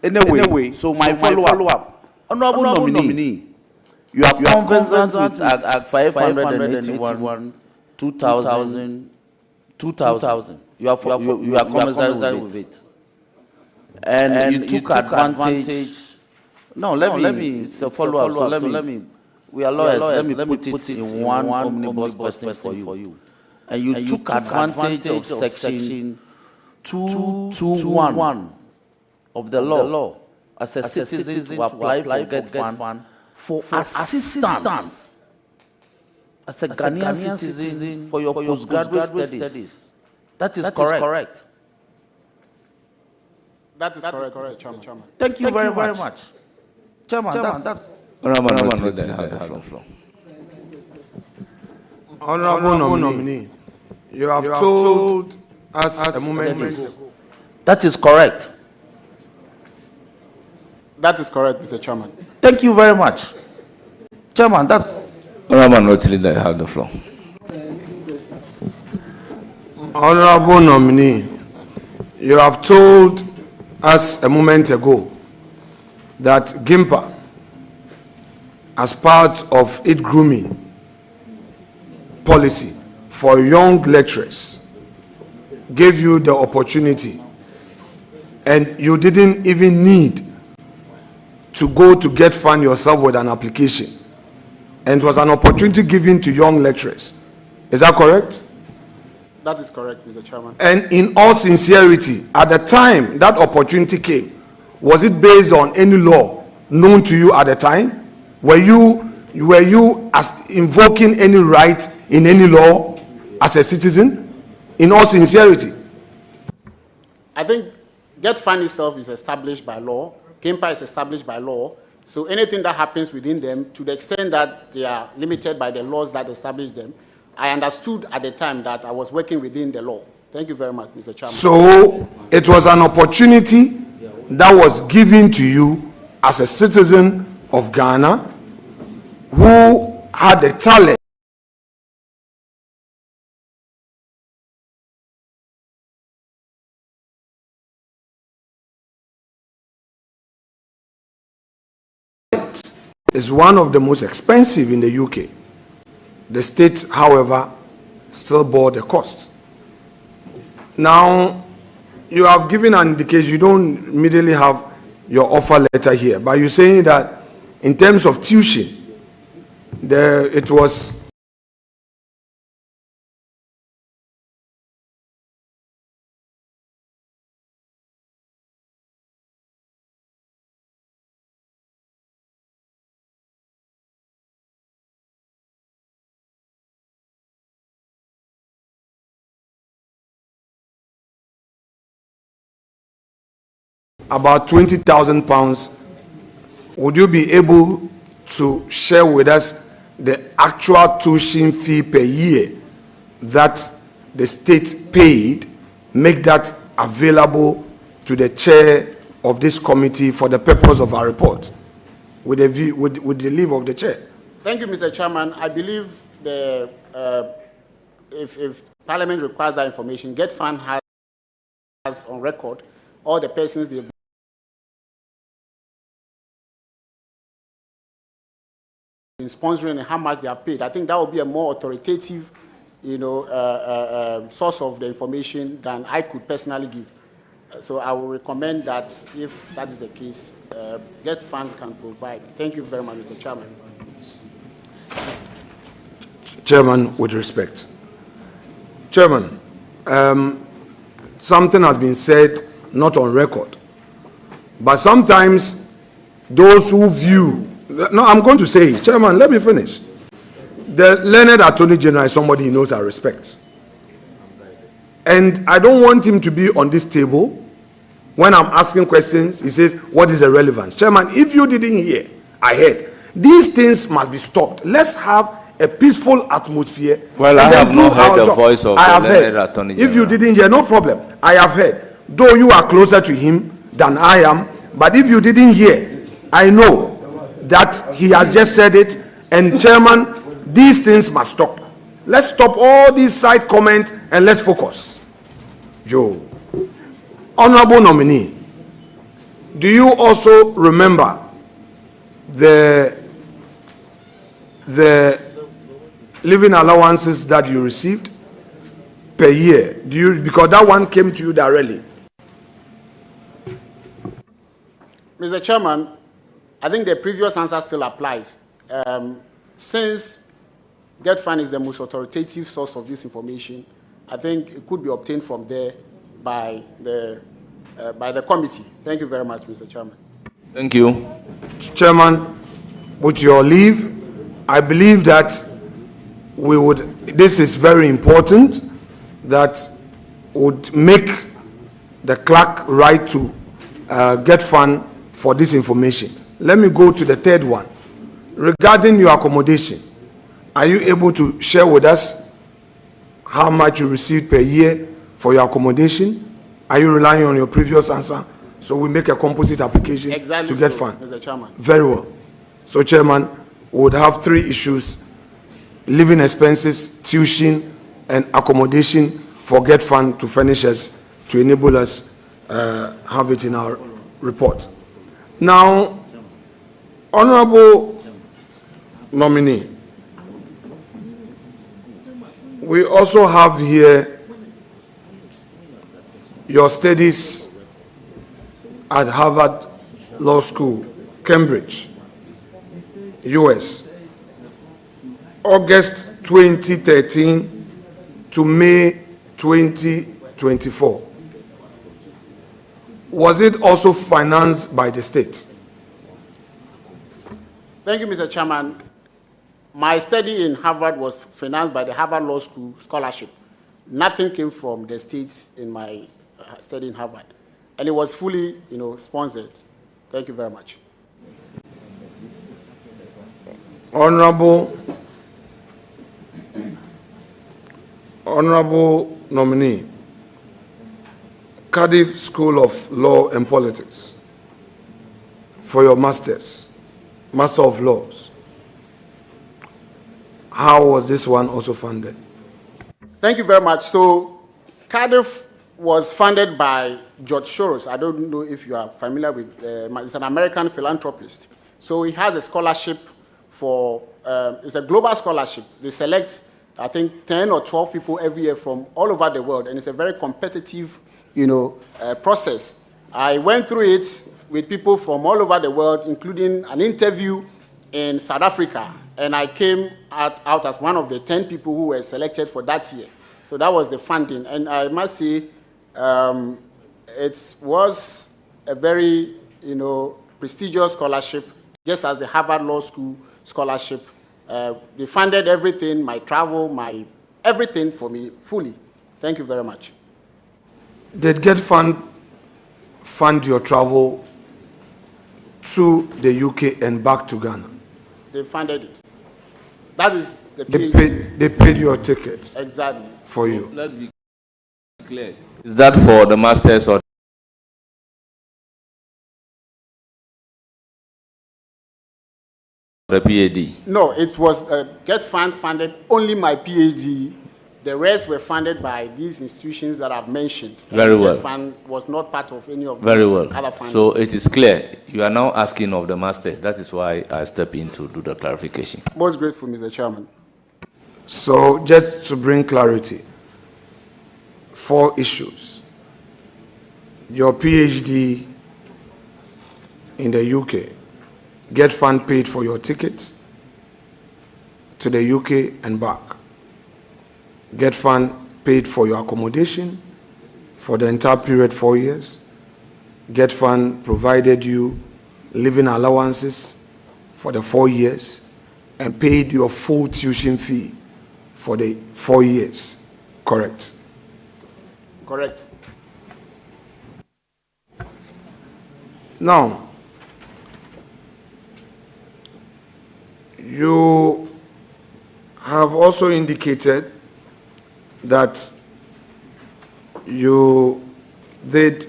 Anyway, so my follow-up. Honorable Nominee, you are conversant with Act 581, 2000. You are conversant with it. And you took advantage. No, let me. It's a follow-up. So let me. We are lawyers. Let me put it in one omnibus question for you. And you took advantage of section 221 of the law as a citizen to apply for Get Fund for assistance as a Ghanaian citizen for your postgraduate studies. That is correct. That is correct, Mr. Chairman. Thank you very much. Chairman, that's... Honorable Nominee, you have told us a moment ago. That is correct. That is correct, Mr. Chairman. Thank you very much. Chairman, that's... Honorable Leader, you have the floor. Honorable Nominee, you have told us a moment ago that GIMPA, as part of its grooming policy for young lecturers, gave you the opportunity and you didn't even need to go to Get Fund yourself with an application. And it was an opportunity given to young lecturers. Is that correct? That is correct, Mr. Chairman. And in all sincerity, at the time that opportunity came, was it based on any law known to you at the time? Were you as invoking any right in any law as a citizen? In all sincerity. I think Get Fund itself is established by law. GIMPA is established by law. So anything that happens within them, to the extent that they are limited by the laws that establish them, I understood at the time that I was working within the law. Thank you very much, Mr. Chairman. So it was an opportunity that was given to you as a citizen of Ghana who had the talent is one of the most expensive in the UK. The state, however, still bore the cost. Now, you have given an indication, you don't immediately have your offer letter here, but you're saying that in terms of tuition, it was about £20,000. Would you be able to share with us the actual tuition fee per year that the state paid, make that available to the chair of this committee for the purpose of our report, with the leave of the chair? Thank you, Mr. Chairman. I believe if Parliament requires that information, GetFund has on record all the persons they've been sponsoring and how much they have paid. I think that would be a more authoritative, source of the information than I could personally give. So I will recommend that if that is the case, GetFund can provide. Thank you very much, Mr. Chairman. Chairman, with respect. Chairman, something has been said, not on record, but sometimes those who view, no, I'm going to say it. Chairman, let me finish. The learned Attorney General is somebody he knows I respect. And I don't want him to be on this table. When I'm asking questions, he says, what is the relevance? Chairman, if you didn't hear, I heard. These things must be stopped. Let's have a peaceful atmosphere. Well, I have not heard the voice of the learned Attorney General. If you didn't hear, no problem. I have heard. Though you are closer to him than I am, but if you didn't hear, I know that he has just said it. And Chairman, these things must stop. Let's stop all these side comments and let's focus. Joe. Honorable nominee, do you also remember the living allowances that you received per year? Do you, because that one came to you directly? Mr. Chairman, I think the previous answer still applies. Since GetFund is the most authoritative source of this information, I think it could be obtained from there by the committee. Thank you very much, Mr. Chairman. Thank you. Chairman, with your leave, I believe that we would, this is very important, that would make the clerk right to GetFund for this information. Let me go to the third one. Regarding your accommodation, are you able to share with us how much you received per year for your accommodation? Are you relying on your previous answer? So we make a composite application to get fund. Mr. Chairman. Very well. So, Chairman, we would have three issues: living expenses, tuition, and accommodation for get fund to furnish us, to enable us have it in our report. Now, Honorable nominee, we also have here your studies at Harvard Law School, Cambridge, US, August 2013 to May 2024. Was it also financed by the state? Thank you, Mr. Chairman. My study in Harvard was financed by the Harvard Law School scholarship. Nothing came from the states in my study in Harvard. And it was fully, sponsored. Thank you very much. Honorable nominee, Cardiff School of Law and Politics, for your Master of Laws. How was this one also funded? Thank you very much. So, Cardiff was funded by George Soros. I don't know if you are familiar with, he's an American philanthropist. So he has a scholarship for, it's a global scholarship. They select, I think, 10 or 12 people every year from all over the world, and it's a very competitive, process. I went through it with people from all over the world, including an interview in South Africa, and I came out as one of the 10 people who were selected for that year. So that was the funding, and I must say, it was a very, prestigious scholarship, just as the Harvard Law School scholarship. They funded everything, my travel, everything for me fully. Thank you very much. Did GetFund fund your travel to the UK and back to Ghana? They funded it. That is the they paid your ticket. Exactly. For you. Let's be clear. Is that for the masters or The PhD? No, it was Get Fund funded only my PhD. The rest were funded by these institutions that I've mentioned. Very well. Get Fund was not part of any of Very those well. other fundings. So it is clear. You are now asking of the masters. That is why I step in to do the clarification. Most grateful, Mr. Chairman. So just to bring clarity, 4 issues. Your PhD in the UK, Get Fund paid for your tickets to the UK and back. Get Fund paid for your accommodation for the entire period, 4 years. Get Fund provided you living allowances for the 4 years and paid your full tuition fee for the 4 years. Correct? Correct. Now, you have also indicated that you did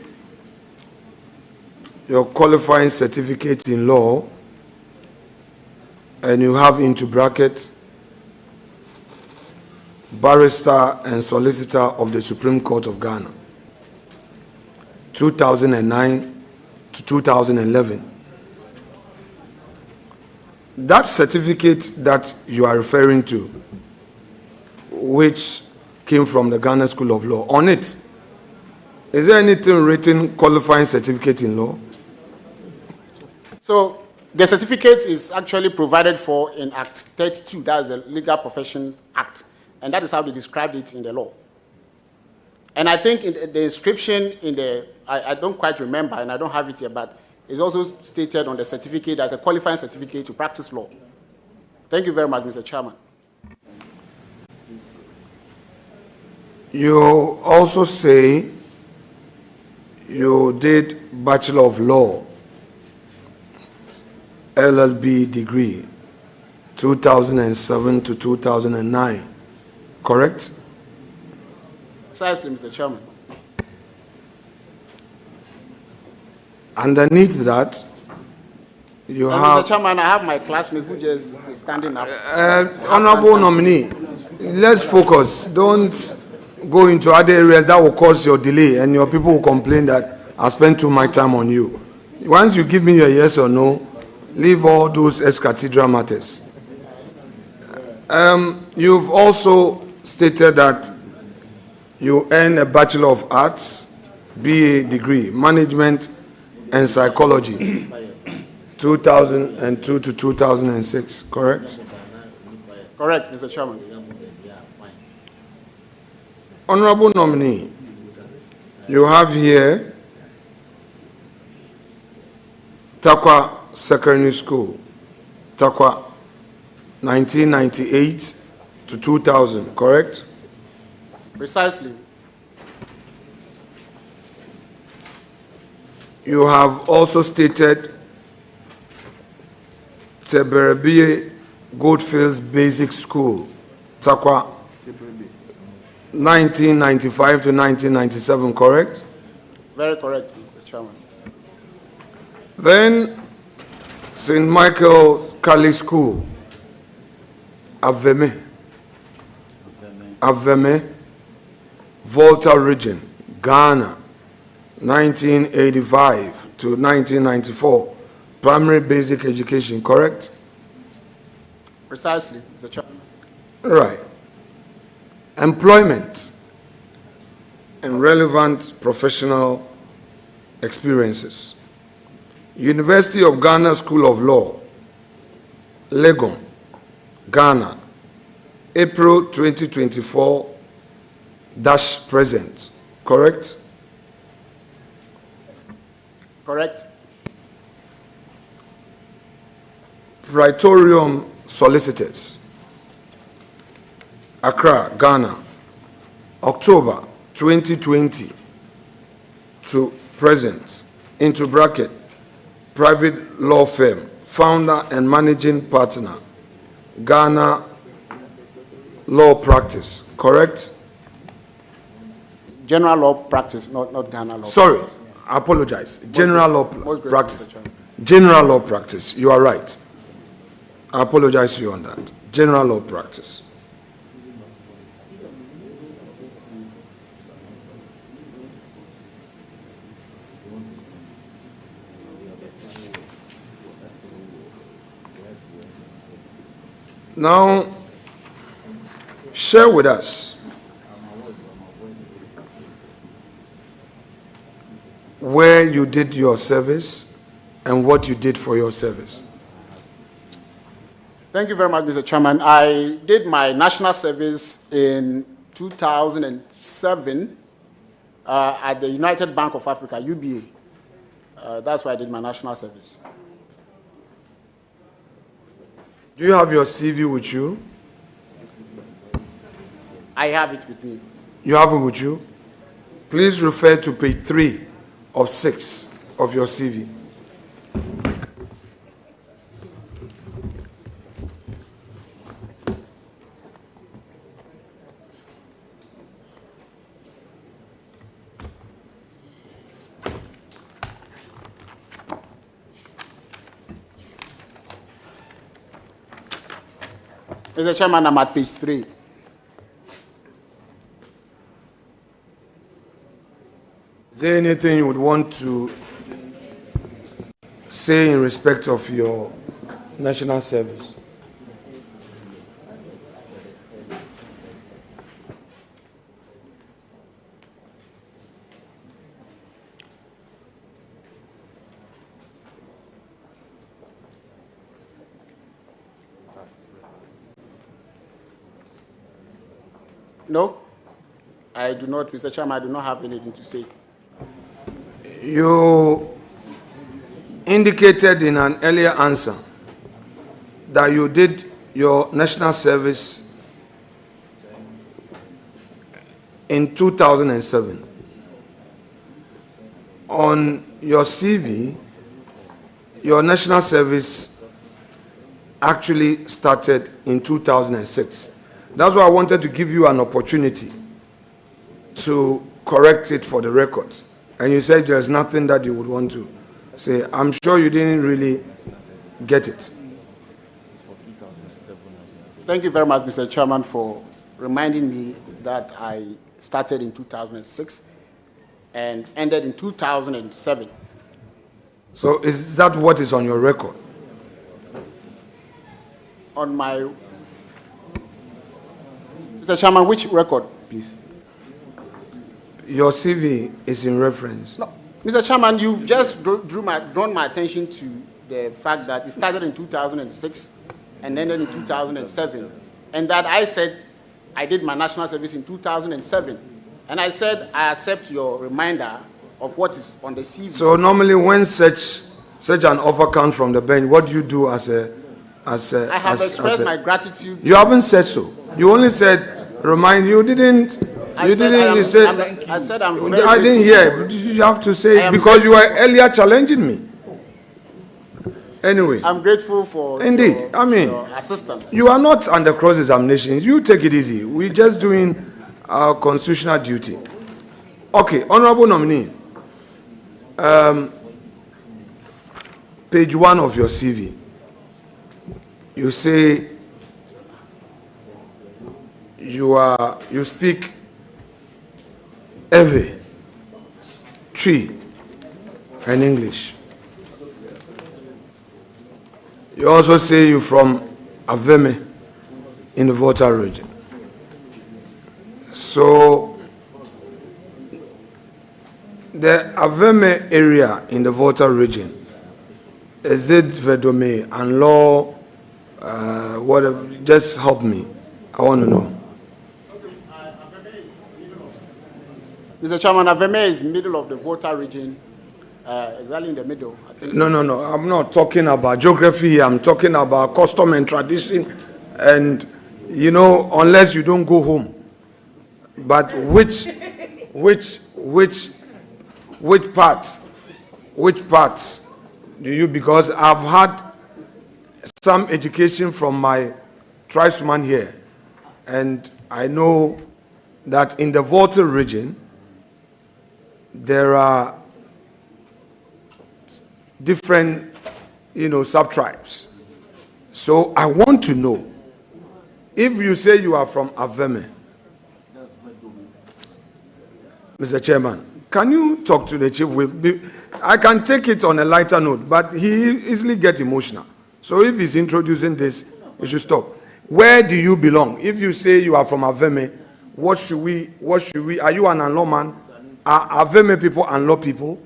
your qualifying certificate in law and you have into bracket barrister and solicitor of the Supreme Court of Ghana, 2009 to 2011. That certificate that you are referring to, which came from the Ghana School of Law, on it, is there anything written qualifying certificate in law? So the certificate is actually provided for in Act 32, that's the Legal Professions Act, and that is how they described it in the law. And I think in the description in the, I don't quite remember, and I don't have it here, but it's also stated on the certificate as a qualifying certificate to practice law. Thank you very much, Mr. Chairman. You also say you did Bachelor of Law, LLB degree, 2007 to 2009, correct? Precisely, Mr. Chairman. Underneath that, you have... Mr. Chairman, I have my classmates who just is standing up. Honorable nominee, let's focus. Don't go into other areas that will cause your delay and your people will complain that I spent too much time on you. Once you give me your yes or no, leave all those ex-cathedral matters. You've also stated that you earn a Bachelor of Arts, BA degree, Management and Psychology, 2002 to 2006, correct? Correct, Mr. Chairman. Honorable nominee, you have here Takwa Secondary School, Takwa, 1998 to 2000, correct? Precisely. You have also stated Teberebie Goldfields Basic School, Takwa, 1995 to 1997, correct? Very correct, Mr. Chairman. Then St. Michael's Kali School, Aveme, Volta Region, Ghana, 1985 to 1994, primary basic education, correct? Precisely, Mr. Chairman. Right. Employment and relevant professional experiences. University of Ghana School of Law, Legon, Ghana, April 2024 present, correct? Correct. Praetorium Solicitors, Accra, Ghana, October 2020 to present, into bracket, private law firm, founder and managing partner, Ghana Law Practice, correct? General law practice, not Ghana law. Sorry, practice. I apologize. General law Most practice. General law practice, you are right. I apologize to you on that. General law practice. Now, share with us where you did your service and what you did for your service. Thank you very much, Mr. Chairman. I did my national service in 2007 at the United Bank of Africa, UBA. That's where I did my national service. Do you have your CV with you? I have it with me. You have it with you? Please refer to page 3 of 6 of your CV. Mr. Chairman, I'm at page 3. Is there anything you would want to say in respect of your national service? No, I do not, Mr. Chairman, I do not have anything to say. You indicated in an earlier answer that you did your national service in 2007. On your CV, your national service actually started in 2006. That's why I wanted to give you an opportunity to correct it for the records. And you said there's nothing that you would want to say. I'm sure you didn't really get it. Thank you very much, Mr. Chairman, for reminding me that I started in 2006 and ended in 2007. So is that what is on your record? On my... Mr. Chairman, which record, please? Your CV is in reference. No, Mr. Chairman, you've just drawn my attention to the fact that it started in 2006 and ended in 2007, and that I said I did my national service in 2007, and I said I accept your reminder of what is on the CV. So normally, when such an offer comes from the bench, what do you do as a? I have expressed my gratitude. You haven't said so. You only said remind. You didn't. I said I'm very I didn't hear. You have to say because you were earlier challenging me. Anyway, I'm grateful for indeed. your assistance. You are not under cross-examination. You take it easy. We're just doing our constitutional duty. Okay, Honorable Nominee. Page 1 of your CV. You say you speak Ewe, Twi, and English. You also say you're from Aveme in the Volta region. So the Aveme area in the Volta region, is it Vedome and law? Whatever, just help me. I want to know. Mr. Chairman, Aveme is middle of the Volta region, exactly in the middle. No. I'm not talking about geography here. I'm talking about custom and tradition. And, unless you don't go home. But which parts do you, because I've had some education from my tribesman here. And I know that in the Volta region, there are different, sub-tribes. So I want to know, if you say you are from Aveme, Mr. Chairman, can you talk to the chief whip? I can take it on a lighter note, but he easily gets emotional. So if he's introducing this, you should stop. Where do you belong? If you say you are from Aveme, what should we, are you an Anlo man? Are Aveme people Anlo people?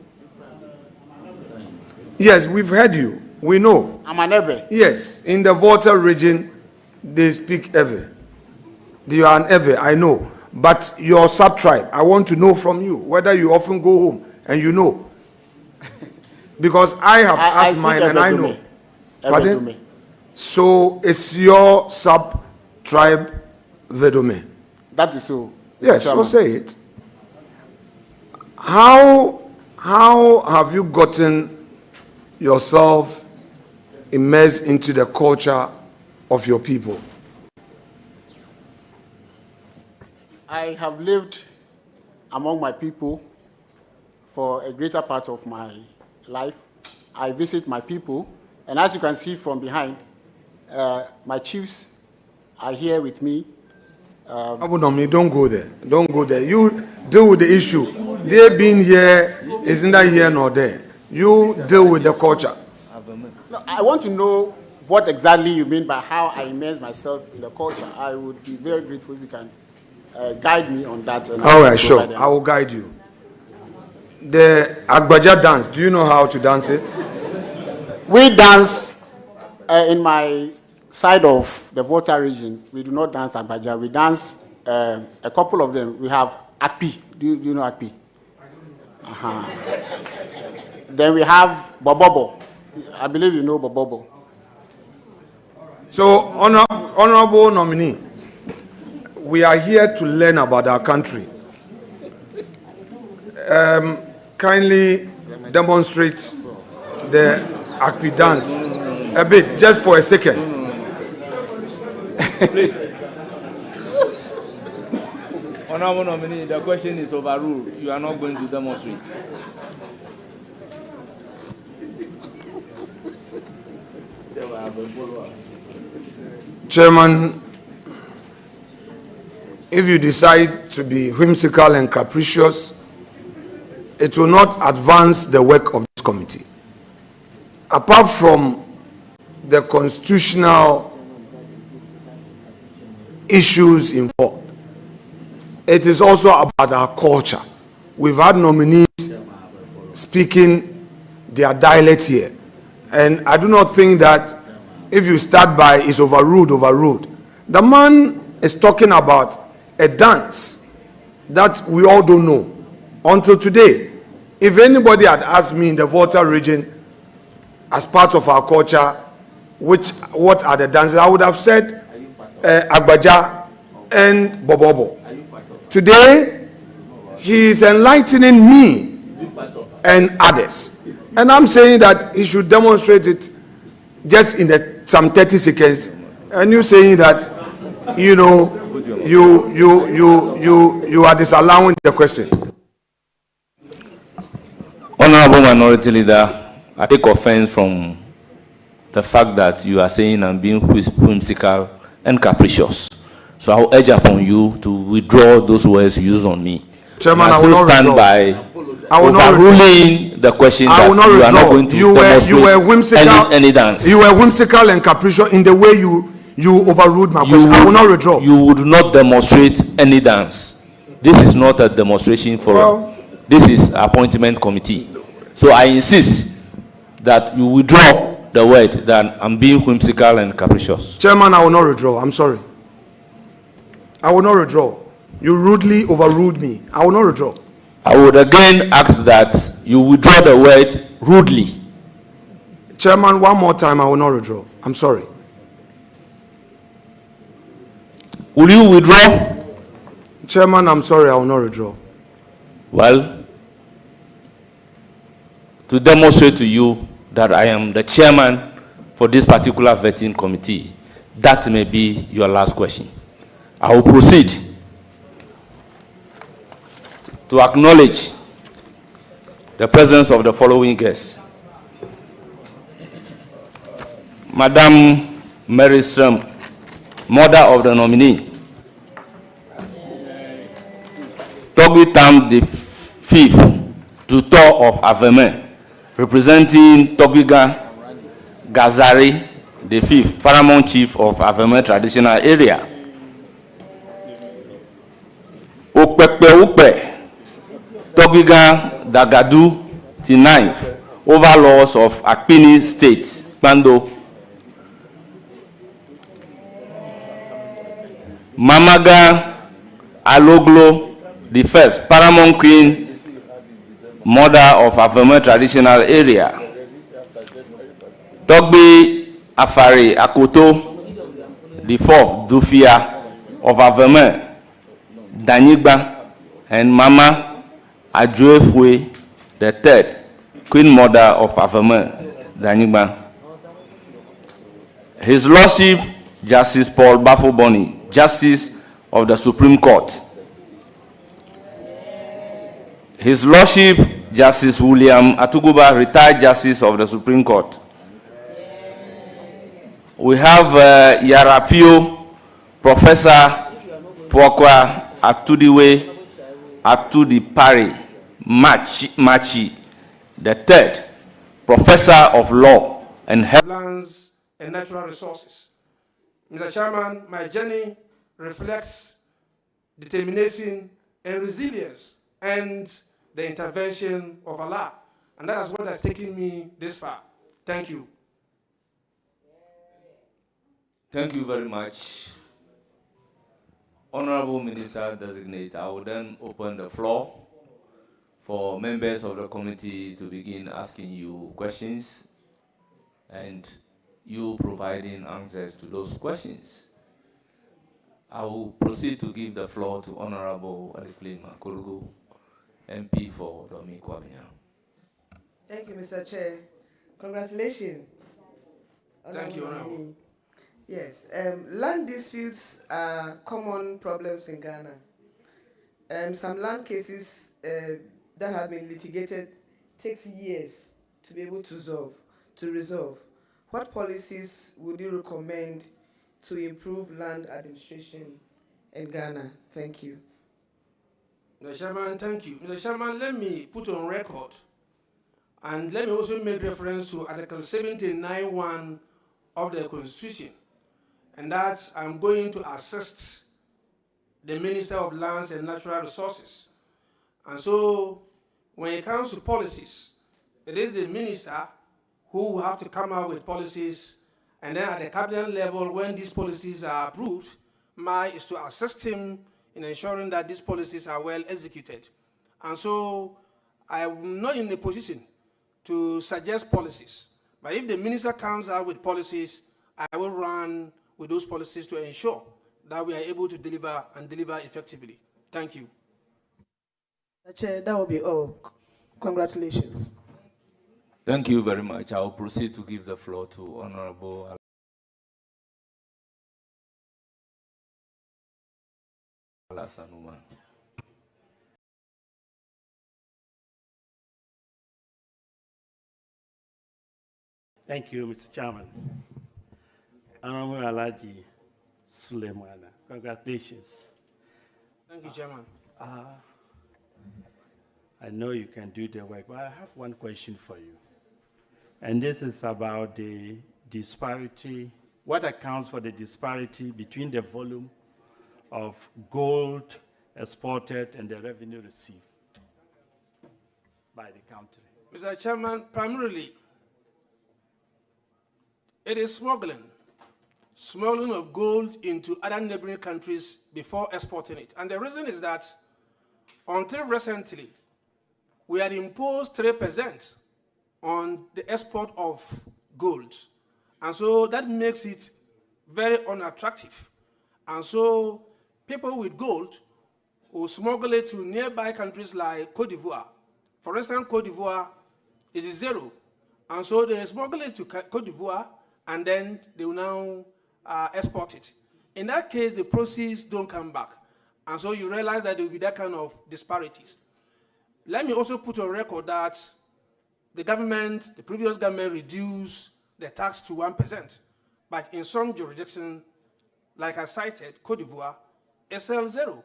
Yes, we've heard you. We know. I'm an Ebe. Yes, in the Volta region, they speak Ebe. You are an Ebe, I know. But your sub-tribe, I want to know from you whether you often go home and you know. Because I have asked mine and I know. Pardon? So it's your sub-tribe Vedome. That is so. Yes, so say it. How have you gotten yourself immersed into the culture of your people? I have lived among my people for a greater part of my life. I visit my people, and as you can see from behind, my chiefs are here with me. Nominee, don't go there. Don't go there. You deal with the issue. They being here is neither here nor there. You deal with the culture. No, I want to know what exactly you mean by how I immerse myself in the culture. I would be very grateful if you can guide me on that. All right, sure. I will guide you. The Agbaja dance, do you know how to dance it? We dance in my side of the Volta region. We do not dance Agbaja. We dance a couple of them. We have Akpi. Do you know Akpi? Then we have Bobobo. I believe you know Bobobo. So, honorable nominee, we are here to learn about our country. Kindly demonstrate the Akpi dance a bit, just for a second. Please. Honorable nominee, the question is overruled. You are not going to demonstrate. Chairman, if you decide to be whimsical and capricious, it will not advance the work of this committee. Apart from the constitutional issues involved, it is also about our culture. We've had nominees speaking their dialect here. And I do not think that if you start by is overruled. The man is talking about a dance that we all don't know until today. If anybody had asked me in the Volta region, as part of our culture, what are the dances, I would have said Agbaja and Bobobo. Today, he is enlightening me and others. And I'm saying that he should demonstrate it just in some 30 seconds. And you saying that, you know, you are disallowing the question. Honorable Minority Leader, I take offense from the fact that you are saying I'm being whimsical and capricious. So I will urge upon you to withdraw those words you use on me. Chairman, I still stand by overruling the question that you are not going to demonstrate any dance. You were whimsical and capricious in the way you overruled my question. I will not withdraw. You would not demonstrate any dance. This is not a demonstration forum. This is appointment committee. So I insist that you withdraw the word that I'm being whimsical and capricious. Chairman, I will not withdraw. I'm sorry. I will not withdraw. You rudely overruled me. I will not withdraw. I would again ask that you withdraw the word rudely. Chairman, one more time, I will not withdraw. I'm sorry. Will you withdraw? Chairman, I'm sorry, I will not withdraw. Well, to demonstrate to you that I am the chairman for this particular vetting committee, that may be your last question. I will proceed to acknowledge the presence of the following guests. Madam Mary Strum, mother of the nominee. Togui Tam the fifth, tutor of Avemen, representing Togiga Gazari the fifth, paramount chief of Avemen traditional area. Okpekpe Ukpe, Togiga Dagadu the ninth, overlords of Akpini State, Bando. Mamaga Aloglo the first, paramount queen, mother of Avemen traditional area. Togbe Afari Akoto the fourth, Dufia of Avemen, Danigba, and Mama Adjuefwe the third, queen mother of Avemen, Danigba. His Lordship Justice Paul Bafoboni, Justice of the Supreme Court. His Lordship Justice William Atuguba, retired Justice of the Supreme Court. We have Yarapio, Professor Pokwa Atudiwe Atudipari Machi, the third, Professor of Law and Health. Lands and natural resources. Mr. Chairman, my journey reflects determination and resilience and the intervention of Allah. And that is what has taken me this far. Thank you. Thank you very much. Honorable Minister-designate, I will then open the floor for members of the committee to begin asking you questions and you providing answers to those questions. I will proceed to give the floor to Honorable Adeklima Korugu, MP for Domi Kwabena. Thank you, Mr. Chair. Congratulations. Thank you, Honorable. Yes, land disputes are common problems in Ghana. Some land cases that have been litigated takes years to be able to resolve. What policies would you recommend to improve land administration in Ghana? Thank you. Mr. Chairman, thank you. Mr. Chairman, let me put on record, and let me also make reference to Article 79(1) of the Constitution, and that I'm going to assist the Minister of Lands and Natural Resources. And so, when it comes to policies, it is the Minister who will have to come out with policies, and then at the cabinet level, when these policies are approved, mine is to assist him in ensuring that these policies are well executed. And so I am not in a position to suggest policies, but if the minister comes out with policies, I will run with those policies to ensure that we are able to deliver and deliver effectively. Thank you. Chair, that will be all. Congratulations. Thank you very much. I will proceed to give the floor to Honorable Alasanuma. Thank you, Mr. Chairman. Honorable Alaji Suleimana, congratulations. Thank you, Chairman. I know you can do the work, but I have one question for you. And this is about the disparity, what accounts for the disparity between the volume of gold exported and the revenue received by the country? Mr. Chairman, primarily, it is smuggling of gold into other neighboring countries before exporting it. And the reason is that until recently, we had imposed 3% on the export of gold. And so that makes it very unattractive. And so people with gold will smuggle it to nearby countries like Cote d'Ivoire. For instance, Cote d'Ivoire, it is 0. And so they smuggle it to Cote d'Ivoire, and then they will now export it. In that case, the proceeds don't come back. And so you realize that there will be that kind of disparities. Let me also put on record that the previous government reduced the tax to 1%. But in some jurisdictions, like I cited, Cote d'Ivoire, SL0.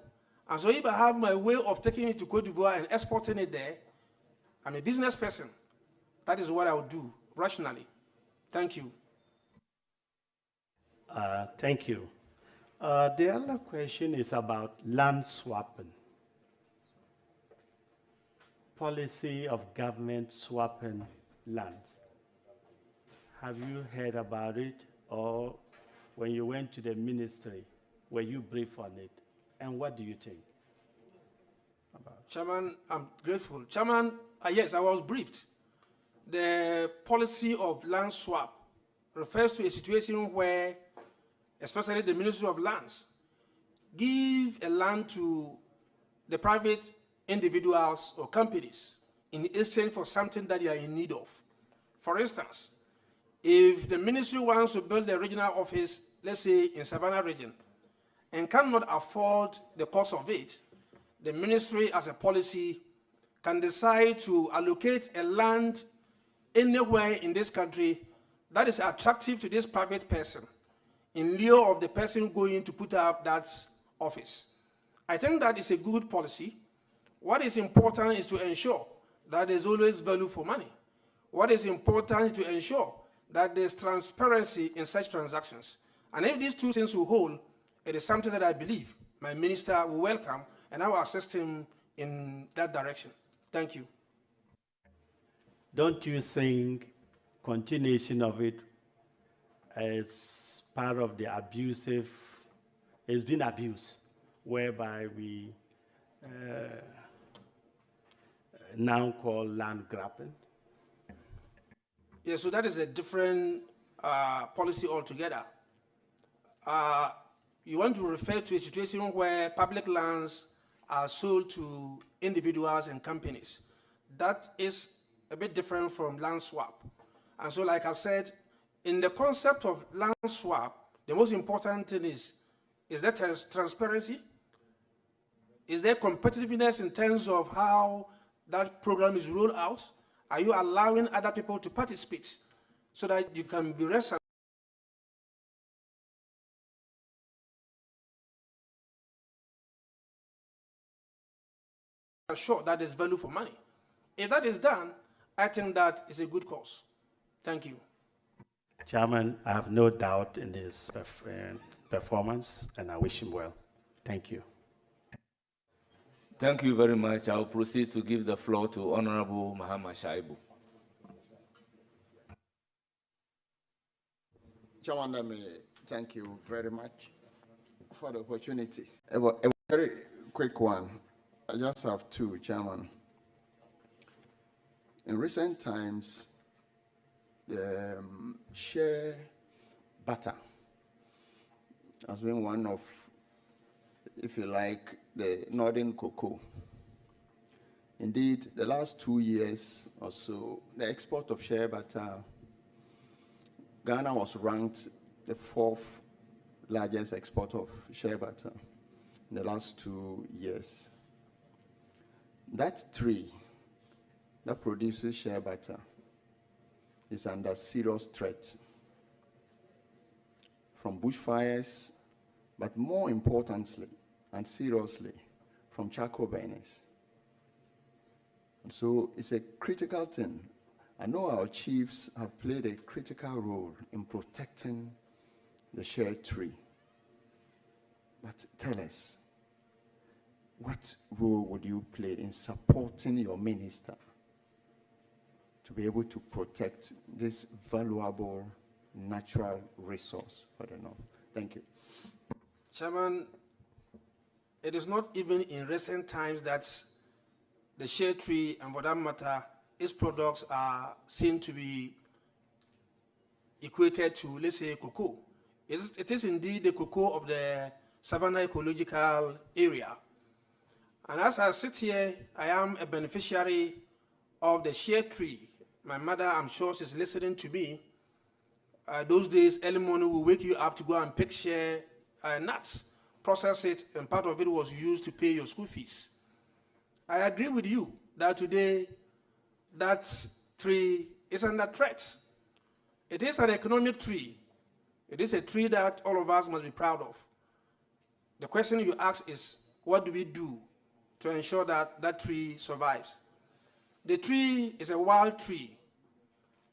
And so if I have my way of taking it to Cote d'Ivoire and exporting it there, I'm a business person. That is what I would do, rationally. Thank you. Thank you. The other question is about land swapping. Policy of government swapping lands. Have you heard about it, or when you went to the ministry, were you briefed on it? And what do you think about it? Chairman, I'm grateful. Chairman, yes, I was briefed. The policy of land swap refers to a situation where, especially the Ministry of Lands, give a land to the private individuals or companies in exchange for something that they are in need of. For instance, if the ministry wants to build a regional office, let's say in Savannah region, and cannot afford the cost of it, the ministry as a policy can decide to allocate a land anywhere in this country that is attractive to this private person in lieu of the person going to put up that office. I think that is a good policy. What is important is to ensure that there's always value for money. What is important is to ensure that there's transparency in such transactions. And if these two things will hold, it is something that I believe my minister will welcome, and I will assist him in that direction. Thank you. Don't you think continuation of it is part of the abusive, it's been abused, whereby we now call land grabbing? Yeah, so that is a different policy altogether. You want to refer to a situation where public lands are sold to individuals and companies. That is a bit different from land swap. And so, like I said, in the concept of land swap, the most important thing is there transparency? Is there competitiveness in terms of how that program is rolled out? Are you allowing other people to participate so that you can be assured that there's value for money? If that is done, I think that is a good cause. Thank you. Chairman, I have no doubt in his performance, and I wish him well. Thank you. Thank you very much. I will proceed to give the floor to Honorable Muhammad Shaibu. Chairman, let me thank you very much for the opportunity. A very quick one. I just have two, Chairman. In recent times, the share butter has been one of, if you like, the northern cocoa. Indeed, the last 2 years or so, the export of shea butter, Ghana was ranked the 4th largest exporter of shea butter in the last 2 years. That tree that produces shea butter is under serious threat from bushfires, but more importantly and seriously, from charcoal burners. And so it's a critical thing. I know our chiefs have played a critical role in protecting the shea tree. But tell us, what role would you play in supporting your minister to be able to protect this valuable natural resource for the North? Thank you. Chairman, it is not even in recent times that the shea tree, and for that matter, its products are seen to be equated to, let's say, cocoa. It is indeed the cocoa of the Savannah ecological area. And as I sit here, I am a beneficiary of the shea tree. My mother, I'm sure she's listening to me. Those days, early morning, we wake you up to go and pick shea nuts, process it, and part of it was used to pay your school fees. I agree with you that today, that tree is under threat. It is an economic tree. It is a tree that all of us must be proud of. The question you ask is, what do we do to ensure that that tree survives? The tree is a wild tree,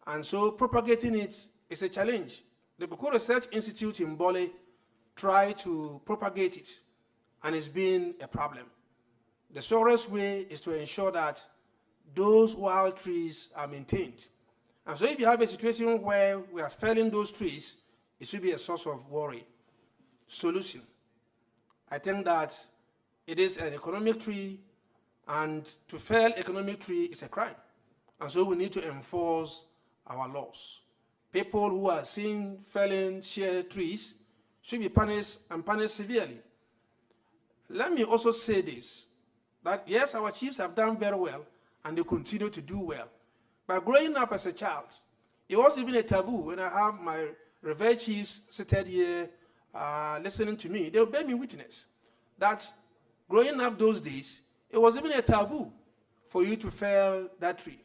and so propagating it is a challenge. The Boko Research Institute in Bole tried to propagate it, and it's been a problem. The surest way is to ensure that those wild trees are maintained. And so if you have a situation where we are felling those trees, it should be a source of worry. Solution. I think that it is an economic tree, and to fell economic tree is a crime. And so we need to enforce our laws. People who are seen felling sheer trees should be punished, and punished severely. Let me also say this, that yes, our chiefs have done very well, and they continue to do well. But growing up as a child, it was even a taboo. When I have my revered chiefs seated here listening to me, they'll bear me witness that growing up those days, it was even a taboo for you to fell that tree.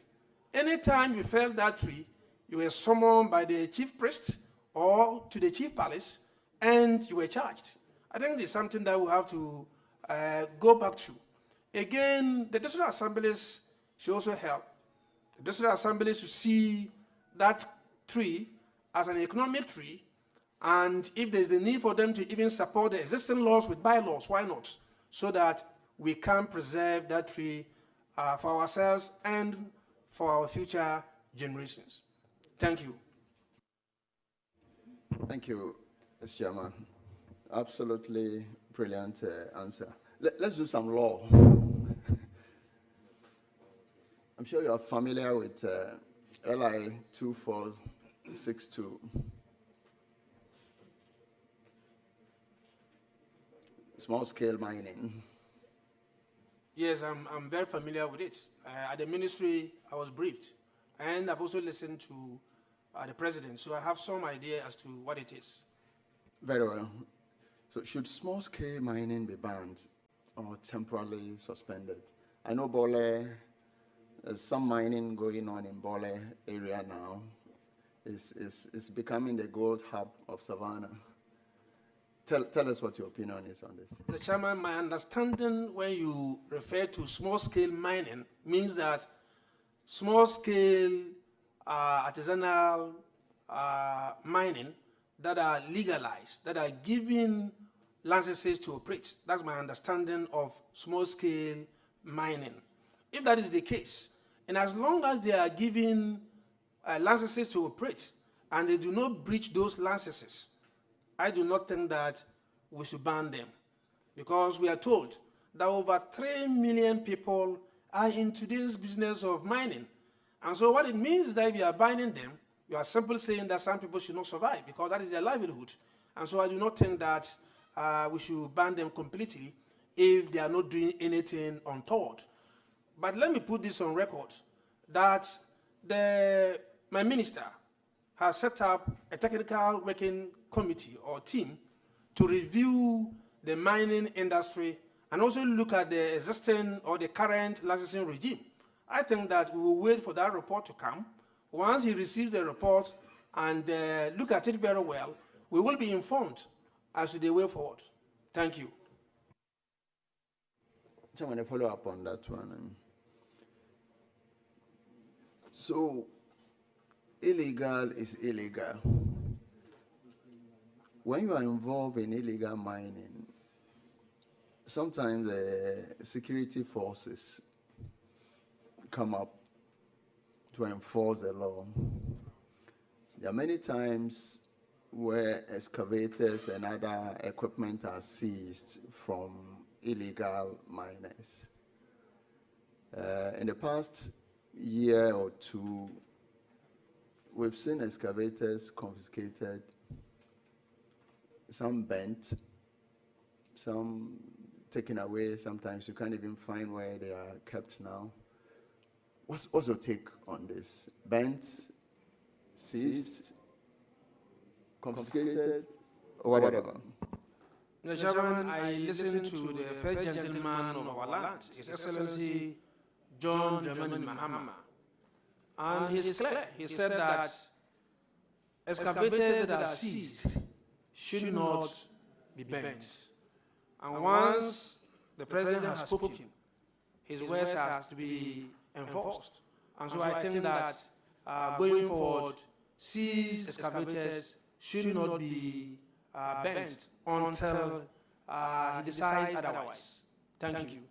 Anytime you fell that tree, you were summoned by the chief priest or to the chief palace, and you were charged. I think it's something that we have to go back to. Again, the district assemblies should also help. The district assemblies should see that tree as an economic tree, and if there's the need for them to even support the existing laws with bylaws, why not? So that we can preserve that tree for ourselves and for our future generations. Thank you. Thank you, Mr. Chairman. Absolutely brilliant answer. Let's do some law. I'm sure you are familiar with LI 2462. Small-scale mining. Yes, I'm very familiar with it. At the ministry, I was briefed, and I've also listened to the president, so I have some idea as to what it is. Very well. So should small-scale mining be banned or temporarily suspended? I know Bole, there's some mining going on in Bole area now. It's becoming the gold hub of Savannah. Tell us what your opinion is on this. The Chairman, my understanding when you refer to small-scale mining means that small-scale artisanal mining that are legalized, that are given licenses to operate. That's my understanding of small-scale mining. If that is the case, and as long as they are given licenses to operate and they do not breach those licenses, I do not think that we should ban them, because we are told that over 3 million people are into this business of mining. And so what it means is that if you are banning them, you are simply saying that some people should not survive because that is their livelihood. And so I do not think that we should ban them completely if they are not doing anything untoward. But let me put this on record, that my minister has set up a technical working committee or team to review the mining industry and also look at the existing or the current licensing regime. I think that we will wait for that report to come. Once he receives the report and look at it very well, we will be informed as to the way forward. Thank you. So I'm going to follow up on that one. So illegal is illegal. When you are involved in illegal mining, sometimes the security forces come up to enforce the law. There are many times where excavators and other equipment are seized from illegal miners. In the past year or two, we've seen excavators confiscated, some bent, some taken away. Sometimes you can't even find where they are kept now. What's your take on this? Bent, seized, confiscated, or whatever? Mr. Chairman, I listened to the first gentleman of our land, His Excellency John Dramani Mahama, and he's clear. He said that excavators that are seized should not be burnt. And once the president has spoken, his words have to be enforced. And so I think that going forward, seized excavators should not be burnt until he decides otherwise. Thank you.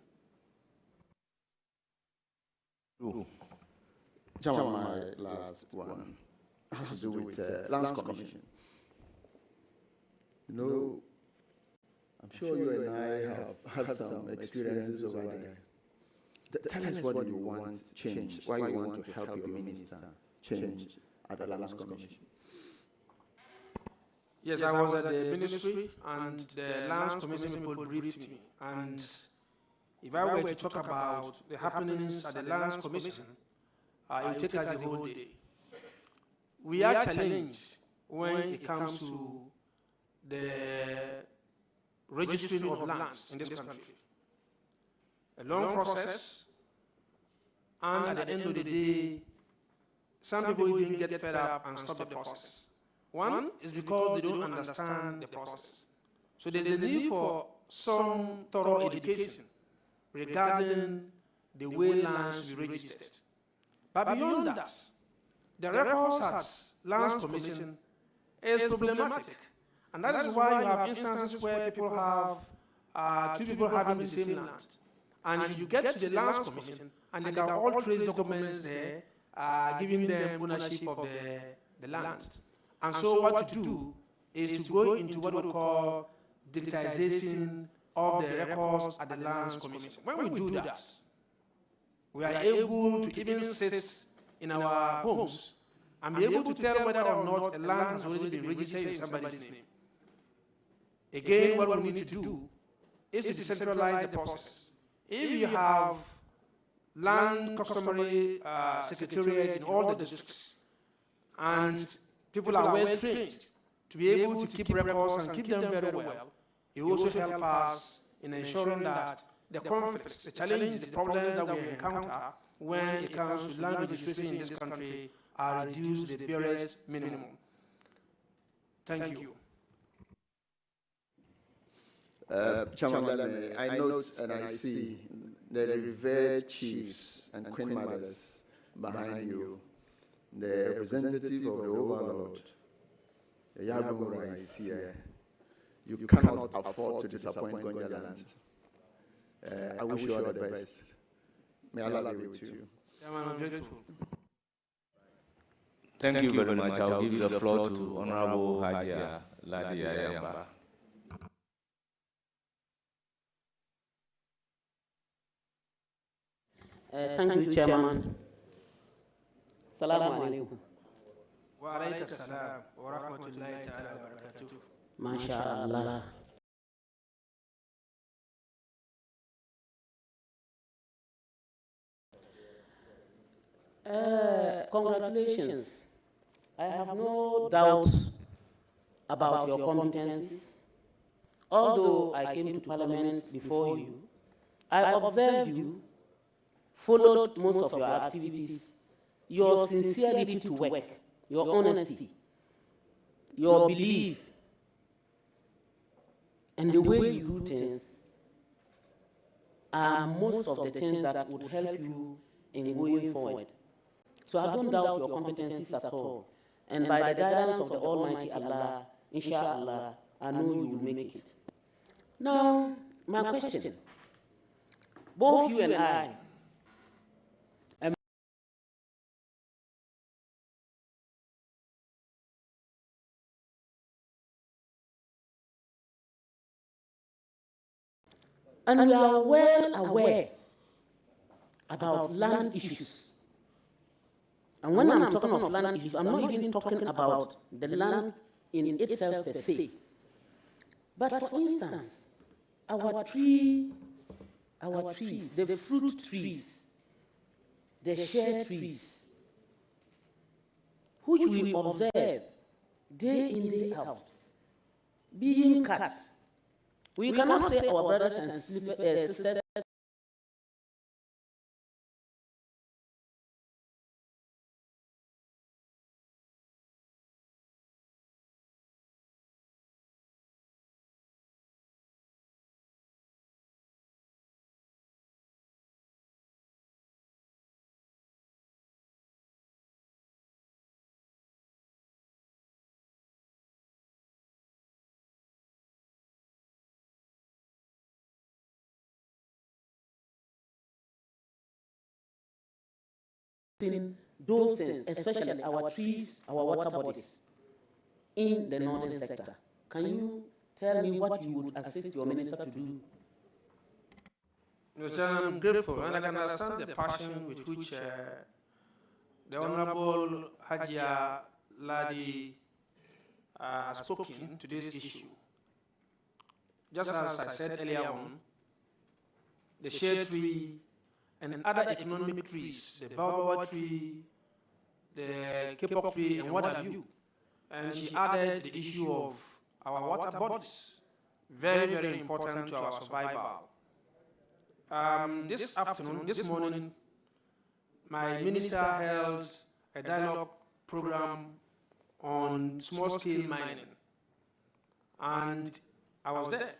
Chairman, my last one has to do with Lands Commission. You know, I'm sure you and I have had some experiences over there. Tell us what you want change, why you want to help your minister change at the Lands Commission. Yes, I was at the ministry, and the Lands Commission people briefed me. And if I were to talk about the happenings at the Lands Commission, it will take us the whole day. We are challenged when it comes to the registering of lands in this country. A long process, and at the end of the day, some people even get fed up and stop the process. One is because they don't understand the process. So there's a need for some thorough education regarding the way lands should be registered. But beyond that, the records at Lands Commission is problematic. And that is why you have instances where people have two people having the same land. And you get to the Lands Commission, and they can all trace documents there, giving them ownership of the land. And so what you do is to go into what we call digitization of the records at the Lands Commission. When we do that, we are able to even sit in our homes and be able to tell whether or not a land has already been registered in somebody's name. Again, what we need to do is to decentralize the process. If you have land customary secretariat in all the districts, and people are well trained to be able to keep records and keep them very well, it will also help us in ensuring that the conflicts, the challenges, the problems that we encounter when it comes to land registration in this country are reduced to the barest minimum. Thank you. Chairman, I note and I see the revered chiefs and queen mothers behind you, the representative of the overlord, the Yagomura is here. You cannot afford to disappoint Gonjaland. I wish you all the best. May Allah be with you. I'm grateful. Thank you very much. I'll give you the floor to Honorable Hajj Ladi Ayamba. Thank you, Chairman. Assalamu alaikum. Wa alaikum assalam wa rahmatullahi ta'ala wa barakatuh. MashaAllah. Congratulations. I have no doubt about your competencies. Although I came to Parliament before you, I observed you, followed most of your activities, your sincerity to work, your honesty, your belief, and the way you do things are most of the things that would help you in going forward. So I don't doubt your competencies at all. And by the guidance of the Almighty Allah, inshallah, I know you will make it. Now, my question, both you and I, and we are well aware about land issues. And when I'm talking of land issues, I'm not even talking about the land in itself per se. But for instance, our trees, the fruit trees, the shade trees, which we observe day in, day out, being cut. We cannot say our brothers and sisters those things, especially our trees, our water bodies in the northern sector. Can you tell me what you would assist your minister to do? Mr. Chairman, I'm grateful, and I can understand the passion with which the Honorable Hajj Ladi has spoken to this issue. Just as I said earlier on, the shade tree and other economic trees, the baobab tree, the kapok tree, and what have you. And she added the issue of our water bodies, very, very important to our survival. This morning, my minister held a dialogue program on small-scale mining, and I was there.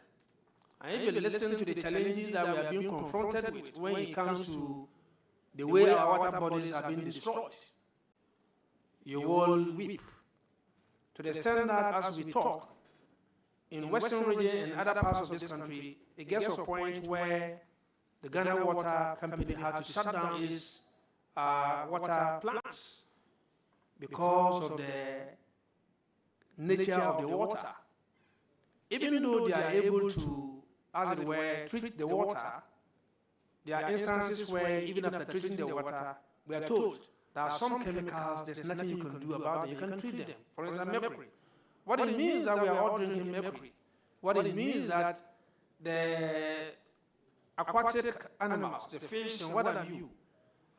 I even listened to the challenges that we are being confronted with when it comes to the way our water bodies are being destroyed. You all weep. To the extent that as we talk, in Western region and other parts of this country, it gets to a point where the Ghana Water Company had to shut down its water plants because of the nature of the water. Even though they are able to, as it were, treat the water, there are instances where even after treating the water, we are told there are some chemicals there's nothing you can do about them. You can treat them. For instance, mercury. What it means that we are all drinking mercury. What it means is that the aquatic animals, the fish and what have you,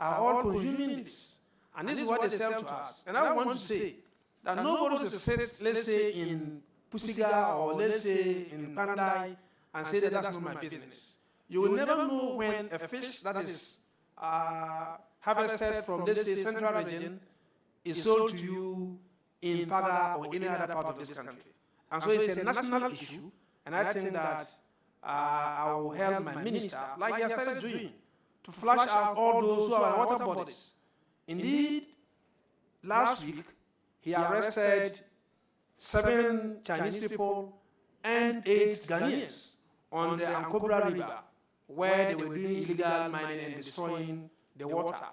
are all consuming this. And this is what they sell to us. And I want to say that nobody should sit, let's say, in Pusiga or let's say in Pandai and say that that's not my business. You will never know when a fish that is harvested from, let's say, central region is sold to you in Paga or any other part of this country. And so it's a national issue, and I think that I will help my minister, like he has started doing, to flush out all those who are water bodies. Indeed, last week, he arrested 7 Chinese people and 8 Ghanaians on the Ankobra River, where they were doing illegal mining and destroying the water.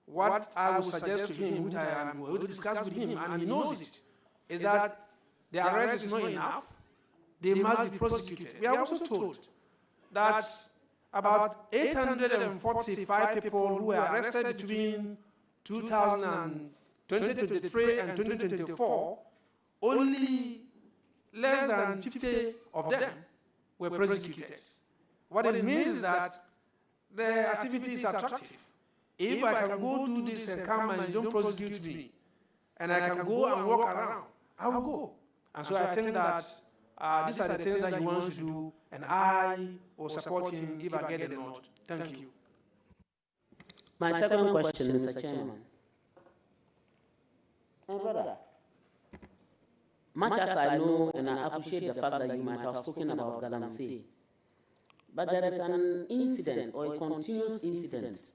What I would suggest to him, which I will discuss with him, and he knows it, is that the arrest is not enough. They must be prosecuted. We are also told that about 845 people who were arrested between 2023 and 2024, only less than 50 of them were prosecuted. What it means is that the activity is attractive. If I can go do this and come and don't prosecute me, and I can go and walk around, I will go. And so I think that these are the things that he wants to do, and I will support him if I get a nod. Thank you. My second question, Mr. Chairman. My brother, much as I know and I appreciate the fact that you might have spoken about Galamsey, but there is an incident or a continuous incident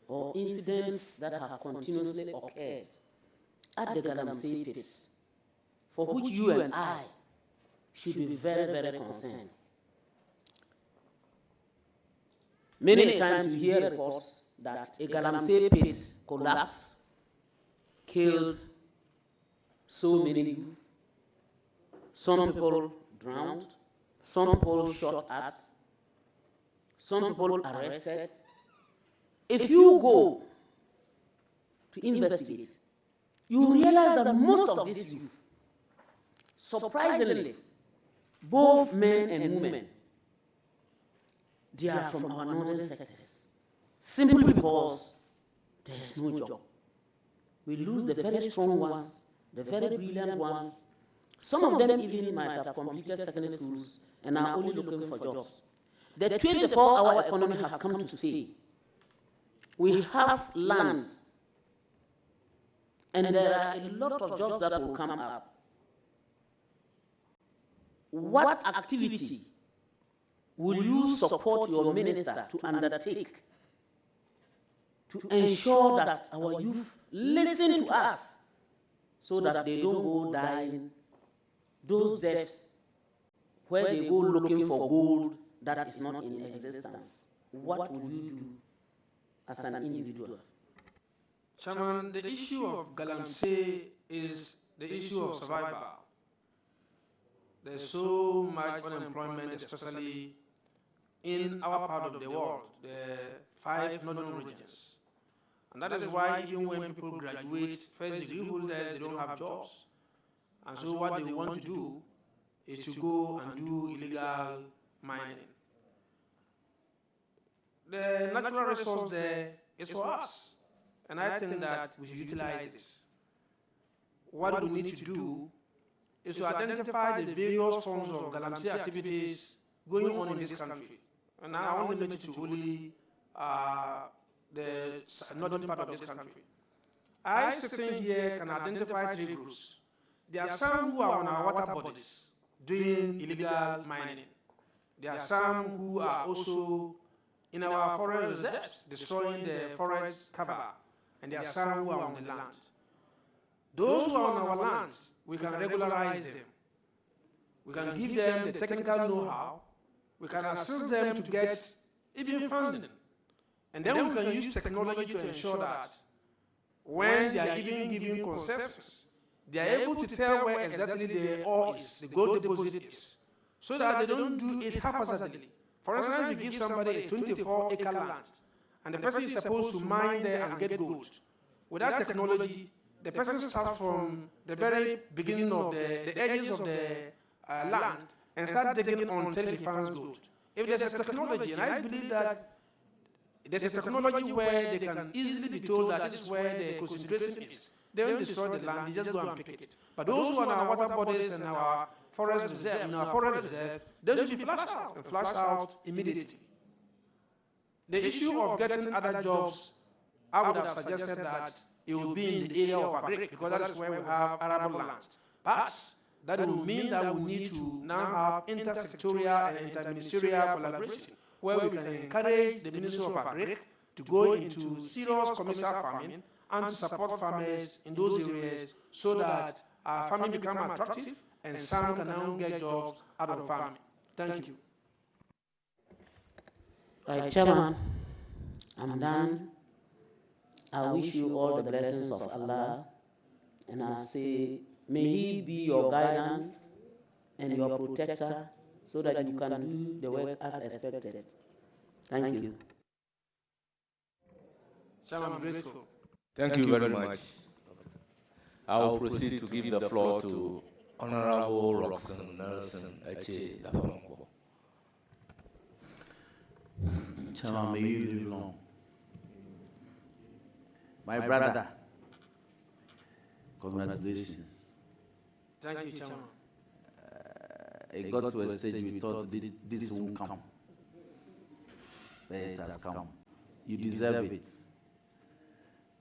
or incidents that have continuously occurred at the Galamsey pits, for which you and I should be very, very concerned. Many times you hear reports that a Galamsey pit collapsed, killed so many youth, some people drowned, some people shot at, some people arrested. If you go to investigate, you realize that most of these youth, surprisingly, both men and women, they are from our northern sectors, simply because there is no job. We lose the very strong ones, the very brilliant ones. Some of them even might have completed secondary schools and are only looking for jobs. The 24-hour economy has come to stay. We have land, and there are a lot of jobs that will come up. What activity will you support your minister to undertake to ensure that our youth listen to us so that they don't go dying those deaths where they go looking for gold that is not in existence? What will you do as an individual? Chairman, the issue of galamsey is the issue of survival. There's so much unemployment, especially in our part of the world, the 5 northern regions. And that is why even when people graduate, first degree holders, they don't have jobs. And so what they want to do is to go and do illegal mining. The natural resource there is for us. And I think that we should utilize it. What we need to do is to identify the various forms of galamsey activities going on in this country. And I want to limit it to only the northern part of this country. I, sitting here, can identify 3 groups. There are some who are on our water bodies doing illegal mining. There are some who are also in our forest reserves, destroying the forest cover. And there are some who are on the land. Those who are on our land, we can regularize them. We can give them the technical know-how. We can assist them to get even funding. And then we can use technology to ensure that when they are even giving concessions, they are able to tell where exactly the ore is, the gold deposit is, so that they don't do it haphazardly. For instance, you give somebody a 24-acre land, and the person is supposed to mine there and get gold. Without technology, the person starts from the very beginning of the edges of the land and starts digging until he finds gold. If there's a technology, and I believe that there's a technology where they can easily be told that this is where the concentration is, they don't destroy the land, they just go and pick it. But those who are on our water bodies and our forest reserve, they should be flushed out, and flushed out immediately. The issue of getting other jobs, I would have suggested that it will be in the area of agric, because that is where we have arable lands. But that will mean that we need to now have intersectorial and interministerial collaboration, where we can encourage the Ministry of Agric to go into serious commercial farming and to support farmers in those areas so that farming becomes attractive and some can now get jobs out of farming. Thank you. Right, Chairman, I'm done. I wish you all the blessings of Allah, and I say, may He be your guidance and your protector so that you can do the work as expected. Thank you. Chairman, I'm grateful. Thank you very much. I will proceed to give the floor to Honorable Roxanne Nelson Eche Dapamoko. Chairman, may you live long. My brother, congratulations. Thank you, Chairman. It got to a stage we thought this won't come. But it has come. You deserve it.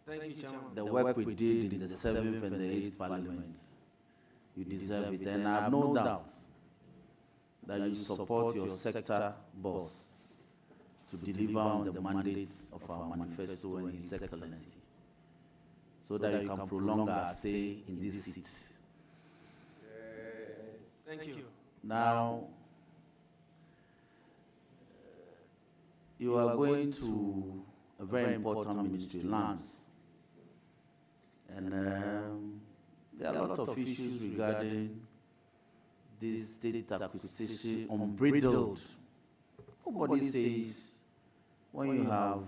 Thank you, Chairman. The work we did in the 7th and the 8th Parliament, you deserve it. And I have no doubt that you support your sector boss to deliver on the mandates of our manifesto and His Excellency, so that you can prolong our stay in this seat. Thank you. Now, you are going to a very important ministry, lands. And there are a lot of issues regarding this state acquisition, unbridled. Nobody says when you have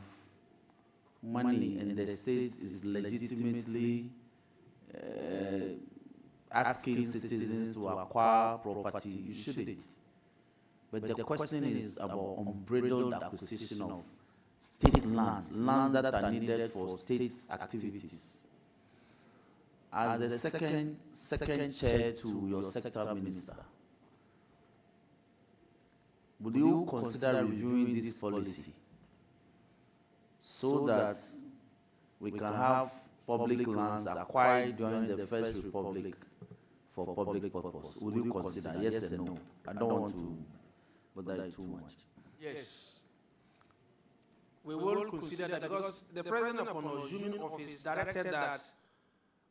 money and the state is legitimately asking citizens to acquire property, you shouldn't. But the question is about unbridled acquisition of state lands, lands that are needed for state activities. As the second chair to your sector minister, would you consider reviewing this policy so that we can have public lands acquired during the First Republic for public purpose? Would you consider? Yes and no. I don't want to bother you too much. Yes. We will consider that because the President, upon assuming office, directed that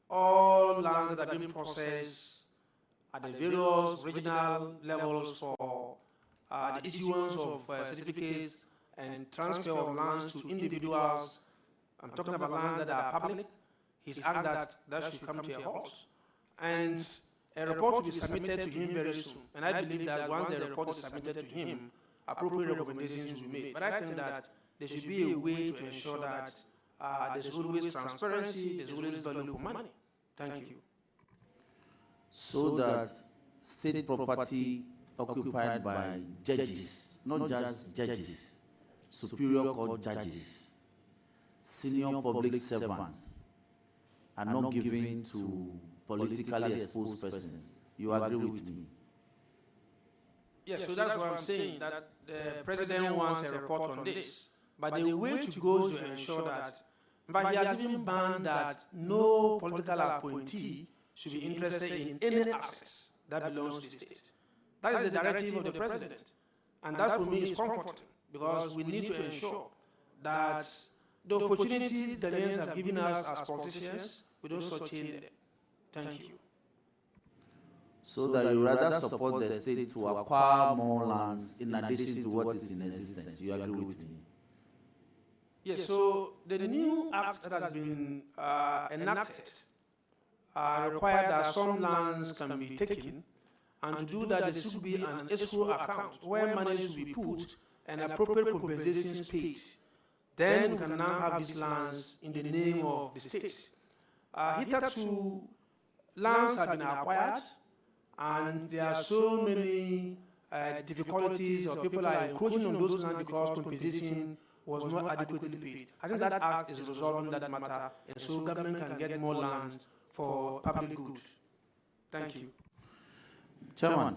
all lands that are being processed at the various regional levels for the issuance of certificates and transfer of lands to individuals I'm talking about lands that are public. He's asked that should come to a halt. And a report will be submitted to him very soon. And I believe that once the report is submitted to him, appropriate recommendations will be made. But I think that there should be a way to ensure that there's always transparency, there's always value for money. Thank you. So that state property occupied by judges, not just judges, superior court judges, senior public servants, are not given to politically exposed persons. You agree with me? Yes, so that's what I'm saying, that the president wants a report on this. But the way to go is to ensure that, but he has even banned that no political appointee should be interested in any assets that belongs to the state. That is the directive of the president. And that for me is comforting, because we need to ensure that the opportunity the Ghanaians have given us as politicians, we don't shortchange them. Thank you. So that you rather support the state to acquire more lands in addition to what is in existence. You agree with me? Yes, so the new act that has been enacted require that some lands can be taken, and to do that there should be an escrow account where money should be put and appropriate compensations paid. Then we can now have these lands in the name of the state. Hitherto, lands have been acquired, and there are so many difficulties, or people are encroaching on those lands because compensation was not adequately paid. I think that act is resolving that matter, and so government can get more land for public good. Thank you. Chairman,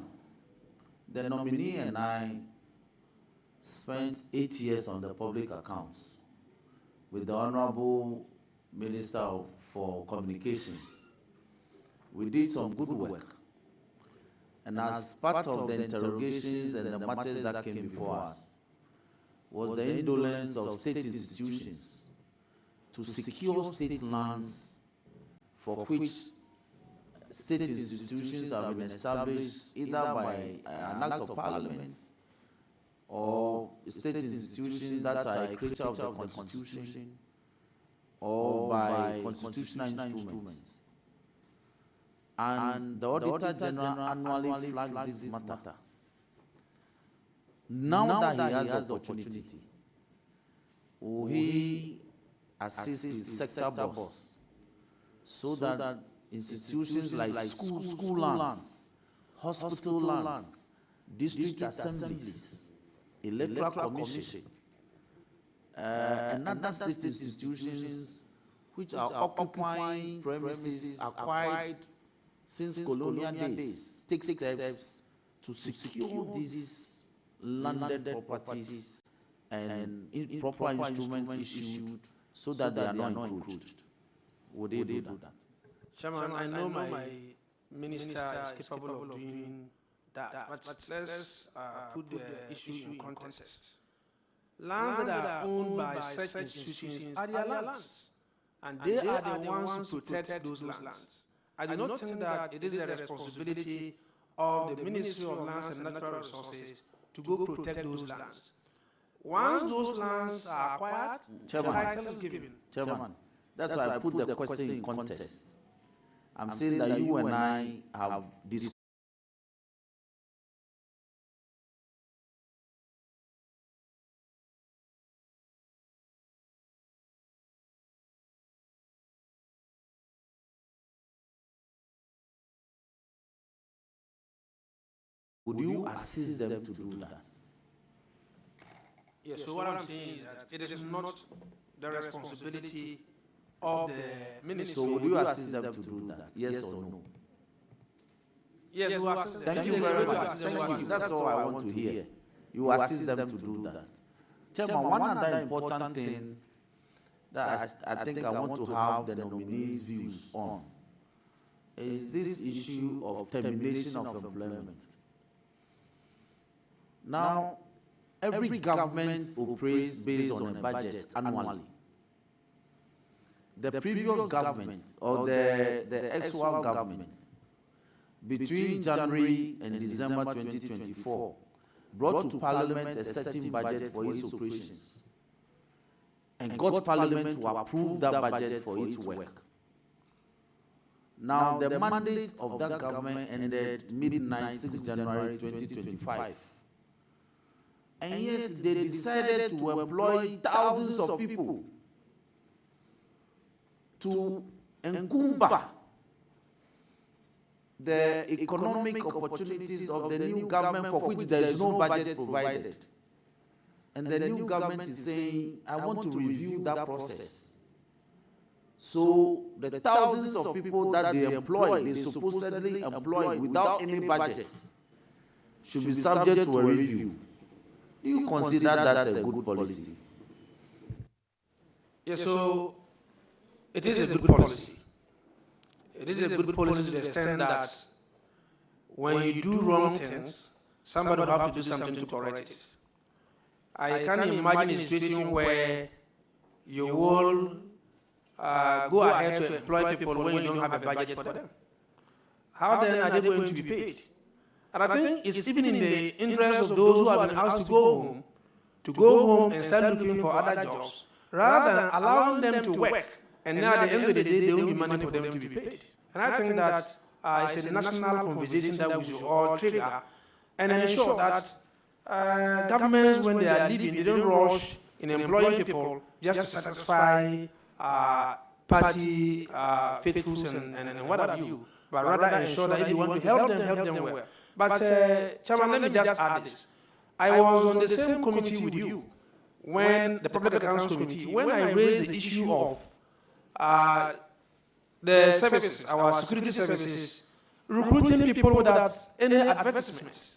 the nominee and I spent 8 years on the public accounts with the Honorable Minister for Communications. We did some good work. And as part of the interrogations and the matters that came before us was the indolence of state institutions to secure state lands for which state institutions have been established either by an act of Parliament or state institutions that are a creature of the Constitution or by constitutional instruments. And the Auditor General annually flags this matter. Now that he has the opportunity, will he assist his sector boss so that institutions like school lands, hospital lands, district assemblies, electoral commission, and other state institutions which are occupying premises acquired since colonial days take steps to secure these landed properties and proper instruments issued so that they are not encroached? Would they do that? Chairman, I know my minister is capable of doing that, but let's put the issue in context. Lands that are owned by such institutions are their lands, and they are the ones who protect those lands. I do not think that it is the responsibility of the Ministry of Lands and Natural Resources to go protect those lands. Once those lands are acquired, title is given. Chairman, that's why I put the question in context. I'm saying that you and I have discussed. Would you assist them to do that? Yes, so what I'm saying is that it is not the responsibility of the ministry. So would you assist them to do that? Yes or no? Yes, we assist them. Thank you very much. Thank you. That's all I want to hear. You assist them to do that. Chairman, one other important thing that I think I want to have the nominees' views on is this issue of termination of employment. Now, every government operates based on a budget annually. The previous government, or the ex-one government, between January and December 2024, brought to Parliament a certain budget for its operations. and got Parliament to approve that budget for its work. Now, the mandate of that government ended midnight 6 January 2025. And yet they decided to employ thousands of people to encumber the economic opportunities of the new government, for which there is no budget provided. And the new government is saying, I want to review that process. So the thousands of people that they employ, they supposedly employ without any budget, should be subject to a review. Do you consider that a good policy? Yes, so it is a good policy. It is a good policy to the extent that when you do wrong things, somebody will have to do something to correct it. I can't imagine a situation where you will go ahead to employ people when you don't have a budget for them. How then are they going to be paid? And I think it's even in the interest of those who have been asked to go home and start looking for other jobs, rather than allowing them to work, and now at the end of the day, there will be money for them to be paid. And I think that it's a national conversation that we should all trigger and ensure that governments, when they are leaving, they don't rush in employing people just to satisfy party faithfuls and what have you, but rather ensure that if you want to help them well. But Chairman, let me just add this. I was on the same committee with you when the Public Accounts Committee, when I raised the issue of the services, our security services, recruiting people without any advertisements.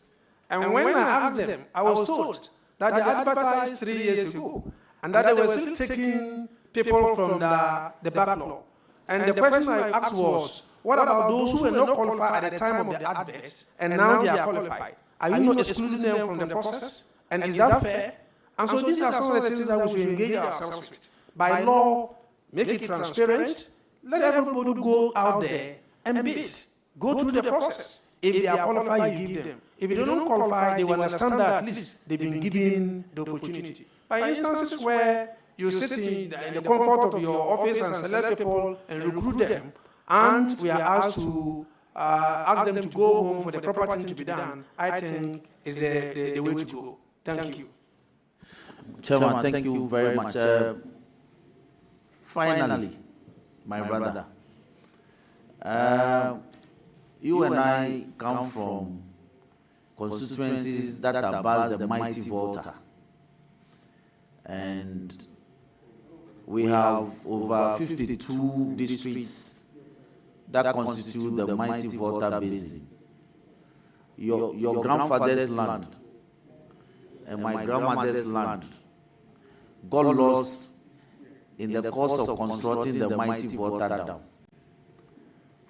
And when I asked them, I was told that they advertised 3 years ago, and that they were still taking people from the backlog. And the question I asked was, what about those who were not qualified at the time of the advert, and now they are qualified? Are you not excluding them from the process? And is that fair? And so these are some of the things that we should engage ourselves with. By law, make it transparent, let everybody go out there and bid. Go through the process. If they are qualified, you give them. If they don't qualify, they will understand that at least they've been given the opportunity. By instances where you sit in the comfort of your office and select people and recruit them, and we are asked to ask them to go home for the proper thing to be done, I think is the way to go. Thank you. Chairman, thank you very much. Finally, my brother, you and I come from constituencies that are above the mighty Volta. And we have over 52 districts that constitute the mighty Volta basin. Your grandfather's land and my grandmother's land got lost in the course of constructing the mighty Volta Dam.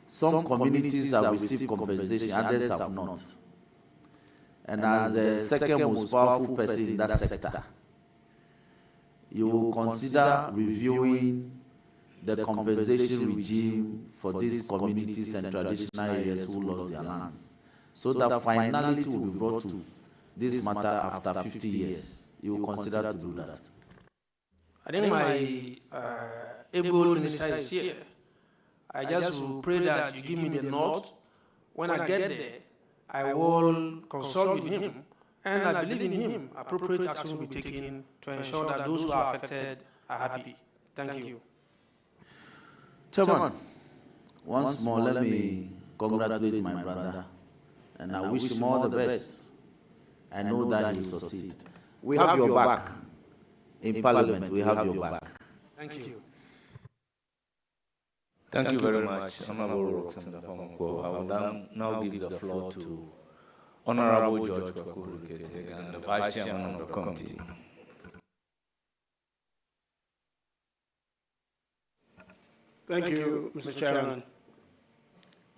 Some communities have received compensation, others have not. And as the second most powerful person in that sector, you will consider reviewing the compensation regime for these communities and traditional areas who lost their lands, so that finality will be brought to this matter after 50 years. You will consider to do that. I think my able minister is here. I just will pray that you give me the nod. When I get there, I will consult with him, and I believe in him. Appropriate action will be taken to ensure that those who are affected are happy. Thank you. Chairman, once more, let me congratulate my brother, and I wish him all the best. I know that he will succeed. We have your back. In Parliament, we have your back. Thank you. Thank you very much, Honorable Roxanne Daponko. I will now give the floor to Honorable George Kwakurukete and the Vice Chairman of the Committee. Thank you, Mr. Chairman.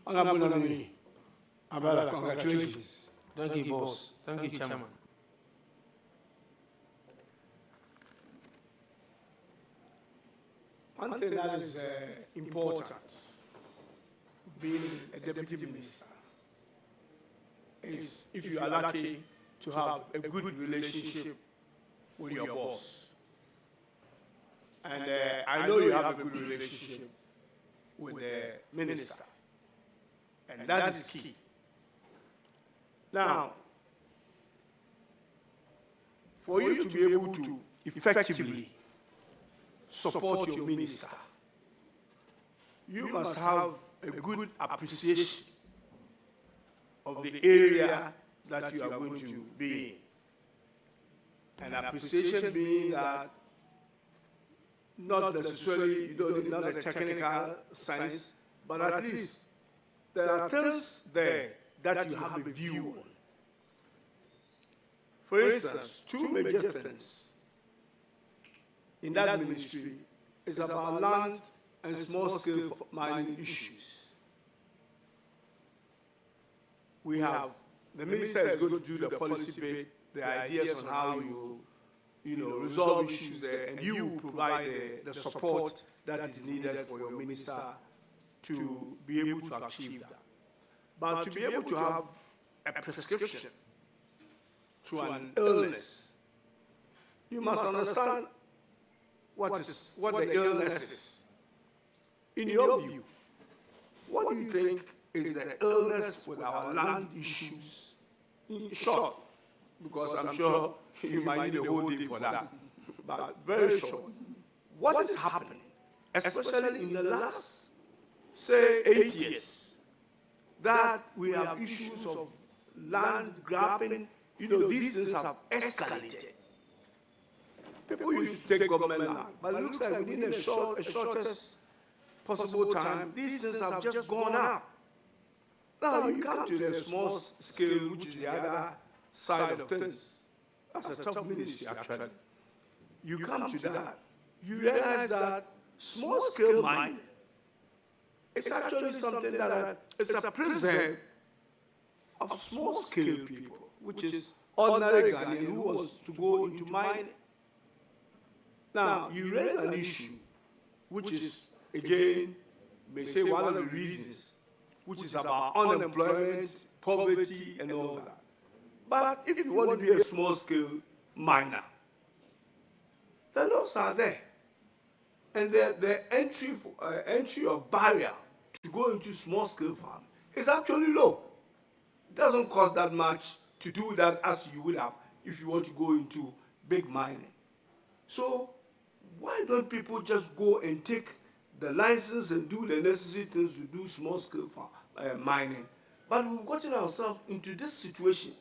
Honorable Nominee, Abala, congratulations. Thank you, boss. Thank you, Chairman. One thing that is important, being a deputy minister, is if you are lucky to have a good relationship with your boss. And I know you have a good relationship with the minister. And that is key. Now, for you to be able to effectively support your minister, you must have a good appreciation of the area that you are going to be in. And appreciation being that not necessarily, you don't need not a technical science, but at least there are things there that you have a view on. For instance, two major things in that ministry is about land and small-scale mining issues. We have, the minister is going to do the policy bit, the ideas on how you resolve issues there, and you will provide the support that is needed for your minister to be able to achieve that. But to be able to have a prescription to an illness, you must understand what the illness is. In your view, what do you think is the illness with our land issues? In short, because I'm sure you might need a whole day for that, but very short. What is happening, especially in the last, say, 8 years, that we have issues of land grabbing? These things have escalated. People used to take government land, but it looks like within a shortest possible time, these things have just gone up. Now you come to the small scale, which is the other side of things. That's a tough ministry, actually. You come to that, you realize that small scale mining is actually something that is a prison of small scale people, which is ordinary Ghanaian who wants to go into mining. Now, you raise an issue, which is, again, may say one of the reasons, which is about unemployment, poverty, and all that. But if you want to be a small-scale miner, the laws are there. And the entry or barrier to go into small-scale farm is actually low. It doesn't cost that much to do that as you would have if you want to go into big mining. So why don't people just go and take the license and do the necessary things to do small-scale mining? But we've gotten ourselves into this situation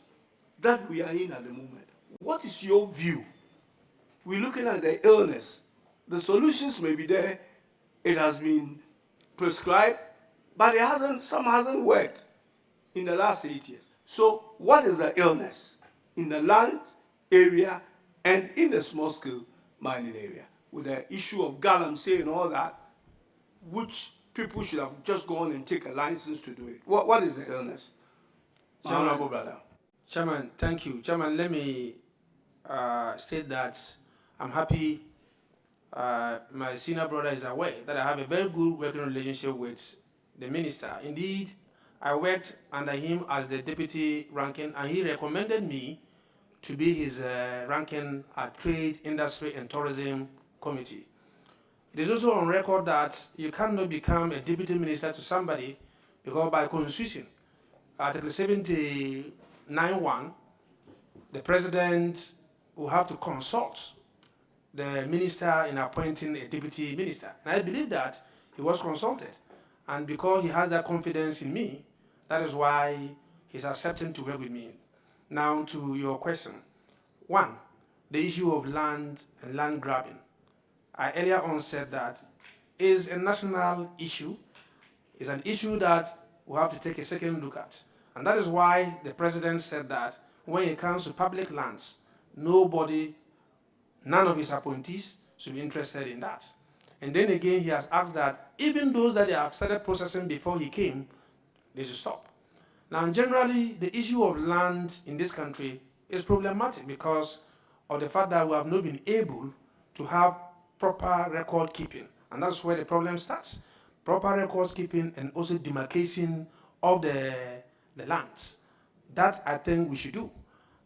that we are in at the moment. What is your view? We're looking at the illness. The solutions may be there. It has been prescribed, but some hasn't worked in the last 8 years. So what is the illness in the land area and in the small-scale mining area? With the issue of galamsey and all that, which people should have just gone and take a license to do it. What is the illness? Honorable brother. Chairman, thank you. Chairman, let me state that I'm happy my senior brother is aware that I have a very good working relationship with the minister. Indeed, I worked under him as the deputy ranking, and he recommended me to be his ranking at Trade, Industry, and Tourism Committee. It is also on record that you cannot become a deputy minister to somebody because by Constitution, Article 79(1), the president will have to consult the minister in appointing a deputy minister. And I believe that he was consulted. And because he has that confidence in me, that is why he's accepting to work with me. Now to your question. One, the issue of land and land grabbing. I earlier on said that is a national issue. It's an issue that we have to take a second look at. And that is why the president said that when it comes to public lands, none of his appointees should be interested in that. And then again, he has asked that even those that they have started processing before he came, they should stop. Now, generally, the issue of land in this country is problematic because of the fact that we have not been able to have proper record keeping. And that's where the problem starts. Proper records keeping and also demarcation of the lands. That I think we should do.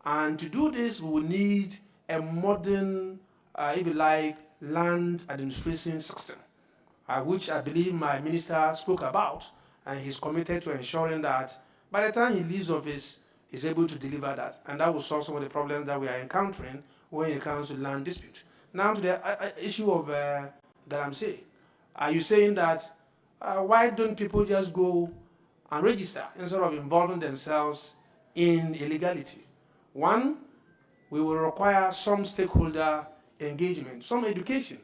And to do this, we will need a modern, if you like, land administration system, which I believe my minister spoke about, and he's committed to ensuring that by the time he leaves office, he's able to deliver that, and that will solve some of the problems that we are encountering when it comes to land dispute. Now to the issue of Galamsey. Are you saying that why don't people just go and register instead of involving themselves in illegality? One, we will require some stakeholder engagement, some education.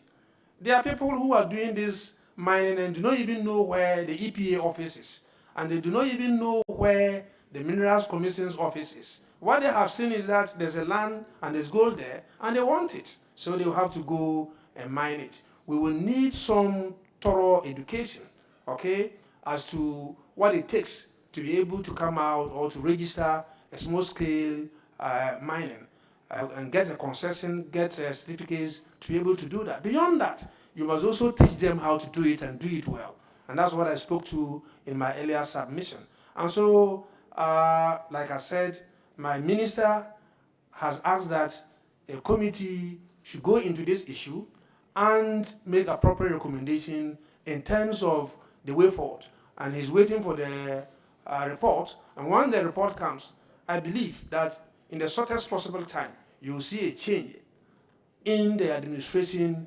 There are people who are doing this mining and do not even know where the EPA office is, and they do not even know where the Minerals Commission's office is. What they have seen is that there's a land and there's gold there, and they want it, so they will have to go and mine it. We will need some thorough education, okay, as to what it takes to be able to come out or to register a small-scale mining and get a concession, get certificates to be able to do that. Beyond that, you must also teach them how to do it and do it well. And that's what I spoke to in my earlier submission. And so, like I said, my minister has asked that a committee should go into this issue and make appropriate recommendation in terms of the way forward. And he's waiting for the report. And when the report comes, I believe that in the shortest possible time, you will see a change in the administration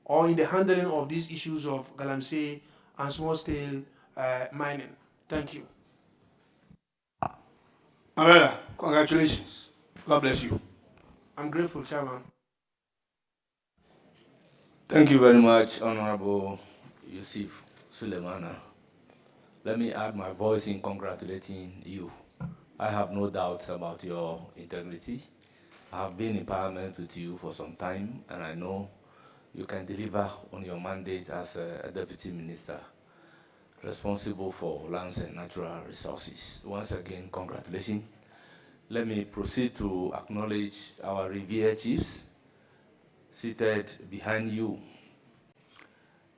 or in the handling of these issues of Galamsey and small-scale mining. Thank you. My brother, congratulations. God bless you. I'm grateful, Chairman. Thank you very much, Honorable Yusuf Suleimana. Let me add my voice in congratulating you. I have no doubts about your integrity. I have been in Parliament with you for some time, and I know you can deliver on your mandate as a Deputy Minister responsible for lands and natural resources. Once again, congratulations. Let me proceed to acknowledge our revered chiefs seated behind you.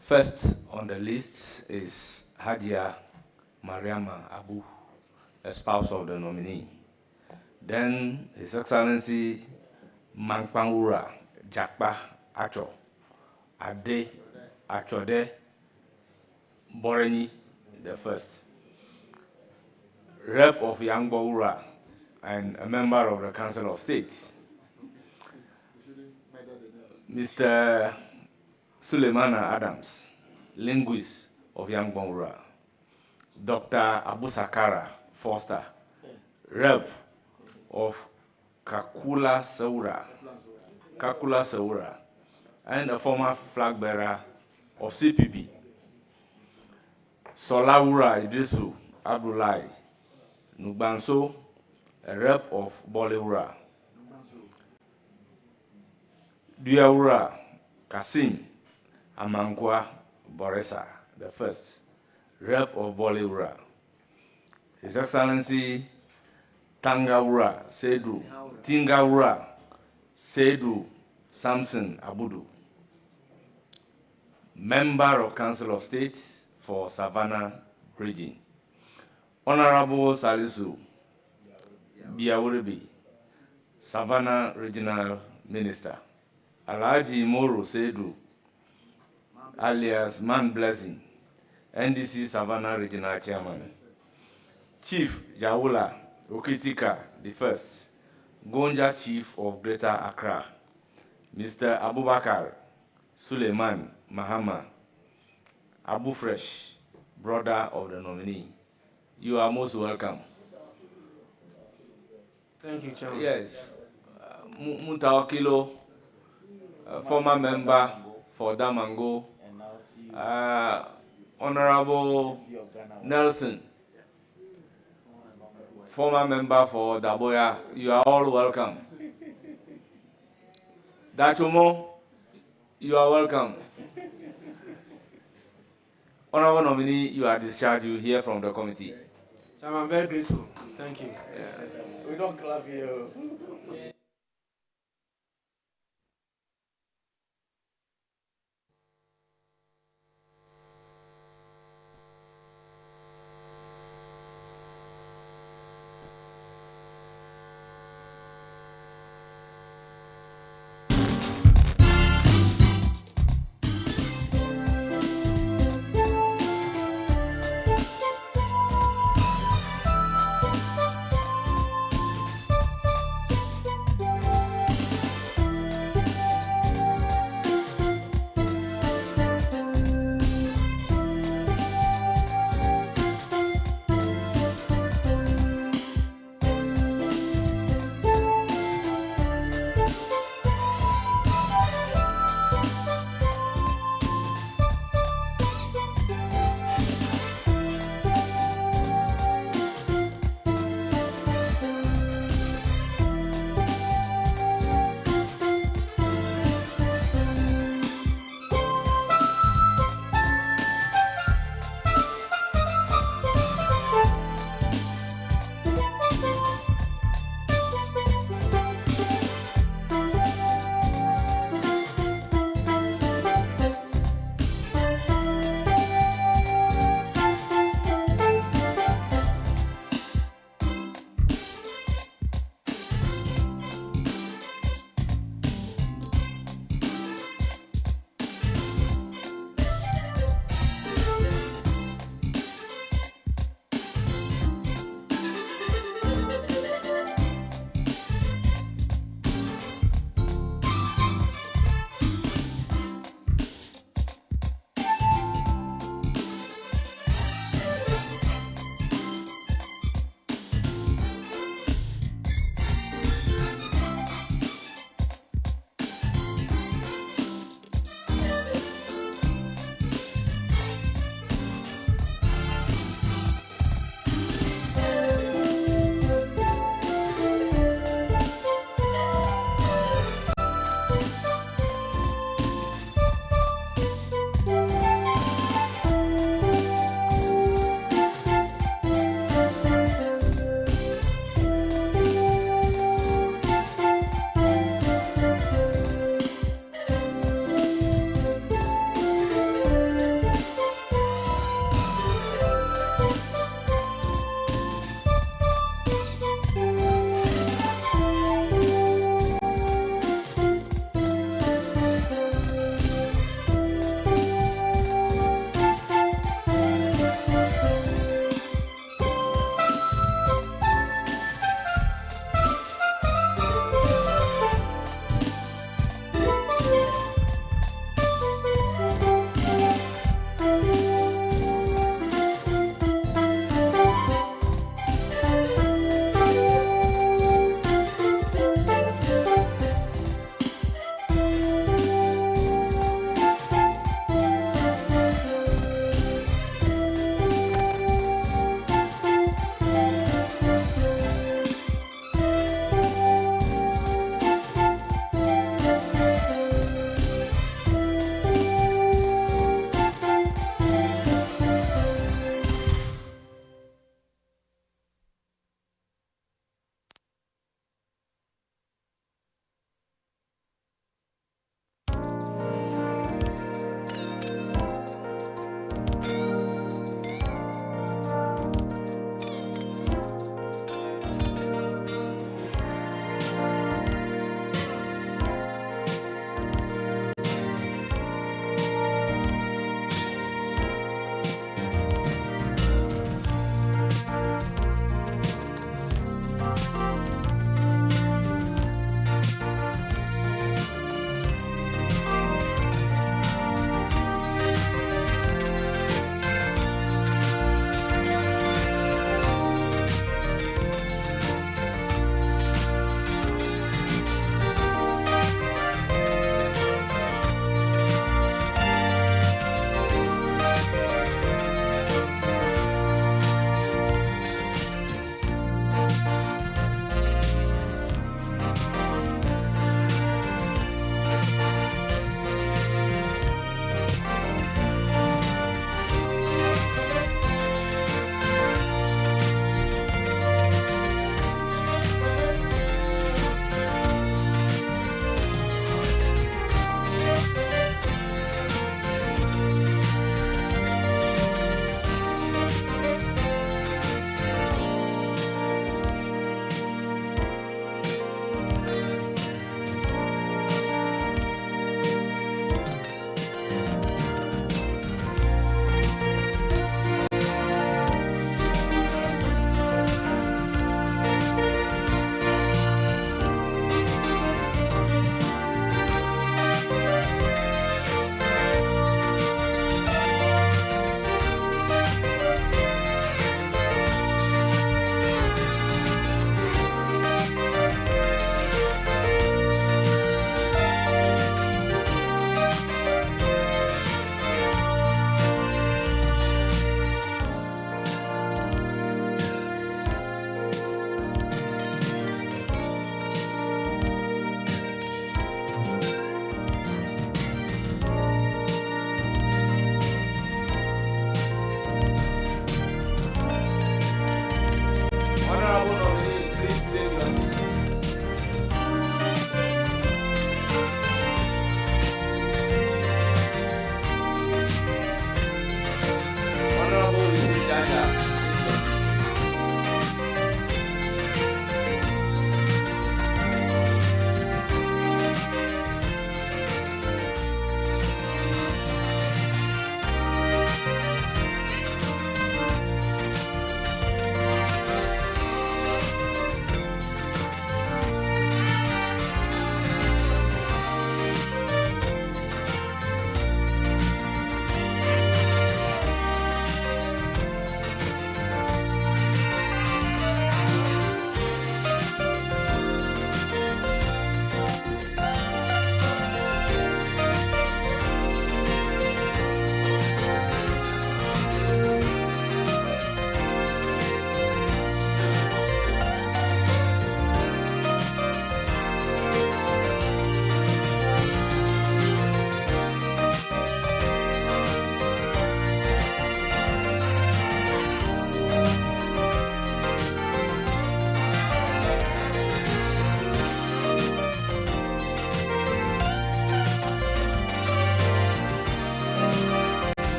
First on the list is Hajj Mariama Abu, a spouse of the nominee. Then His Excellency Mankpangura Jakpa Acho, Ade Achode Boreni the first, Rep of Yangboura and a member of the Council of State. Mr. Suleimana Adams, linguist of Yangboura. Dr. Abu Sakara Foster, Rep of Kakula Saura, and a former flag bearer of CPP. Solawura Idrisu Abdullahi Nugbanso, a rep of Bolewura. Duyaura Kasim Amankwa Boresa, the first, rep of Bolewura. His Excellency Tingaura Seydou Samson Abudu, member of Council of State for Savannah region. Honorable Salisu Biawuribi, Savannah Regional Minister. Alhaji Moro Seydou, alias Man Blessing, NDC Savannah Regional Chairman. Chief Jawula Okitika the first, Gonja Chief of Greater Accra. Mr. Abubakar Suleiman Mahama, Abu Fresh, brother of the nominee. You are most welcome. Thank you, Chairman. Yes. Mutaokilo, former member for Damango. Honorable Nelson, former member for Daboya. You are all welcome. Dachumo, you are welcome. Honorable nominee, you are discharged. You hear from the committee. I'm very grateful. Thank you. Yeah. We don't clap here.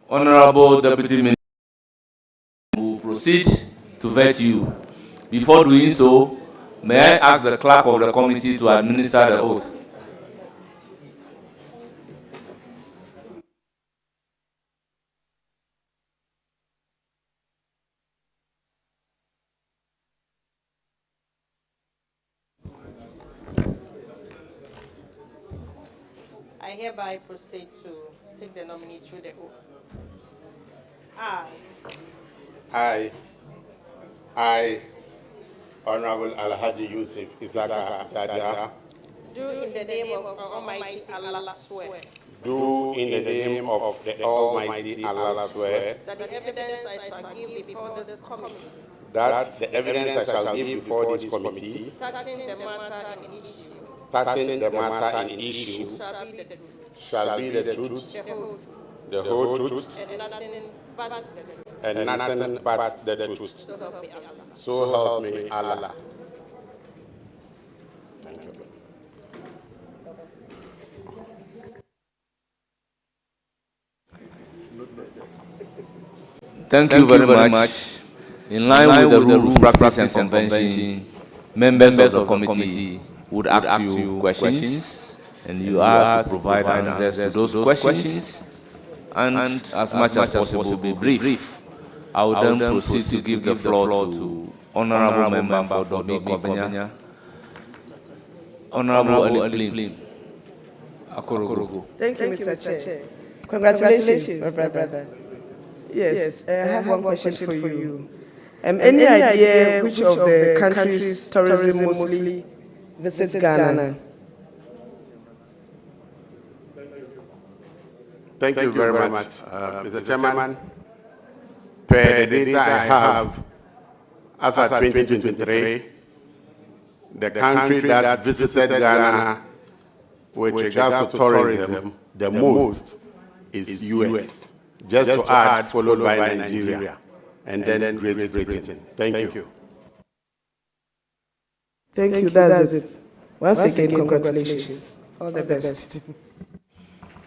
Honorable Deputy Minister will proceed to vet you. Before doing so, may I ask the clerk of the committee to administer the oath? I hereby proceed to take the nominee through the oath. I, Honorable Al-Haji Yusuf Isaka Jaja, do in the name of Almighty Allah swear. do in the name of the Almighty Allah swear That the evidence I shall give before this committee that the evidence I shall give before this committee touching the matter in issue shall be the truth, the whole truth, and nothing but the truth. So help me Allah. Thank you. Thank you very much. In line with the rules, practice, and convention, members of the committee would ask you questions, and you are to provide answers to those questions, and as much as possible, be brief. I will then proceed to give the floor to Honorable Member for Domi Kobenya, Honorable Ali Plim Akorogo. Thank you, Mr. Chair. Congratulations, my brother. Yes, I have one question for you. Any idea which of the countries tourism mostly visits Ghana? Thank you very much, Mr. Chairman. Per the data I have, as of 2023, the country that visited Ghana with regards to tourism, the most is US. Just to add, followed by Nigeria, and then Great Britain. Thank you. Thank you, that's it. Once again, congratulations. All the best.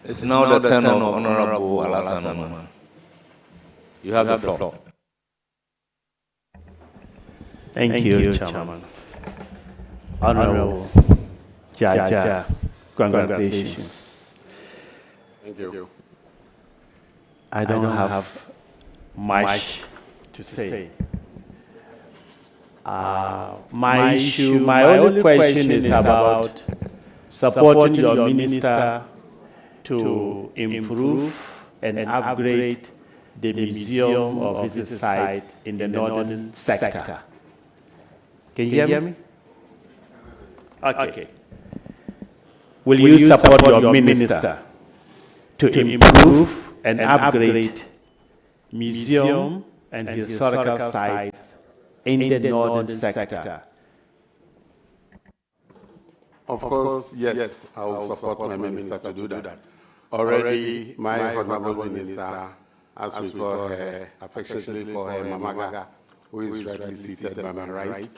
It's now the turn of Honorable Alassane. You have the floor. Thank you, Chairman. Honorable Jaja, congratulations. Thank you. I don't have much to say. My only question is about supporting your minister to improve and upgrade the museum or visit site in the northern sector. Can you hear me? Okay. Will you support your minister to improve and upgrade museum and historical sites in the northern sector? Of course, yes, I will support my minister to do that. Already, my honorable minister, as we call her, affectionately call her Mamaga, who is rightly seated by my right,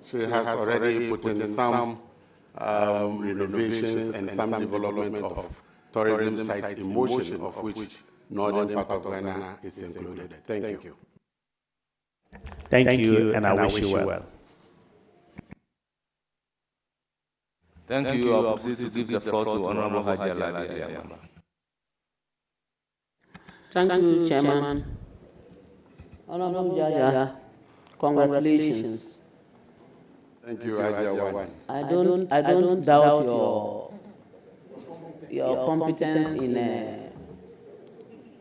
she has already put in some renovations and some development of tourism sites in motion, of which northern part of Ghana is included. Thank you. Thank you, and I wish you well. Thank you. I will proceed to give the floor to Honorable Hajj. Thank you, Chairman. Honorable Jaja, congratulations. Thank you, Hajj. I don't doubt your competence in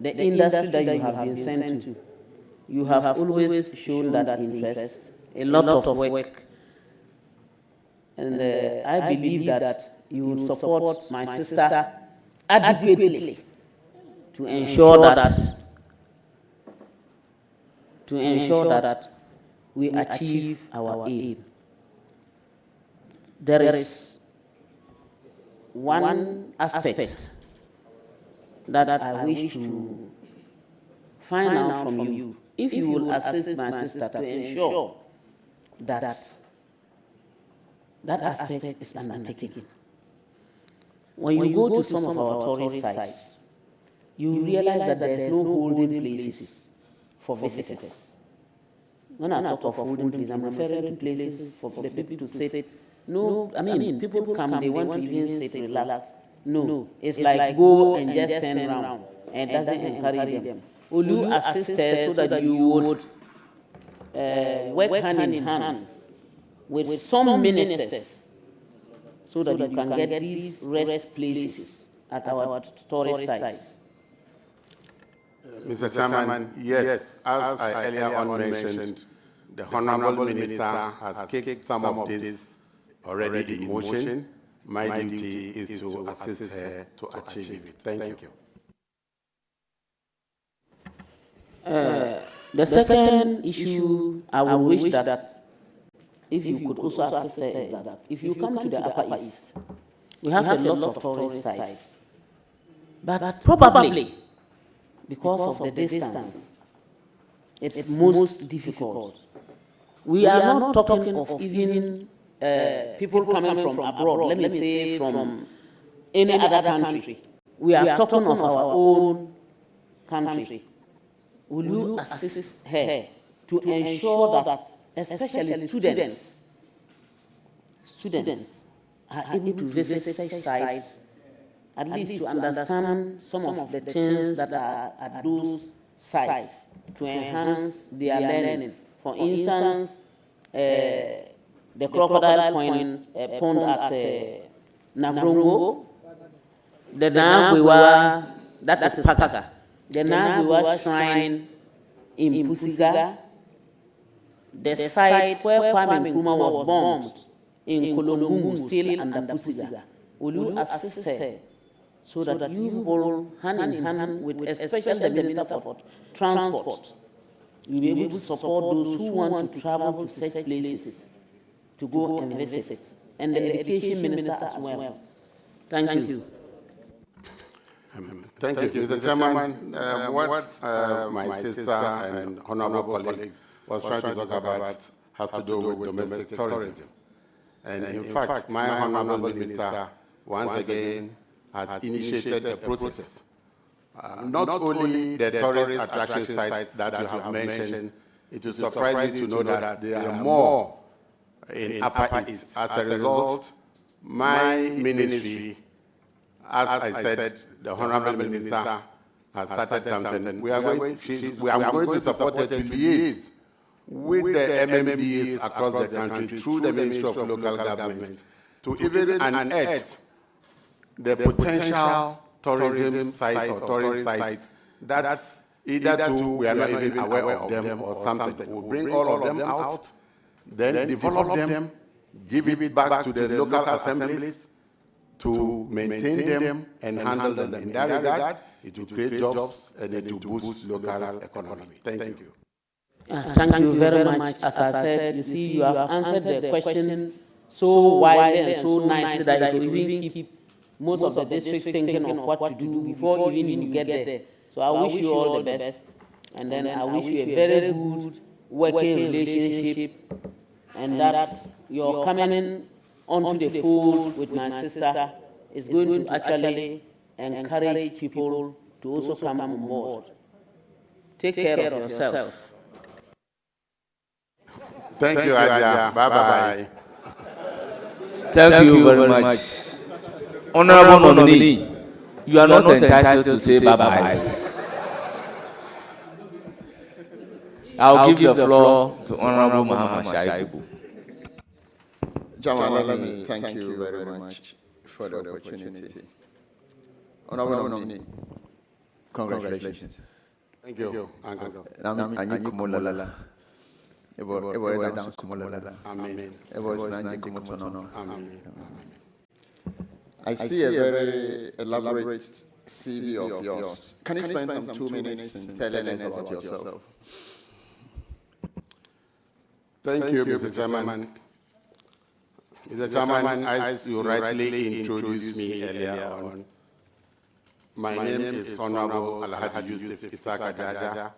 the industry that you have been sent to. You have always shown that interest, a lot of work. And I believe that you will support my sister adequately to ensure that we achieve our aim. There is one aspect that I wish to find out from you. If you will assist my sister to ensure that aspect is undertaken. When you go to some of our tourist sites, you realize that there's no holding places for visitors. When I talk of holding places, I'm referring to places for the people to sit. No, I mean, people come, they want to even sit, relax. No, it's like go and just turn around, and it doesn't encourage them. Will you assist her so that you would work hand in hand with some ministers so that you can get these rest places at our tourist sites? Mr. Chairman, yes, as I earlier on mentioned, the Honorable Minister has kicked some of this already in motion. My duty is to assist her to achieve it. Thank you. The second issue I would wish that if you could also assist her is that if you come to the Upper East, we have a lot of tourist sites, but probably because of the distance, it's most difficult. We are not talking of even people coming from abroad, let me say from any other country. We are talking of our own country. Will you assist her to ensure that, especially students are able to visit such sites, at least to understand some of the things that are at those sites, to enhance their learning? For instance, the crocodile pond at Navrongo, the Nagwewa, that is Pakaka, the Nagwewa shrine in Pusiga, the site where Kwame Nkrumah was bombed in Kolongungu, still under Pusiga. Will you assist her so that you hold hand in hand with, especially the Minister for Transport, you'll be able to support those who want to travel to such places to go and visit, and the Education Minister as well? Thank you. Thank you, Mr. Chairman. What my sister and honorable colleague was trying to talk about has to do with domestic tourism. And in fact, my honorable minister, once again, has initiated a process. Not only the tourist attraction sites that you have mentioned, it will surprise you to know that there are more in Upper East. As a result, my ministry, as I said, the honorable minister has started something. We are going to support it to liaise with the MMDAs across the country through the Ministry of Local Government to even unearth the potential tourism site or tourist sites that's either two we are not even aware of them or something. We'll bring all of them out, then develop them, give it back to the local assemblies to maintain them and handle them. In that regard, it will create jobs and it will boost local economy. Thank you. Thank you very much. As I said, you see, you have answered the question so widely and so nicely that it will even keep most of the districts thinking of what to do before even you get there. So I wish you all the best, and then I wish you a very good working relationship, and that your coming onto the fold with my sister is going to actually encourage people to also come on board. Take care of yourself. Thank you, Aja. Bye-bye. Thank you very much. Honorable nominee, you are not entitled to say bye-bye. I'll give the floor to Honorable Muhammad Shaibu. Jamal, let me thank you very much for the opportunity. Honorable nominee, congratulations. Thank you, Uncle. I see a very elaborate CV of yours. Can you spend some 2 minutes in telling us about yourself? Thank you, Mr. Chairman. Mr. Chairman, as you rightly introduced me earlier on, my name is Honorable Alhaji Yusuf Isaka Jaja.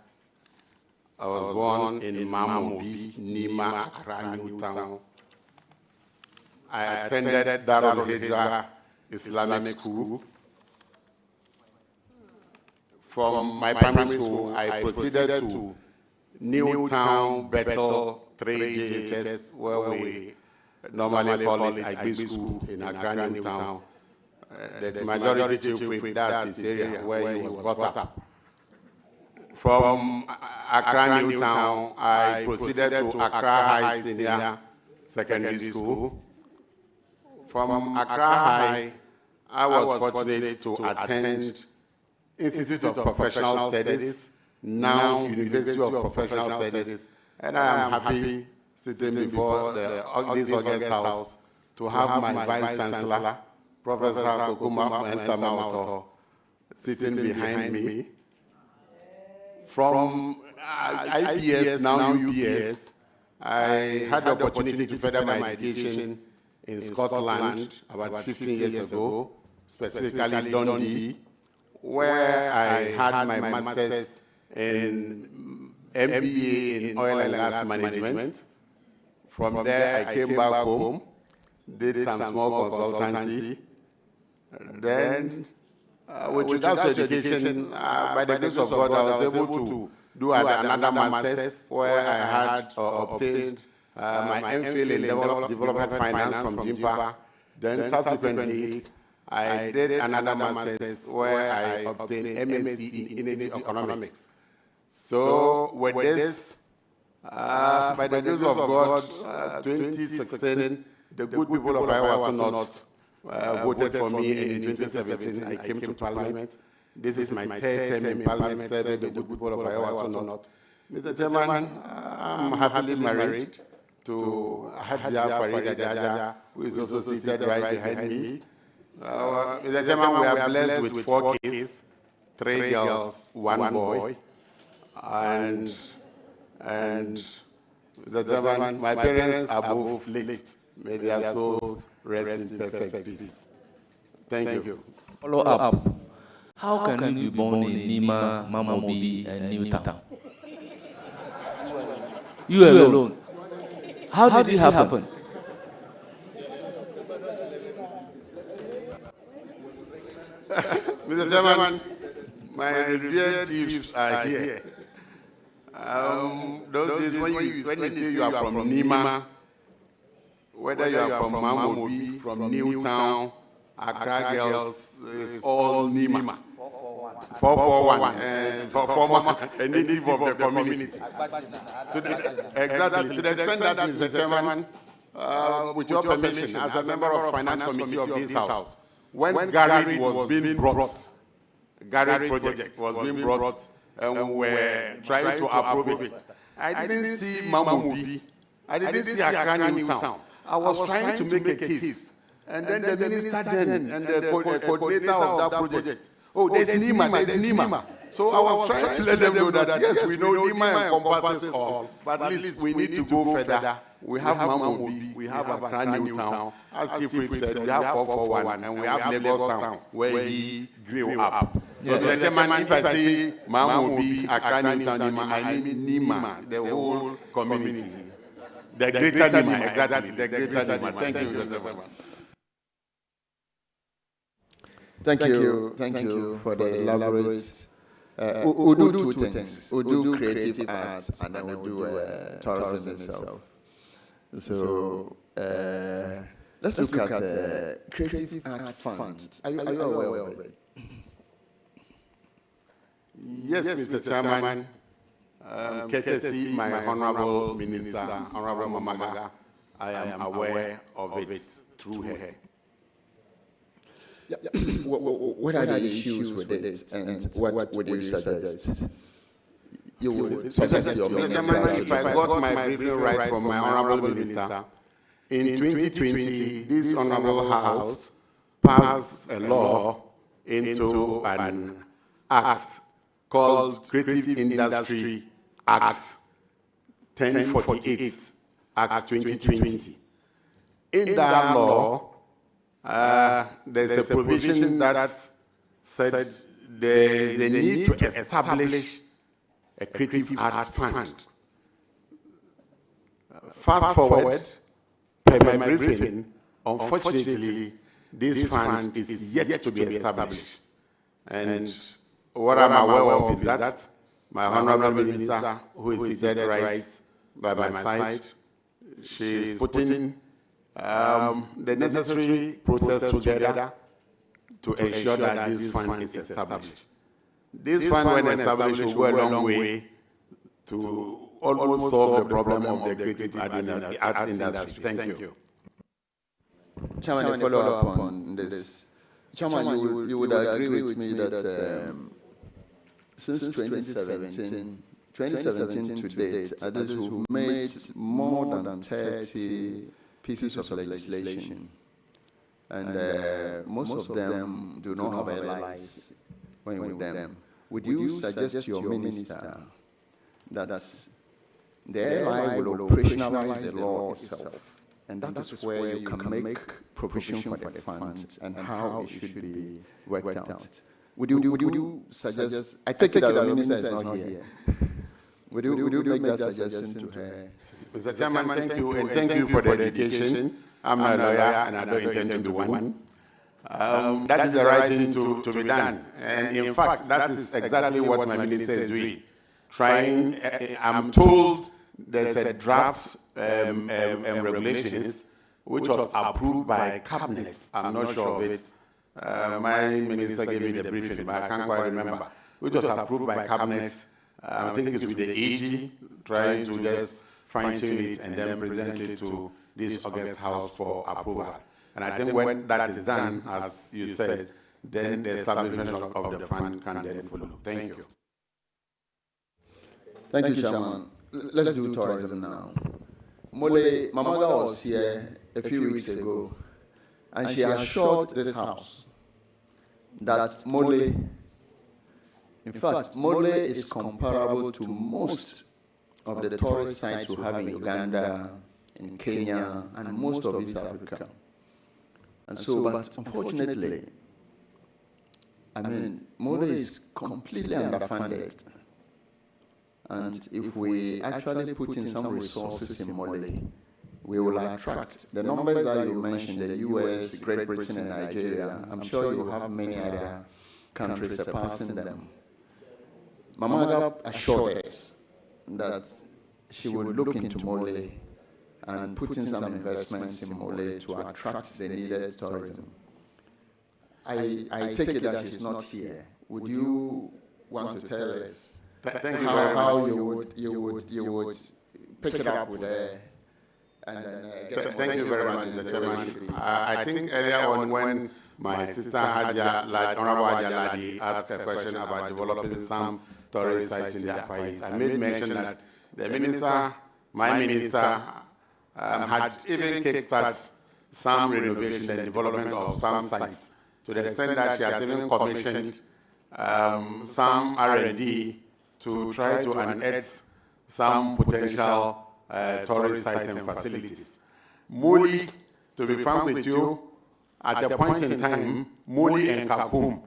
I was born in Mamobi, Nima, Accra, Newtown. I attended Darul Hijrah Islamic School. from my primary school, I proceeded to Newtown, Bethel, 3 JHS, where we normally call it Agbi School in Accra, Newtown. The majority chief, that's his area where he was brought up. From Accra, Newtown, I proceeded to Accra High Senior Secondary School. From Accra High, I was fortunate to attend Institute of Professional Studies, now University of Professional Studies, and I am happy sitting before this August House to have my Vice Chancellor, Professor Kokuma Mensamato, sitting behind me. From IPS, now UPS, I had the opportunity to further my education in Scotland about 15 years ago, specifically Dundee, where I had my master's in MBA in oil and gas management. From there, I came back home, did some small consultancy. Then, with regards to education, by the grace of God, I was able to do another master's where I had obtained my MPhil in development finance from JIMPA. Then subsequently, I did another master's where I obtained MSc in energy economics. So with this, by the grace of God, 2016, the good people of Iowa North voted for me, and in 2017 I came to Parliament. This is my third term in Parliament, serving the good people of Iowa North. Mr. Chairman, I'm happily married to Hajj Farida, who is also seated right behind me. Mr. Chairman, we are blessed with 4 kids, 3 girls, 1 boy, and Mr. Chairman, my parents are both late. May their souls rest in perfect peace. Thank you. Follow up. How can you be born in Nima, Mamobi, and Newtown? You alone. How did it happen? Mr. Chairman, my revered chiefs are here. Those days when you say you are from Nima, whether you are from Mamobi, from Newtown, Accra girls, it's all Nima. 441, former a native of the community. Exactly, to the extent that, Mr. Chairman, with your permission, as a member of the Finance Committee of this House, when Gary was being brought, Gary project was being brought, and we were trying to approve it, I didn't see Mamobi, I didn't see Accra Newtown. I was trying to make a case, and then the minister and the coordinator of that project, oh, there's Nima. So I was trying to let them know that, yes, we know Nima encompasses all, but at least we need to go further. We have Mamobi, we have Accra Newtown. As Chief Whip said, we have 441, and we have Lagos Town, where he grew up. So, Mr. Chairman, if I say Mamobi, Accra Newtown, Nima, I mean Nima, the whole community. The greater Nima, exactly, the greater Nima. Thank you, Mr. Chairman. Thank you for the elaborate. We'll do 2 things. We'll do creative arts, and then we'll do tourism itself. So let's look at creative art fund. Are you aware of it? Yes, Mr. Chairman. Courtesy my Honorable Minister, Honorable Mamaga, I am aware of it through her. What are the issues with it, and what would you suggest? You would suggest your minister. If I got my briefing right from my Honorable Minister, in 2020, this Honorable House passed a law into an act called Creative Industry Act 1048, Act 2020. In that law, there's a provision that said there's a need to establish a creative art fund. Fast forward, per my briefing, unfortunately, this fund is yet to be established. And what I'm aware of is that my Honorable Minister, who is seated right by my side, she is putting the necessary process together to ensure that this fund is established. This fund, when established, will go a long way to almost solve the problem of the creative arts industry. Thank you. Chairman, follow up on this. Chairman, you would agree with me that since 2017 to date, others who made more than 30 pieces of legislation, and most of them do not have allies when with them. Would you suggest to your minister that the ally will operationalize the law itself, and that is where you can make provision for the fund and how it should be worked out? Would you suggest? I take it that the minister is not here. Would you make that suggestion to her? Mr. Chairman, thank you, and thank you for the dedication. I'm not a lawyer, and I don't intend to do one. That is the right thing to be done. And in fact, that is exactly what my minister is doing. Trying, I'm told there's a draft regulations which was approved by cabinet. I'm not sure of it. My minister gave me the briefing, but I can't quite remember. Which was approved by cabinet. I think it's with the AG, trying to just fine-tune it and then present it to this August House for approval. And I think when that is done, as you said, then the establishment of the fund can then follow. Thank you. Thank you, Chairman. Let's do tourism now. Mole, my mother was here a few weeks ago, and she assured this house that Mole, in fact, Mole is comparable to most of the tourist sites we have in Uganda, in Kenya, and most of East Africa. And so, but unfortunately, I mean, Mole is completely underfunded. And if we actually put in some resources in Mole, we will attract the numbers that you mentioned, the US, Great Britain, and Nigeria. I'm sure you have many other countries surpassing them. Mamaga assured us that she would look into Mole and put in some investments in Mole to attract the needed tourism. I take it that she's not here. Would you want to tell us how you would pick it up with her? And thank you very much, Mr. Chairman. I think earlier on when my sister Hajj, Honorable Hajj Ladi, asked a question about developing some tourist sites in the Upper East, I made mention that the minister, my minister, had even kickstarted some renovation and development of some sites to the extent that she has even commissioned some R&D to try to unearth some potential tourist sites and facilities. Mole, to be frank with you, at a point in time, Mole and Kakum,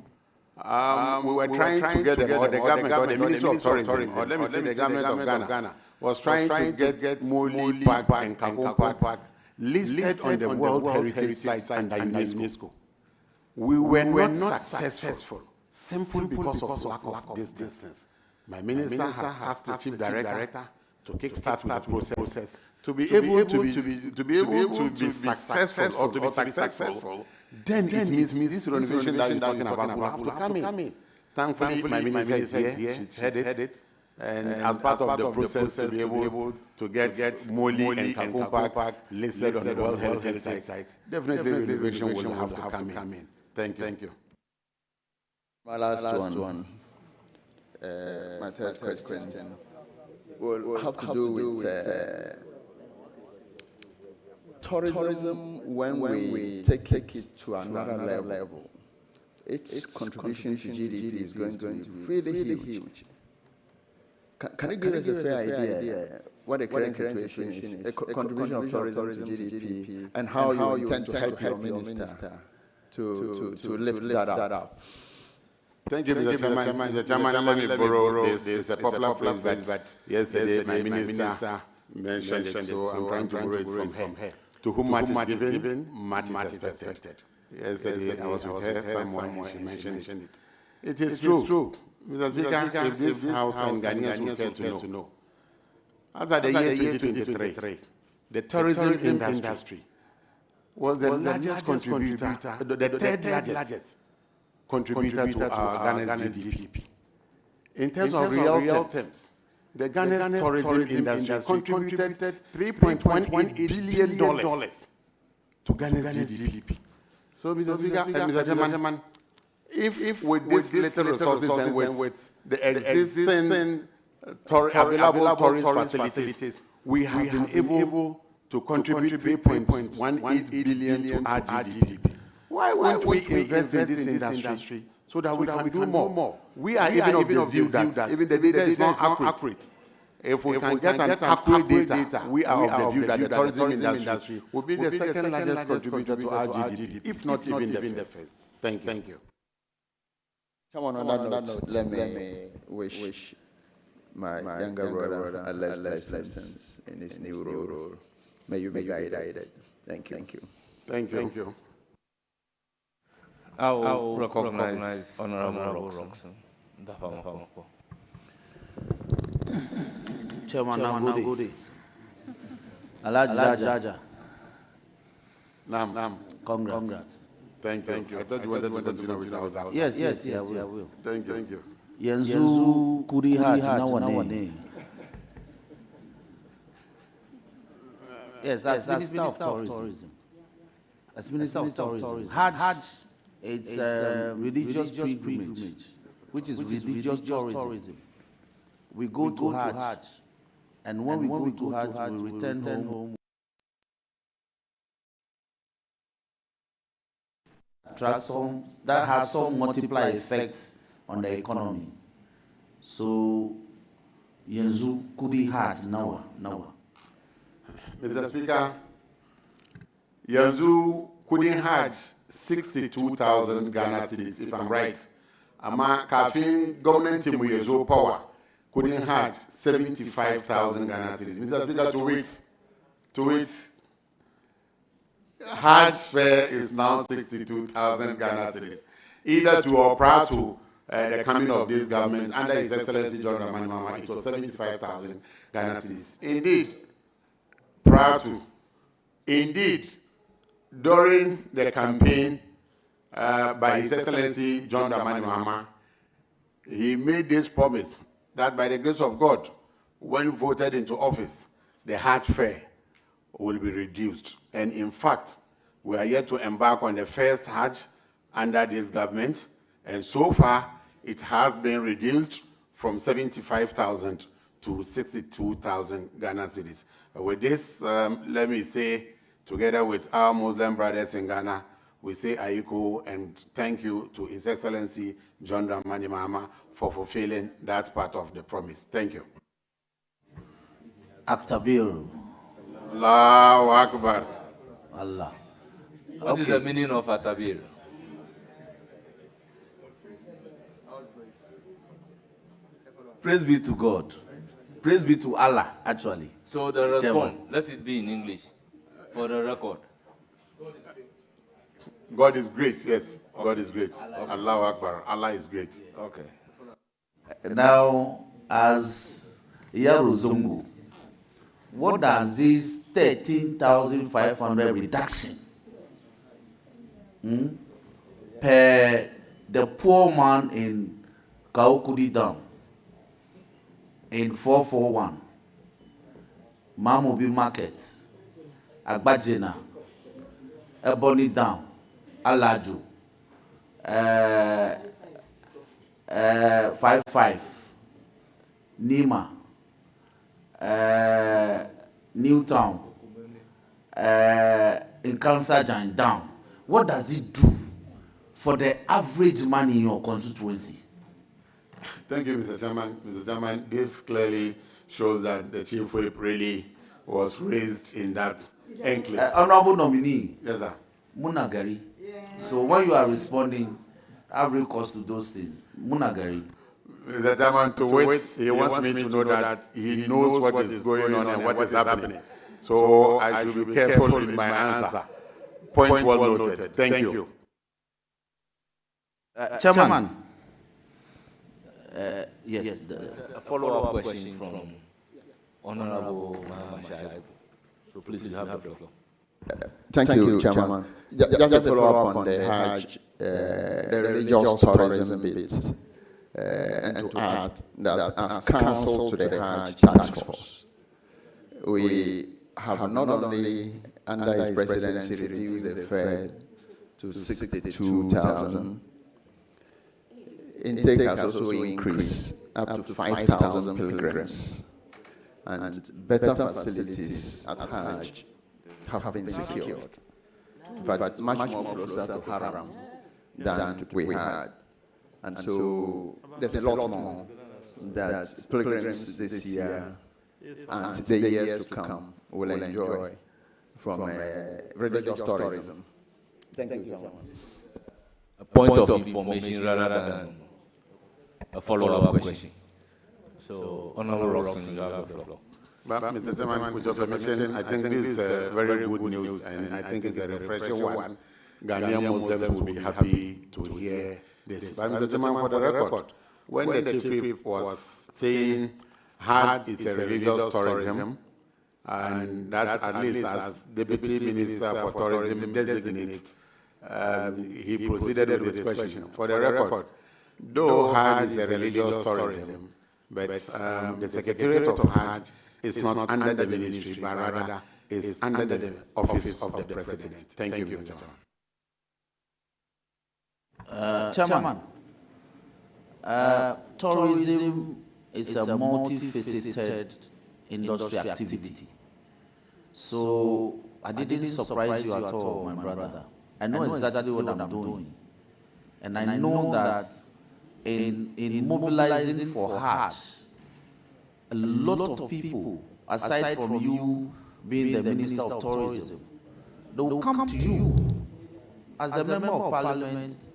we were trying to get them, or the government, or the Ministry of Tourism, or let me say the government of Ghana, was trying to get Mole Park and Kakum Park listed on the World Heritage Sites under UNESCO. We were not successful, simply because of lack of this distance. My minister has asked the chief director to kickstart the process to be able to be successful or to be successful. Then it means this renovation that you're talking about will have to come in. Thankfully, my minister is here. She's headed it. And as part of the process to be able to get Mole and Kakum Park listed on the World Heritage Site, definitely renovation will have to come in. Thank you. My last one. My third question will have to do with tourism when we take it to another level. Its contribution to GDP is going to be really huge. Can you give us a fair idea what the current situation is, the contribution of tourism to GDP, and how you intend to help your minister to lift that up? Thank you, Mr. Chairman. Mr. Chairman, let me borrow this. It's a popular phrase, but yesterday my minister mentioned it, so I'm trying to borrow it from her. To whom much is given, much is expected. Yesterday I was with her somewhere and she mentioned it. It is true. Mr. Speaker, if this House and Ghanaians will care to know, as at the year 2023, the tourism industry was the largest contributor, the third largest contributor to our Ghana's GDP. In terms of real terms, the Ghana's tourism industry contributed $3.18 billion to Ghana's GDP. So, Mr. Speaker, Mr. Chairman, if with these little resources and with the existing available tourist facilities, we have been able to contribute $3.18 billion to our GDP. Why won't we invest in this industry so that we can do more? We are even of the view that even the data is not accurate. If we can get an accurate data, we are of the view that the tourism industry will be the second largest contributor to our GDP, if not even the first. Thank you. Come on that note, let me wish my younger brother a less blessings in his new role. May you be guided. Thank you. Thank you. I will recognize Honorable Roxon. Chairman Nagode. Alajaja. Nam. Congrats. Thank you. I thought you wanted to continue with our house. Yes, I will. Thank you. Yenzu Kudi Hajj Nawane. Yes, as Minister of Tourism. As Minister of Tourism. Hajj, it's a religious pilgrimage, which is religious tourism. We go to Hajj, and when we go to Hajj, we return home. That has some multiplier effects on the economy. So, Yenzu Kudi Hajj Nawa. Mr. Speaker, Yenzu Kudi Hajj 62,000 Ghana cedis, if I'm right. Ama kafin government team Yenzu power Kudi Hajj 75,000 Ghana cedis. Mr. Speaker, to it. Hajj fare is now 62,000 Ghana cedis. Either to or prior to the coming of this government under His Excellency John Dramani Mahama, it was 75,000 Ghana cedis. Indeed, during the campaign by His Excellency John Dramani Mahama, he made this promise that by the grace of God, when voted into office, the Hajj fare will be reduced. And in fact, we are yet to embark on the first Hajj under this government. And so far, it has been reduced from 75,000 to 62,000 Ghana cedis. With this, let me say, together with our Muslim brothers in Ghana, we say Aiko and thank you to His Excellency John Dramani Mahama for fulfilling that part of the promise. Thank you. Aktabir. Allahu Akbar. Allah. What is the meaning of Atabir? Praise be to God. Praise be to Allah, actually. So the response, let it be in English for the record. God is great, yes. God is great. Allahu Akbar. Allah is great. Okay. Now, as Yaruzungu, what does this 13,500 reduction per the poor man in Kaukudi Dam in 441, Mamobi Market, Agbajena, Ebony Dam, Alaju, 55, Nima, Newtown, in Council Giant Down. What does it do for the average man in your constituency? Thank you, Mr. Chairman. Mr. Chairman, this clearly shows that the Chief Whip really was raised in that enclave. Honorable Nominee. Yes, sir. Munagari. So when you are responding, have recourse to those things. Munagari. Mr. Chairman, to wait, he wants me to know that he knows what is going on and what is happening. So I should be careful in my answer. Point well noted. Thank you. Chairman, Yes. A follow-up question from Honorable Mashai. So please, you have the floor. Thank you, Chairman. Just a follow-up on the Hajj, the religious tourism bit, and to add that as counsel to the Hajj task force, we have not only under his presidency reduced the fare to 62,000, intake has also increased up to 5,000 pilgrims, and better facilities at Hajj have been secured, but much more closer to Haram than we had. And so there's a lot more that pilgrims this year and the years to come will enjoy from religious tourism. Thank you, Chairman. A point of information rather than a follow-up question. So, Honorable Roxon, you have the floor. But, Mr. Chairman, with your permission, I think this is very good news, and I think it's a refreshing one. Ghanaian Muslims will be happy to hear this. But, Mr. Chairman, for the record, when the Chief Whip was saying Hajj is a religious tourism, and that at least as Deputy Minister for Tourism designate, he proceeded with this question. For the record, though Hajj is a religious tourism, but the Secretariat of Hajj is not under the ministry, but rather is under the office of the President. Thank you, Mr. Chairman. Chairman, tourism is a multifaceted industry activity. So I didn't surprise you at all, my brother. I know exactly what I'm doing. And I know that in mobilizing for Hajj, a lot of people, aside from you being the Minister of Tourism, they will come to you as the Member of Parliament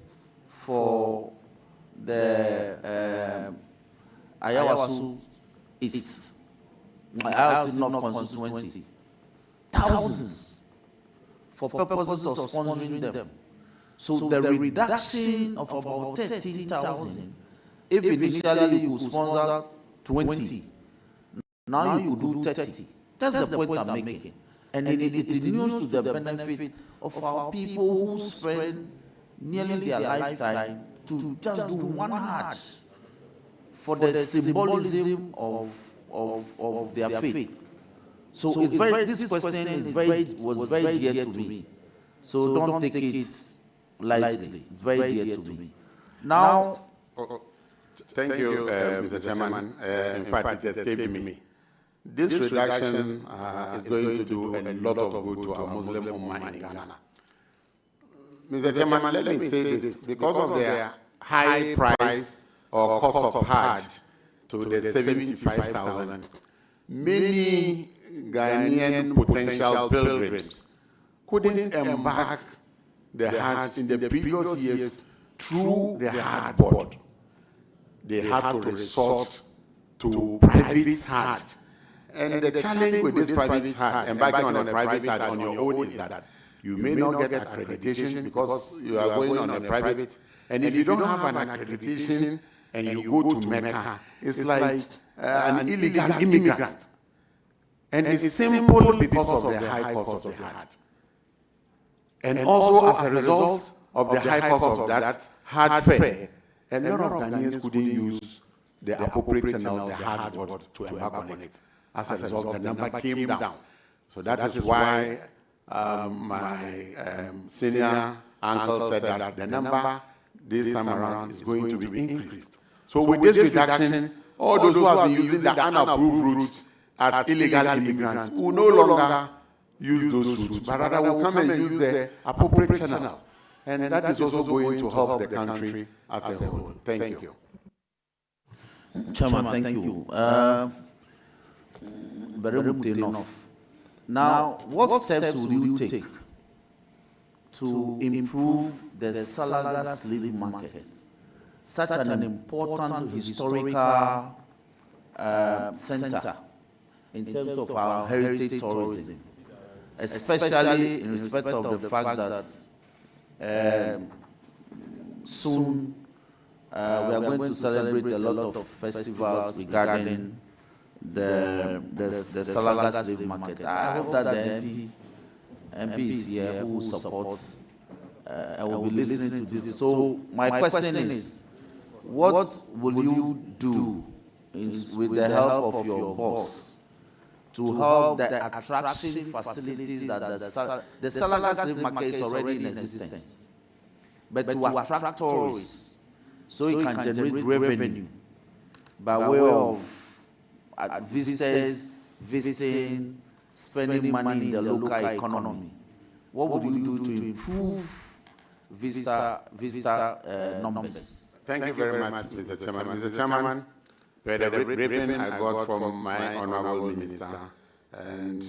for the Ayawasu East, Ayawasu North Constituency. Thousands for purposes of sponsoring them. So the reduction of about 13,000, if initially you could sponsor 20, now you could do 30. That's the point I'm making. And it renews to the benefit of our people who spend nearly their lifetime to just do one Hajj for the symbolism of their faith. So it's this question was very dear to me. So don't take it lightly. It's very dear to me. Now, thank you, Mr. Chairman. In fact, it escaped me. This reduction is going to do a lot of good to our Muslim Ummah in Ghana. Mr. Chairman, let me say this. Because of the high price or cost of Hajj to the 75,000, many Ghanaian potential pilgrims couldn't embark the Hajj in the previous years through the hard board. They had to resort to private Hajj. And the challenge with this private Hajj, embarking on a private Hajj on your own, is that you may not get accreditation because you are going on a private. And if you don't have an accreditation and you go to Mecca, it's like an illegal immigrant. And it's simple because of the high cost of the Hajj. And also as a result of the high cost of that Hajj fare, a lot of Ghanaians couldn't use the appropriate channel, the Hajj board, to embark on it. As a result, the number came down. So that is why my senior uncle said that the number this time around is going to be increased. So with this reduction, all those who have been using the unapproved routes as illegal immigrants will no longer use those routes, but rather will come and use the appropriate channel. And that is also going to help the country as a whole. Thank you. Chairman, thank you. Very good enough. Now, what steps will you take to improve the Salaga slave market, such an important historical center in terms of our heritage tourism, especially in respect of the fact that soon We are going to celebrate a lot of festivals regarding the Salaga slave market. I hope that the MP is here who supports. I will be listening to this. So my question is, what will you do with the help of your boss to help the attraction facilities that the Salaga slave market is already in existence, but to attract tourists so it can generate revenue by way of visitors visiting, spending money in the local economy? What would you do to improve visitor numbers? Thank you very much, Mr. Chairman. Mr. Chairman, the briefing I got from my Honorable Minister, and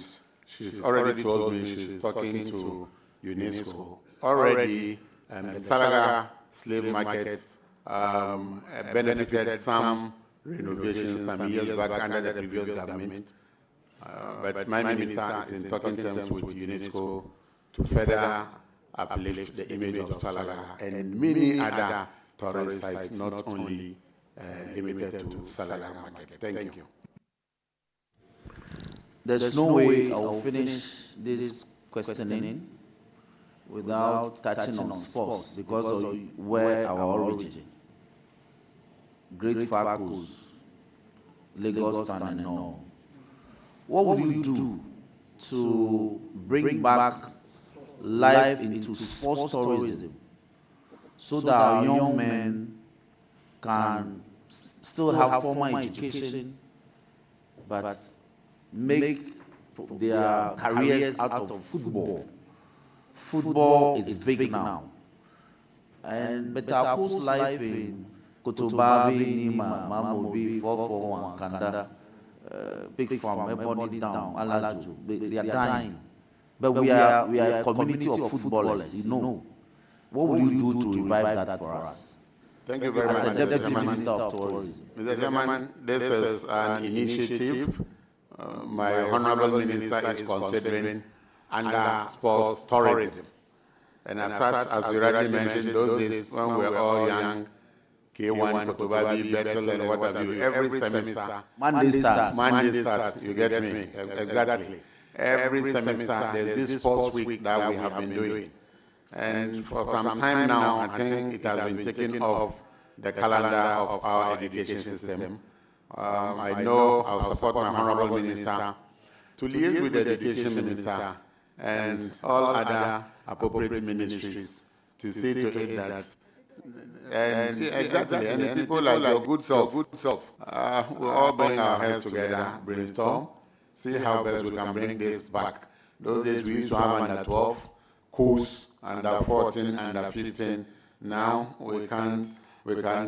she's already told me she's talking to UNESCO. Already, the Salaga slave market benefited some renovations some years back under the previous government. But my minister is in talking terms with UNESCO to further uplift the image of Salaga and many other tourist sites, not only limited to Salaga market. Thank you. There's no way I will finish this questioning without touching on sports because of where our origin. Great Facos, Lagos and all. What will you do to bring back life into sports tourism so that our young men can still have formal education but make their careers out of football? Football is big now. But our post life in Kotobabi, Nima, Mamobi, 441, Kanda, Big Farm, everybody down, Alaju, they are dying. But we are a community of footballers, you know. What will you do to revive that for us? Thank you very much, as a Deputy Minister of Tourism. Mr. Chairman, this is an initiative my Honorable Minister is considering under sports tourism. And as such, as you already mentioned, those days when we were all young, K1, Kotobabi, Bethel, and what have you, every semester, Monday starts, you get me, exactly. Every semester, there's this sports week that we have been doing. And for some time now, I think it has been taken off the calendar of our education system. I know I'll support my Honorable Minister to liaise with the Education Minister and all other appropriate ministries to see to it that, and exactly, and people like your good self, we'll all bring our heads together, brainstorm, see how best we can bring this back. Those days we used to have under 12, course, under 14, under 15. Now we can't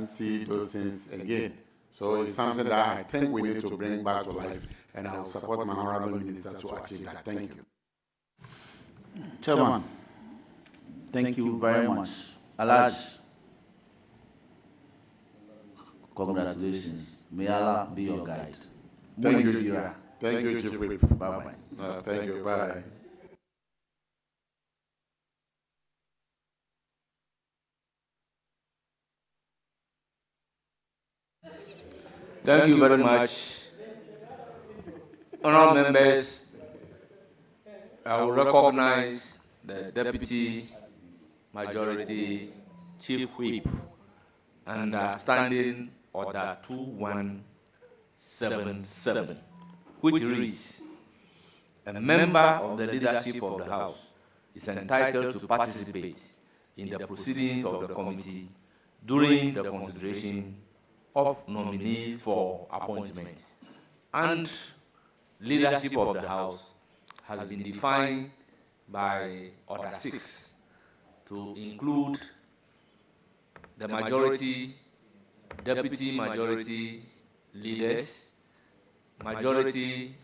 see those things again. So it's something that I think we need to bring back to life, and I'll support my Honorable Minister to achieve that. Thank you. Chairman, thank you very much. Hajj, congratulations. May Allah be your guide. Thank you. Thank you, Chief Whip. Bye-bye. Thank you. Bye. Thank you very much. Honourable members, I will recognize the Deputy Majority Chief Whip under Standing Order 2177, which reads, a member of the leadership of the House is entitled to participate in the proceedings of the committee during the consideration of nominees for appointment, and leadership of the House has been defined by Order 6 to include the majority, deputy majority leaders. Majority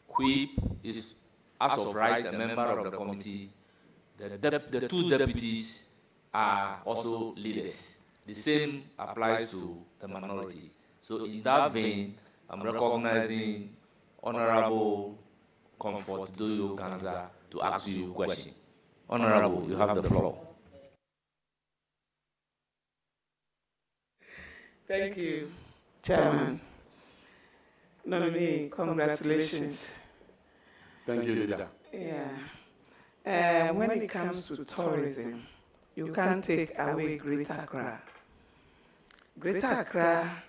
whip is, as of right, a member of the committee. The two deputies are also leaders. The same applies to the minority. So in that vein, I'm recognizing Honorable Comfort Doyo Ganza to ask you a question. Honorable, you have the floor. Thank you, Chairman. Nominee, congratulations. Thank you, Leader. Yeah. When it comes to tourism, you can't take away Greater Accra. Greater Accra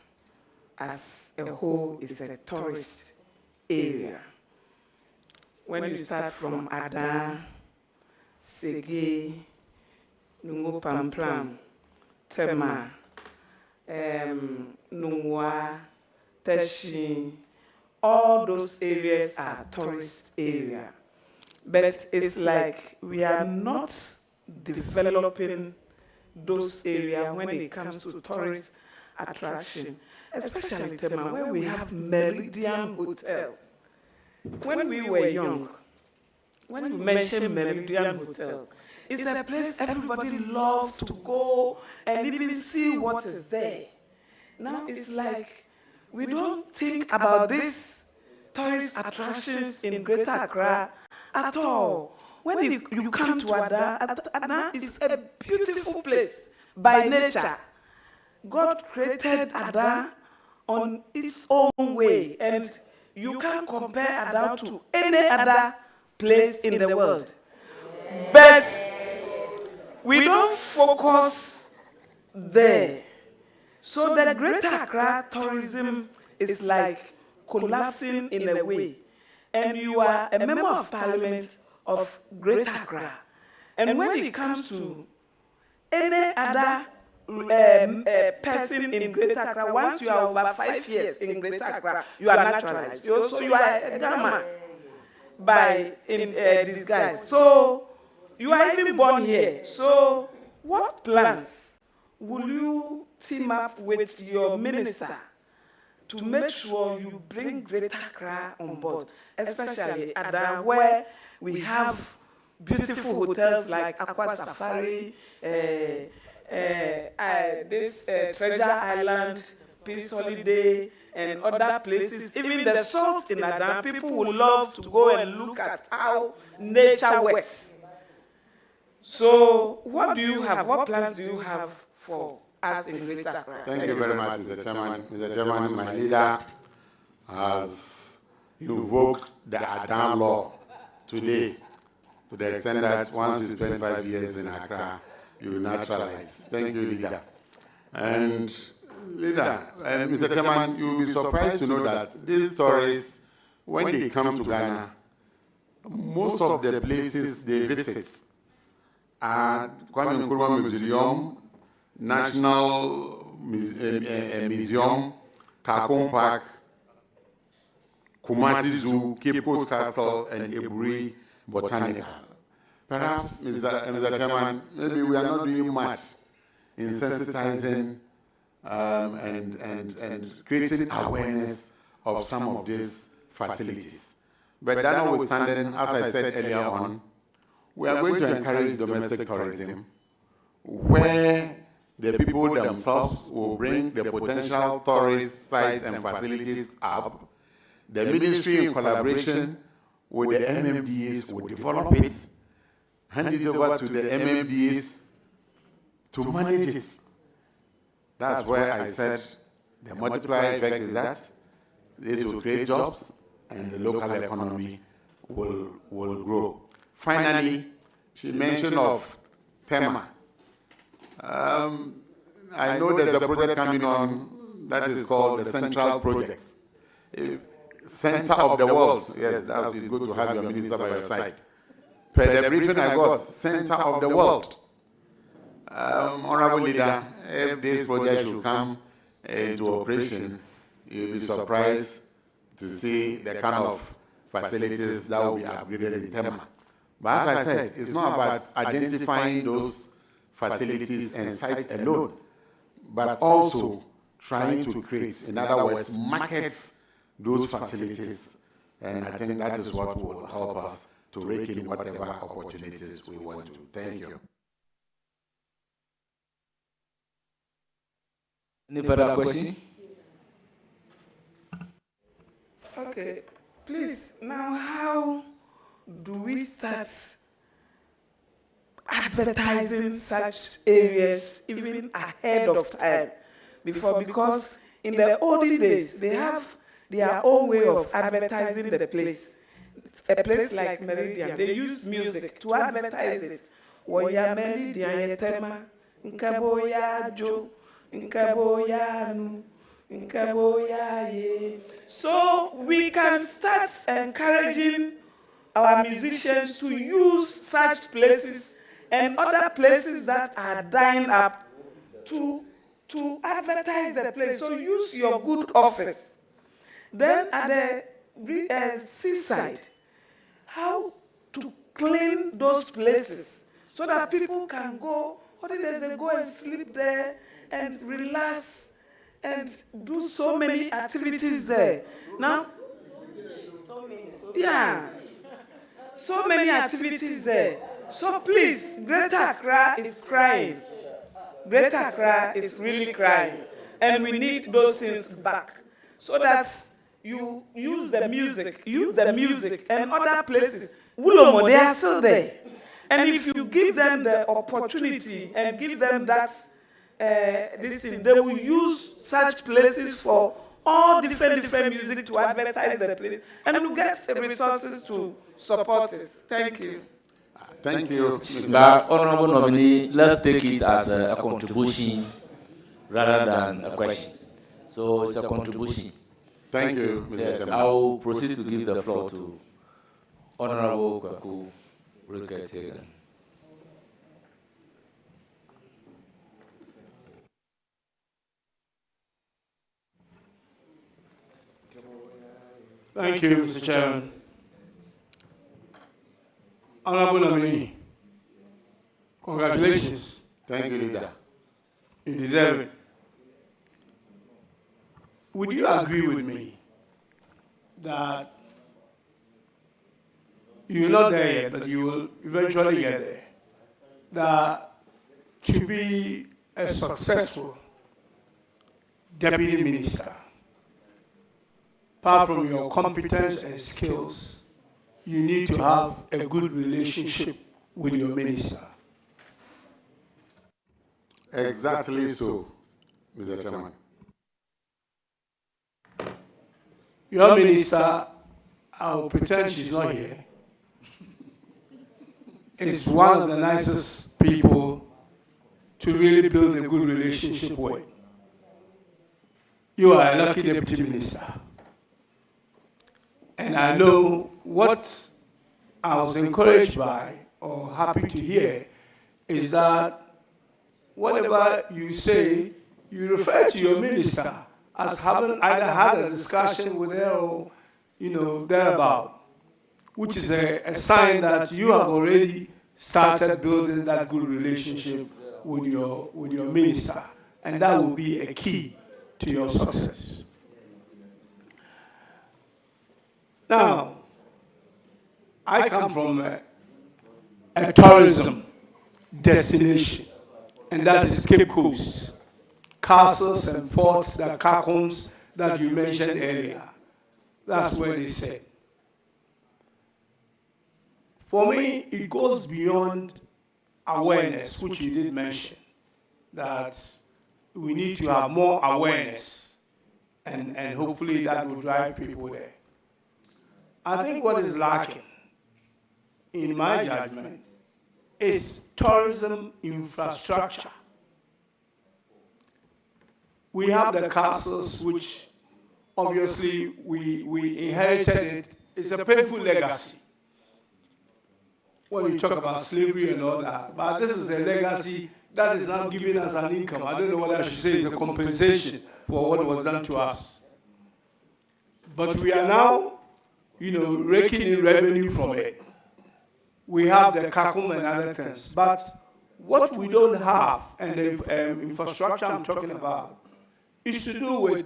as a whole is a tourist area. When you start from Adan, Sege, Nungo Pamplam, Tema, Nungwa, Teshin, all those areas are tourist area. But it's like we are not developing those areas when it comes to tourist attraction, especially Tema, where we have Meridian Hotel. When we were young, when you mention Meridian Hotel, it's a place everybody loves to go and even see what is there. Now it's like we don't think about these tourist attractions in Greater Accra at all. When you come to Ada is a beautiful place by nature. God created Ada on its own way, and you can't compare Ada to any other place in the world. But we don't focus there. So the Greater Accra tourism is like collapsing in a way. And you are a member of Parliament of Greater Accra. And when it comes to any other person in Greater Accra, once you are over 5 years in Greater Accra, you are naturalized. So you are a Ghana by disguise. So you are even born here. So what plans will you team up with your minister to make sure you bring Greater Accra on board, especially Ada, where we have beautiful hotels like Aqua Safari, this Treasure Island, Peace Holiday, and other places. Even the salt in Ada, people would love to go and look at how nature works. So what do you have? What plans do you have for us in Greater Accra? Thank you very much, Mr. Chairman. Mr. Chairman, my leader has invoked the Adam law today to the extent that once you spend 5 years in Accra, you will naturalize. Thank you, leader. And leader, Mr. Chairman, you will be surprised to know that these tourists, when they come to Ghana, most of the places they visit are Kwame Nkrumah Museum, National Museum, Kakon Park, Kumasi Zoo, Cape Coast Castle, and Eburi Botanical. Perhaps, Mr. Chairman, maybe we are not doing much in sensitizing and creating awareness of some of these facilities. But that notwithstanding, as I said earlier on, we are going to encourage domestic tourism, where the people themselves will bring the potential tourist sites and facilities up. The ministry, in collaboration with the MMDAs, will develop it, hand it over to the MMDAs to manage it. That's where I said the multiplier effect is that this will create jobs and the local economy will grow. Finally, she mentioned of Tema. I know there's a project coming on that is called the Central Project. Center of the world. Yes, that's good to have your minister by your side. Per the briefing I got, Center of the world. Honorable leader, if this project should come into operation, you'll be surprised to see the kind of facilities that will be upgraded in Tema. But as I said, it's not about identifying those facilities and sites alone, but also trying to create, in other words, markets those facilities. And I think that is what will help us to rake in whatever opportunities we want to. Thank you. Any further question? Okay, please, now how do we start advertising such areas even ahead of time? before, because in the olden days, they have their own way of advertising the place. A place like Meridian, they use music to advertise it. Woya Meridian yetema, nkaboya jo, nkaboya nu, nkaboya ye. So we can start encouraging our musicians to use such places and other places that are dying up to advertise the place. So use your good office. Then at the seaside, how to clean those places so that people can go, holidays, they go and sleep there and relax and do so many activities there. Now, yeah, so many activities there. So please, Greater Accra is crying. Greater Accra is really crying. And we need those things back so that you use the music and other places. Wulomo, they are still there. And if you give them the opportunity and give them that, this thing, they will use such places for all different music to advertise the place and will get the resources to support it. Thank you. Thank you. But Honorable Nominee, let's take it as a contribution rather than a question. So it's a contribution. Thank you, Mr. Yes, Chairman. I will proceed to give the floor to Honorable Kwaku Ruketega. Thank you, Mr. Chairman. Honorable Nominee, congratulations. Thank you, leader. You deserve it. Would you agree with me that you're not there yet, but you will eventually get there, that to be a successful deputy minister, apart from your competence and skills, you need to have a good relationship with your minister? Exactly so, Mr. Chairman. Your minister, I will pretend she's not here, is one of the nicest people to really build a good relationship with. You are a lucky deputy minister. And I know what I was encouraged by or happy to hear is that whatever you say, you refer to your minister as having either had a discussion with her or, thereabout, which is a sign that you have already started building that good relationship with your minister. And that will be a key to your success. Now, I come from a tourism destination, and that is Cape Coast. Castles and forts, the catacombs that you mentioned earlier. That's where they said. For me, it goes beyond awareness, which you did mention, that we need to have more awareness, and hopefully that will drive people there. I think what is lacking, in my judgment, is tourism infrastructure. We have the castles, which obviously we inherited it. It's a painful legacy. When you talk about slavery and all that, but this is a legacy that is now giving us an income. I don't know what I should say is a compensation for what was done to us. But we are now, raking in revenue from it. We have the CACUM and other things. But what we don't have, and the infrastructure I'm talking about, is to do with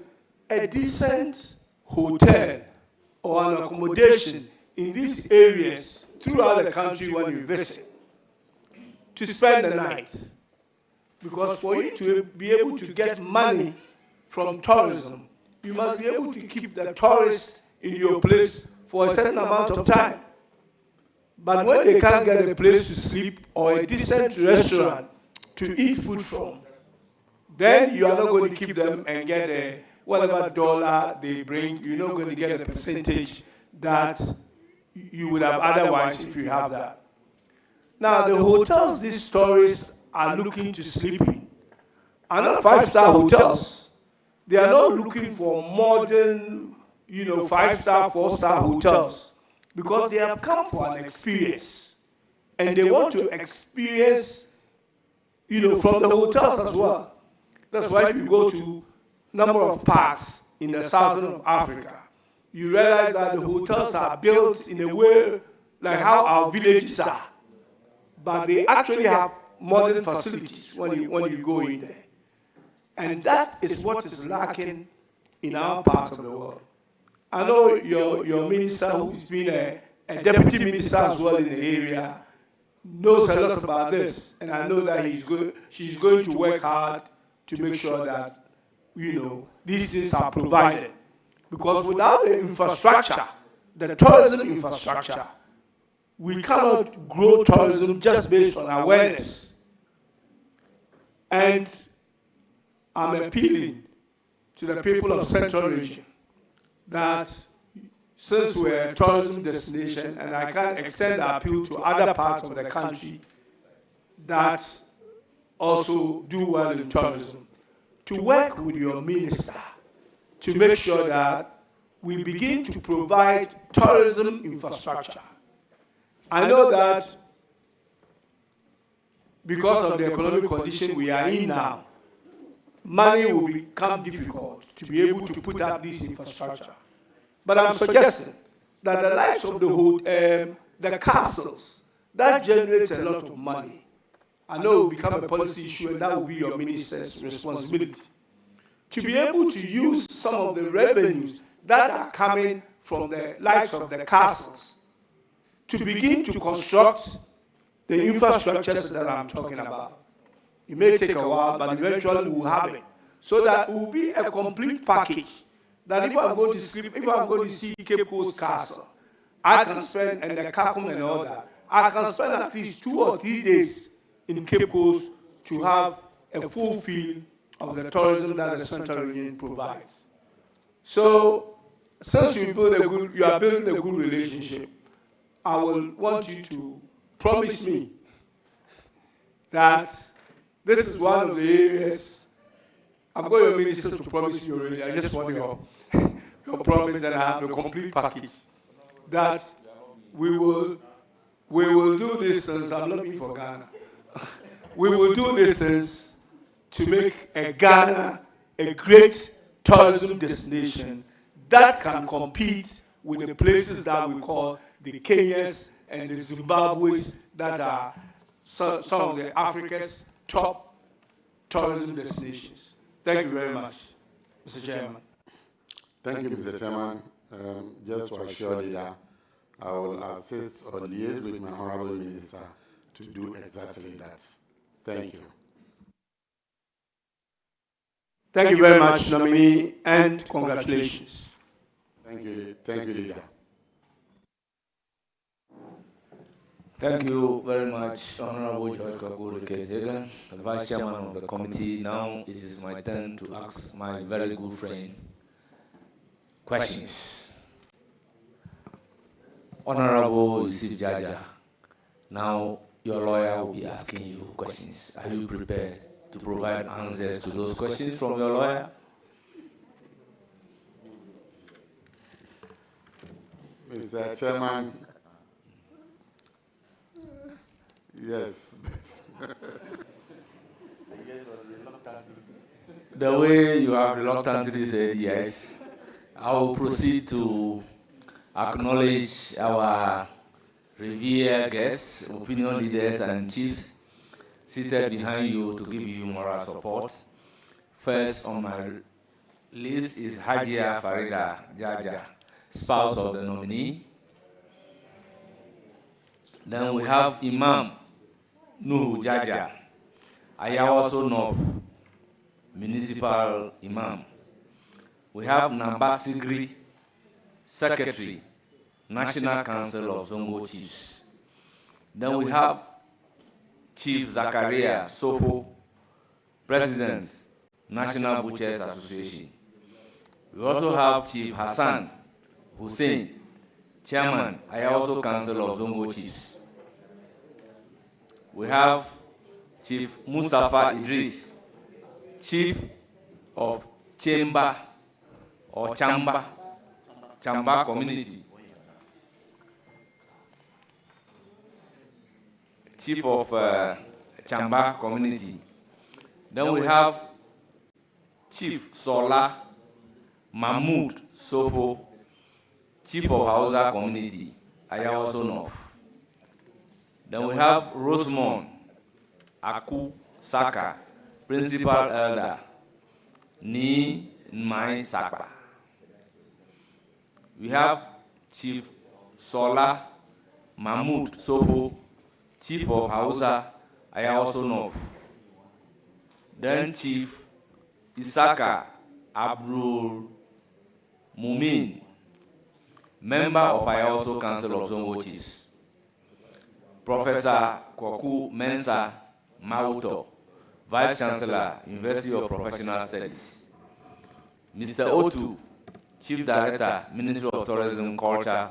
a decent hotel or an accommodation in these areas throughout the country when you visit, to spend the night. Because for you to be able to get money from tourism, you must be able to keep the tourists in your place for a certain amount of time. But when they can't get a place to sleep or a decent restaurant to eat food from, then you are not going to keep them and get whatever dollar they bring. You're not going to get a percentage that you would have otherwise if you have that. Now, the hotels these tourists are looking to sleep in are not five-star hotels. They are not looking for modern, five-star, four-star hotels, because they have come for an experience. And they want to experience, from the hotels as well. That's why if you go to a number of parks in the southern of Africa, you realize that the hotels are built in a way like how our villages are. But they actually have modern facilities when you go in there. And that is what is lacking in our part of the world. I know your minister, who's been a deputy minister as well in the area, knows a lot about this. And I know that she's going to work hard to make sure that, these things are provided. Because without the infrastructure, the tourism infrastructure, we cannot grow tourism just based on awareness. And I'm appealing to the people of Central Region that since we're a tourism destination, and I can extend the appeal to other parts of the country that also do well in tourism, to work with your minister to make sure that we begin to provide tourism infrastructure. I know that because of the economic condition we are in now, money will become difficult to be able to put up this infrastructure. But I'm suggesting that the likes of the castles, that generates a lot of money. I know it will become a policy issue, and that will be your minister's responsibility. To be able to use some of the revenues that are coming from the likes of the castles to begin to construct the infrastructures that I'm talking about. It may take a while, but eventually we'll have it. So that it will be a complete package. That if I'm going to sleep, if I'm going to see Cape Coast Castle, I can spend, and the Kakum and all that, I can spend at least 2 or 3 days in Cape Coast to have a full feel of the tourism that the Central Region provides. So, since you are building a good relationship, I will want you to promise me that this is one of the areas. I've got your minister to promise you already. I just want your promise that I have the complete package. That we will do these things. I'm looking for Ghana. We will do these things to make Ghana a great tourism destination that can compete with the places that we call the Kenyas and the Zimbabwe's that are some of the Africa's top tourism destinations. Thank you very much, Mr. Chairman. Thank you, Mr. Chairman. Just to assure you that I will assist or liaise with my Honorable Minister to do exactly that. Thank you. Thank you very much, nominee, and congratulations. Thank you, leader. Thank you very much, Honorable George Kakuru, the Vice Chairman of the committee. Now it is my turn to ask my very good friend questions. Honorable Yusuf Jaja, now your lawyer will be asking you questions. Are you prepared to provide answers to those questions from your lawyer? Mr. Chairman, yes. The way you have reluctantly said yes, I will proceed to acknowledge our revered guests, opinion leaders, and chiefs seated behind you to give you moral support. First on my list is Hajia Farida Jaja, spouse of the nominee. Then we have Imam Nuhu Jaja, Ayawaso North Municipal Imam. We have Namba Sigri, Secretary, National Council of Zongo Chiefs. Then we have Chief Zakaria Sofo, President, National Butchers Association. We also have Chief Hassan Hussein, Chairman, Ayawaso Council of Zongo Chiefs. We have Chief Mustafa Idris, Chief of Chamba or Chamba Community. Chief of Chamba Community. Then we have Chief Sola Mahmoud Sofo, Chief of Hausa Community, Ayawaso North. Then we have Rosemond Aku Saka, Principal Elder, Ni Nmai Saka. We have Chief Sola Mahmoud Sofo, Chief of Hausa, Ayawaso North. Then Chief Isaka Abdul Mumin, member of Ayawaso Council of Zongo Chiefs. Professor Kwaku Mensa Mauto, Vice Chancellor, University of Professional Studies. Mr. Otu, Chief Director, Ministry of Tourism, Culture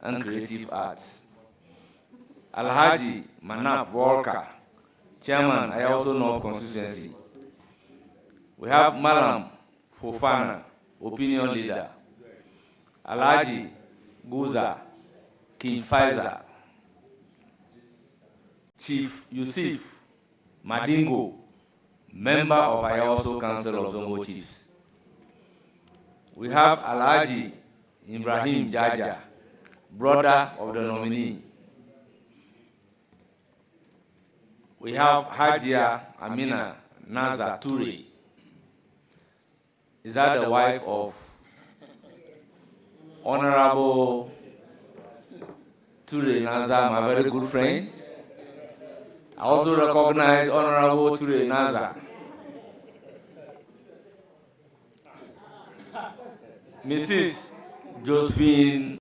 and Creative Arts. Alhaji Manaf Walker, Chairman, Ayawaso North Constituency. We have Malam Fofana, Opinion Leader. Alhaji Guza King Faisal. Chief Yusuf Madingo, member of Ayawaso Council of Zongo Chiefs. We have Alhaji Ibrahim Jaja, brother of the nominee. We have Hajia Amina Naza Ture. Is that the wife of Honorable Ture Naza, my very good friend? I also recognize Honorable Ture Naza. Mrs. Josephine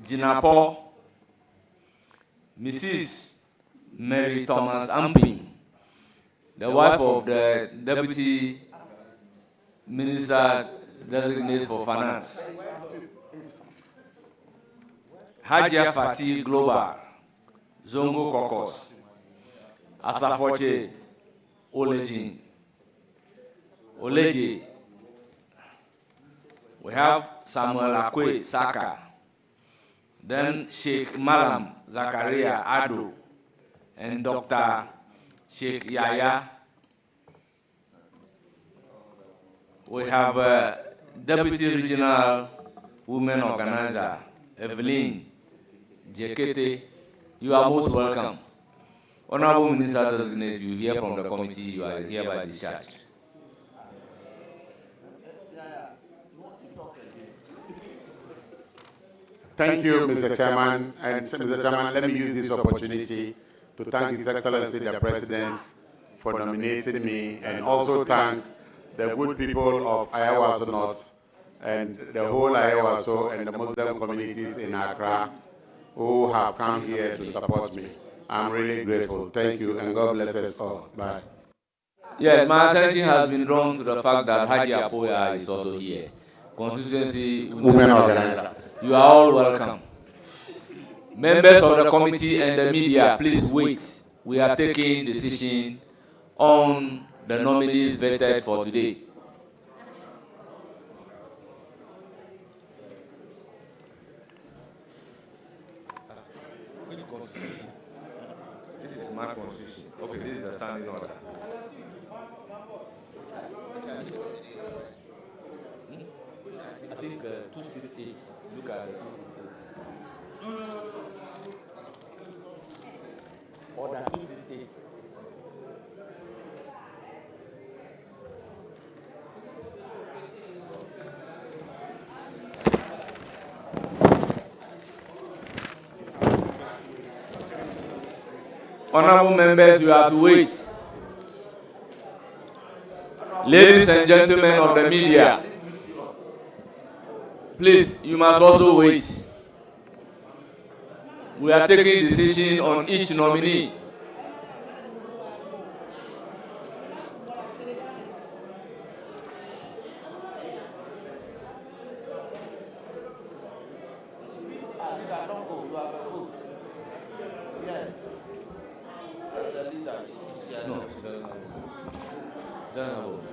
Jinapo, Mrs. Mary Thomas Amping, the wife of the Deputy Minister-designate for Finance. Hajia Fatih Global, Zongo Kokos, Asafoche Oleji. We have Samuel Akwe Saka, then Sheikh Malam Zakaria Ado, and Dr. Sheikh Yaya. We have Deputy Regional Women Organizer, Evelyn Jekete. You are most welcome. Honorable Minister-designate, you hear from the committee, you are hereby discharged. Thank you, Mr. Chairman. And Mr. Chairman, let me use this opportunity to thank His Excellency the President for nominating me, and also thank the good people of Ayawaso North and the whole Ayawaso and the Muslim communities in Accra who have come here to support me. I'm really grateful. Thank you, and God bless us all. Bye. Yes, my attention has been drawn to the fact that Haji Apoya is also here. Constituency Women Organizer. You are all welcome. Members of the committee and the media, please wait. We are taking decision on the nominees vetted for today. This is my constitution. Okay, this is the standing order. I think 268. Look at it. 268. No. Order 268. Honorable members, you have to wait. Ladies and gentlemen of the media, please, you must also wait. We are taking decision on each nominee. you have a vote. Yes. As a leader, yes. No, she doesn't have a vote. She doesn't have a vote.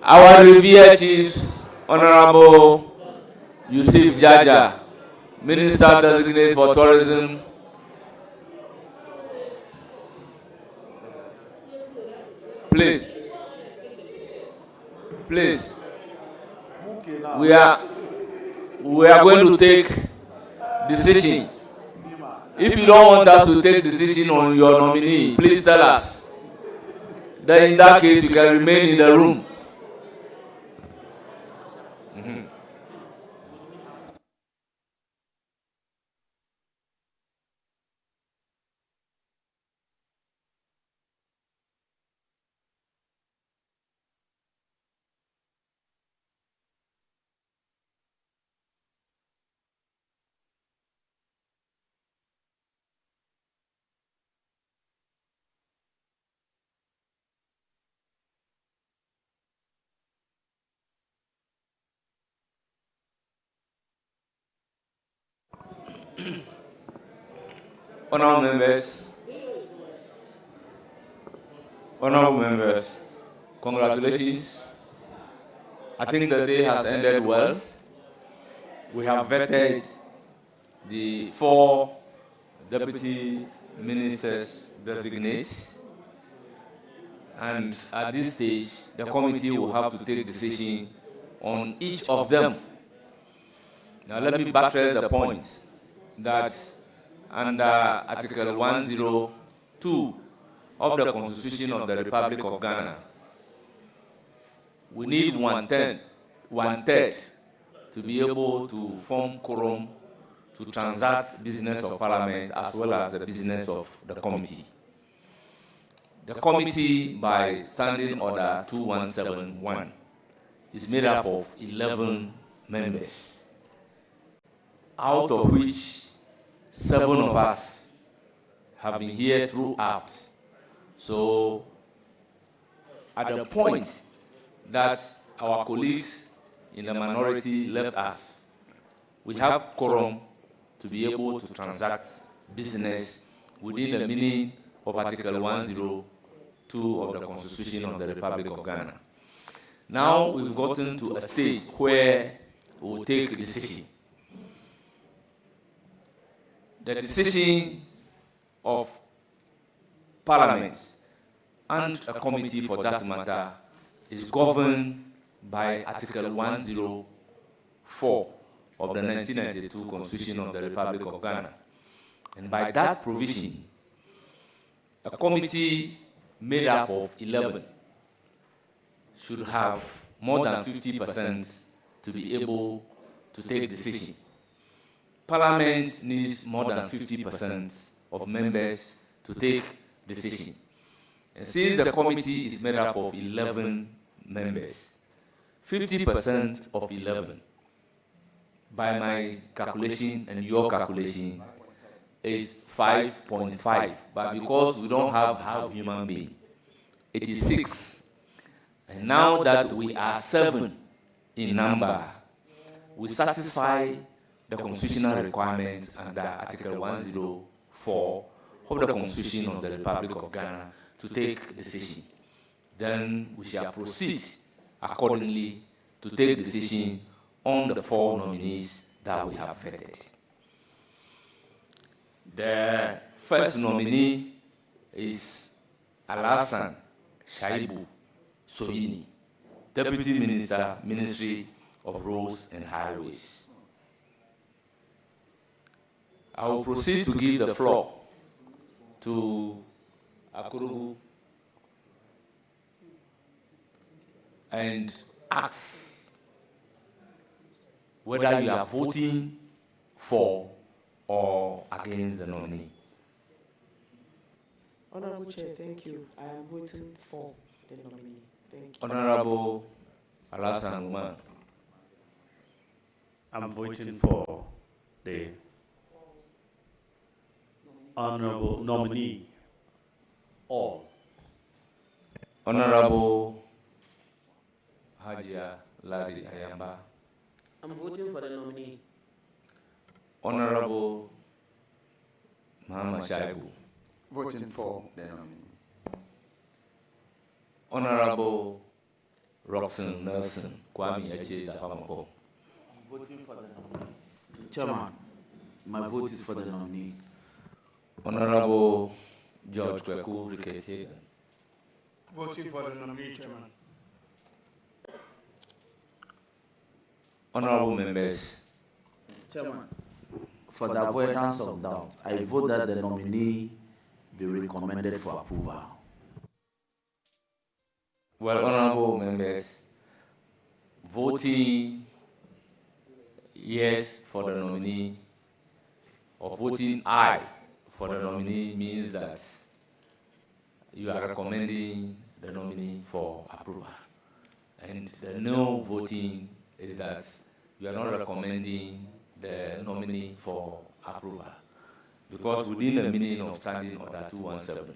Our revered chiefs, Honorable Yusuf Jaja, Minister-designate for Tourism, please, we are going to take decision. If you don't want us to take decision on your nominee, please tell us. Then in that case, you can remain in the room. Honorable members, congratulations. I think the day has ended well. We have vetted the 4 deputy ministers designates, and at this stage, the committee will have to take decision on each of them. Now let me buttress the point that under Article 102 of the Constitution of the Republic of Ghana, we need one-third to be able to form quorum to transact business of Parliament as well as the business of the committee. The committee, by Standing Order 2171, is made up of 11 members, out of which 7 of us have been here throughout. So, at the point that our colleagues in the minority left us, we have quorum to be able to transact business within the meaning of Article 102 of the Constitution of the Republic of Ghana. Now we've gotten to a stage where we will take a decision. The decision of Parliament and a committee for that matter is governed by Article 104 of the 1992 Constitution of the Republic of Ghana. And by that provision, a committee made up of 11 should have more than 50% to be able to take decision. Parliament needs more than 50% of members to take decision. And since the committee is made up of 11 members, 50% of 11, by my calculation and your calculation, is 5.5. But because we don't have half human being, it is 6. And now that we are 7 in number, we satisfy the constitutional requirement under Article 104 of the Constitution of the Republic of Ghana to take decision. Then we shall proceed accordingly to take decision on the 4 nominees that we have vetted. The first nominee is Alasan Shaibu Soyini. Deputy Minister, Ministry of Roads and Highways. I will proceed to give the floor to Akurugu and ask whether you are voting for or against the nominee. Honorable Chair, thank you. I am voting for the nominee. Thank you. Honorable Alassane Umar. I'm voting for the honorable nominee. All. Honorable Hajj Ladi Ayamba. I'm voting for the nominee. Honorable Muhammad Shaibu. Voting for the nominee. Honorable Roxanne Nelson Kwame Eche Dapamako. Voting for the nominee. Chairman, my vote is for the nominee. Honorable George Kweku Rikete. Voting for the nominee, Chairman. Honorable members. Chairman, for the avoidance of doubt, I vote that the nominee be recommended for approval. Well, honorable members, voting yes for the nominee or voting aye for the nominee means that you are recommending the nominee for approval. And the no voting is that you are not recommending the nominee for approval. Because within the meaning of Standing Order 217,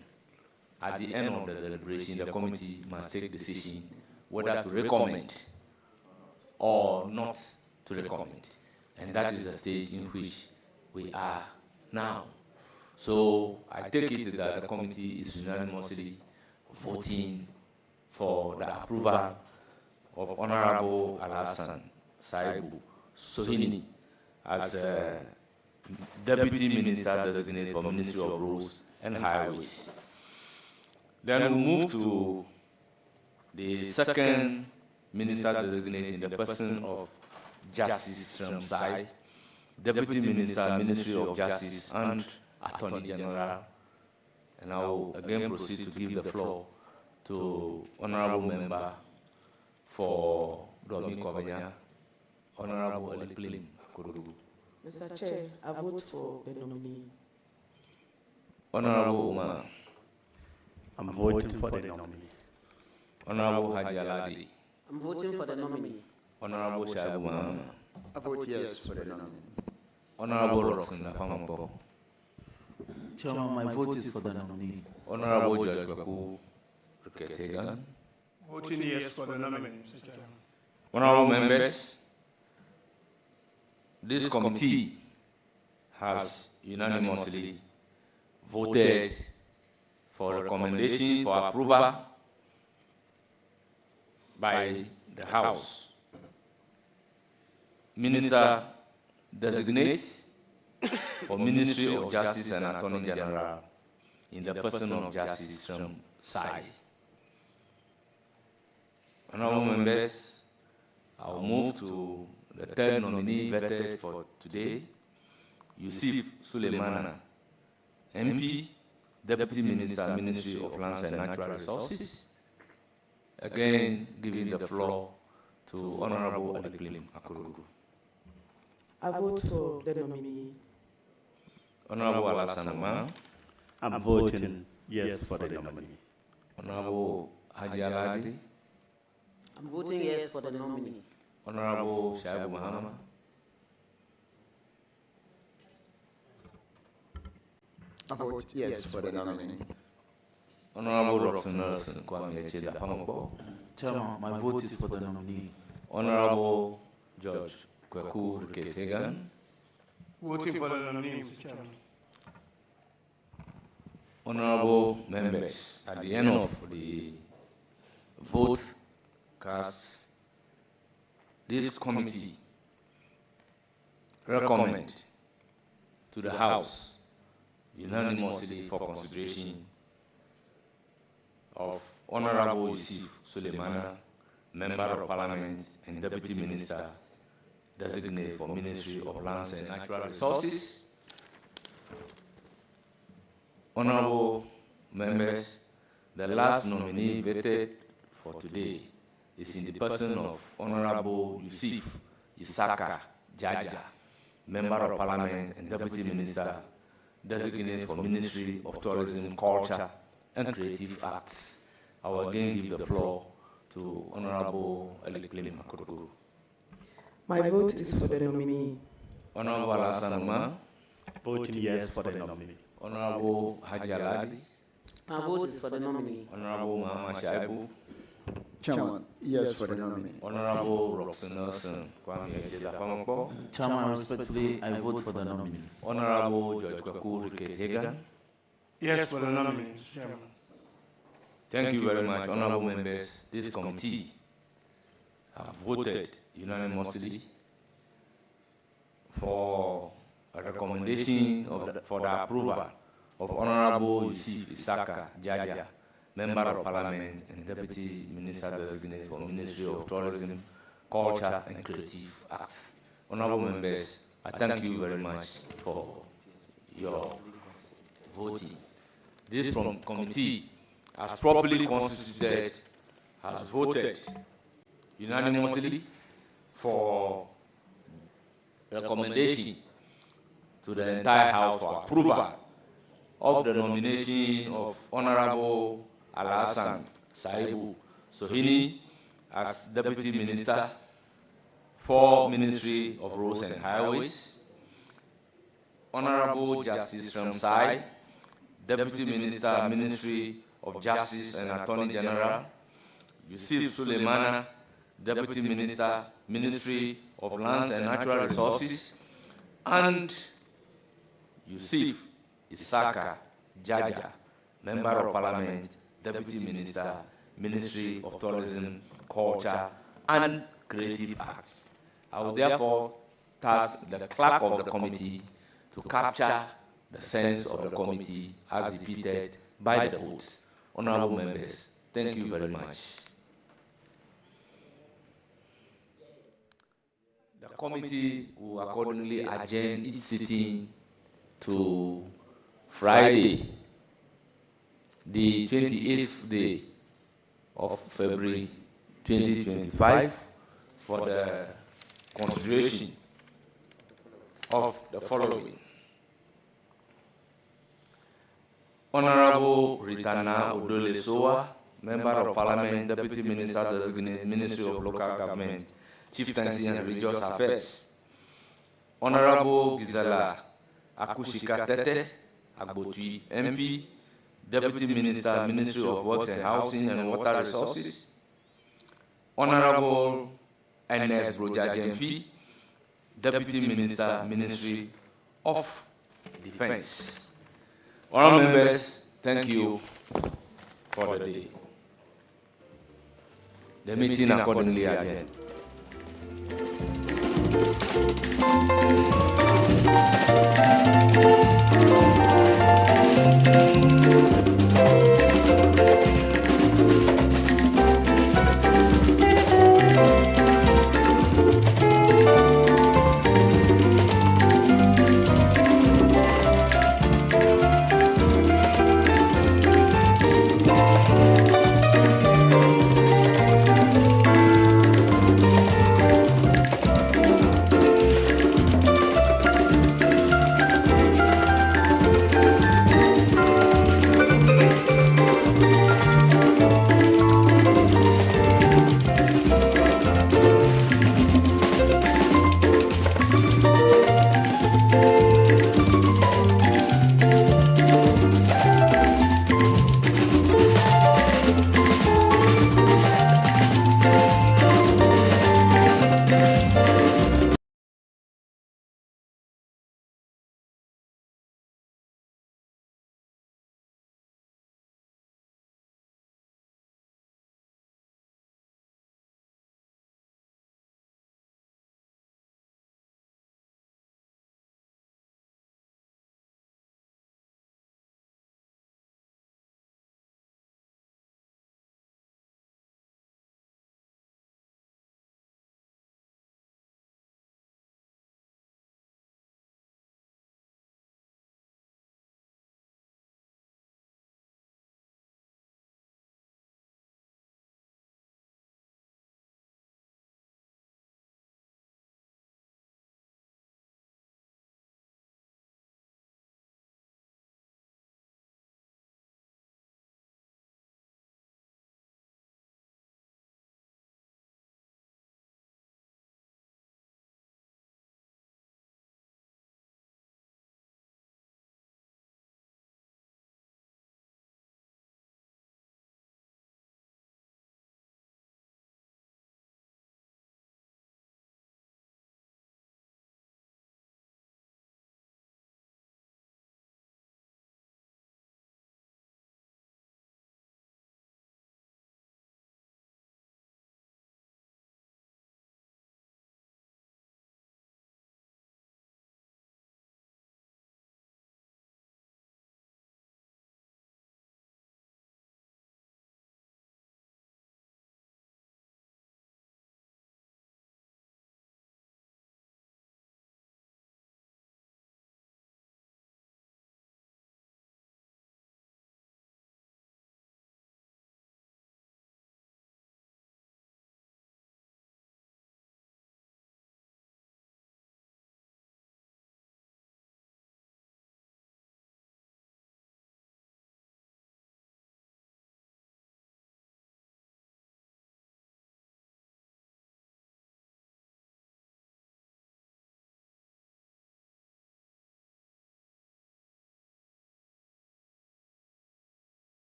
at the end of the deliberation, the committee must take decision whether to recommend or not to recommend. And that is the stage in which we are now. So I take it that the committee is unanimously voting for the approval of Honorable Alassane Saibu Sohini as Deputy Minister-designate for Ministry of Roads and Highways. Then we move to the second Minister-designate in the person of Justice Sramsai, Deputy Minister, Ministry of Justice and Attorney General. And I will again proceed to give the floor to Honorable Member for Domi Kwabenya, Honorable Aliplim Akurugu. Mr. Chair, I vote for the nominee. Honorable Umar. I'm voting for the nominee. Honorable Hajj Aladi. I'm voting for the nominee. Honorable Shaibu Muhammad. I vote yes for the nominee. Honorable Roxanne Dapamako. Chairman, my vote is for the nominee. Honorable George Kweku Rikete. Voting yes for the nominee, Mr. Chairman. Honorable members, this committee has unanimously voted for recommendation for approval by the House. Minister-designate for Ministry of Justice and Attorney General in the person of Justice Sramsai. Honorable members, I will move to the third nominee vetted for today, Yusuf Suleimana, MP, Deputy Minister, Ministry of Lands and Natural Resources. Again, giving the floor to Honorable Aliplim Akurugu. I vote for the nominee. Honorable Alassane Umar. I'm voting yes for the nominee. Honorable Hajj Aladi. I'm voting yes for the nominee. Honorable Shaibu Muhammad. I vote yes for the nominee. Honorable Roxanne Nelson Kwame Eche Dapamako. Chairman, my vote is for the nominee. Honorable George Kweku Rikete. Voting for the nominee, Mr. Chairman. Honorable members, at the end of the vote cast, this committee recommend to the House unanimously for consideration of Honorable Yusuf Suleimana Member of Parliament and Deputy Minister-designate for Ministry of Lands and Natural Resources. Honorable members, the last nominee vetted for today is in the person of Honorable Yusuf Isaka Jaja, Member of Parliament and Deputy Minister-designate for Ministry of Tourism, Culture and Creative Arts. I will again give the floor to Honorable Eliklim Makoto. My vote is for the nominee. Honorable Alasanuma. Voting yes for the nominee. Honorable Hajj. My vote is for the nominee. Honorable Mama Shaibu. Chairman, yes for the nominee. Honorable Roxanne Nelson. Chairman, respectfully, I vote for the nominee. Honorable George Kwaku Ricket Hagan. Yes for the nominee, Chairman. Thank you very much, honorable members. This committee have voted unanimously for a recommendation for the approval of Honorable Yusuf Isaka Jaja, Member of Parliament and Deputy Minister-designate for Ministry of Tourism, Culture and Creative Arts. Honorable members, I thank you very much for your voting. This committee, as properly constituted, has voted unanimously for recommendation to the entire House for approval of the nomination of Honorable Alhassan Saibu Sohini as Deputy Minister for Ministry of Roads and Highways, Honorable Justice Ramsai, Deputy Minister, Ministry of Justice and Attorney General, Yusuf Suleimana, Deputy Minister, Ministry of Lands and Natural Resources, and Yusuf Isaka Jaja, Member of Parliament, Deputy Minister, Ministry of Tourism, Culture and Creative Arts. I will therefore task the clerk of the committee to capture the sense of the committee as depicted by the votes. Honorable members, thank you very much. The committee will accordingly adjourn its sitting to Friday, the 28th day of February 2025 for the consideration of the following. Honorable Ritana Odole Soa, Member of Parliament, Deputy Minister-designate, Ministry of Local Government, Chieftaincy and Religious Affairs. Honorable Gisela Akushika Tete Agbotui, MP, Deputy Minister, Ministry of Works and Housing and Water Resources. Honorable Ernest Broja Jemfi, Deputy Minister, Ministry of Defense. Honorable members, thank you for the day. The meeting accordingly adjourned.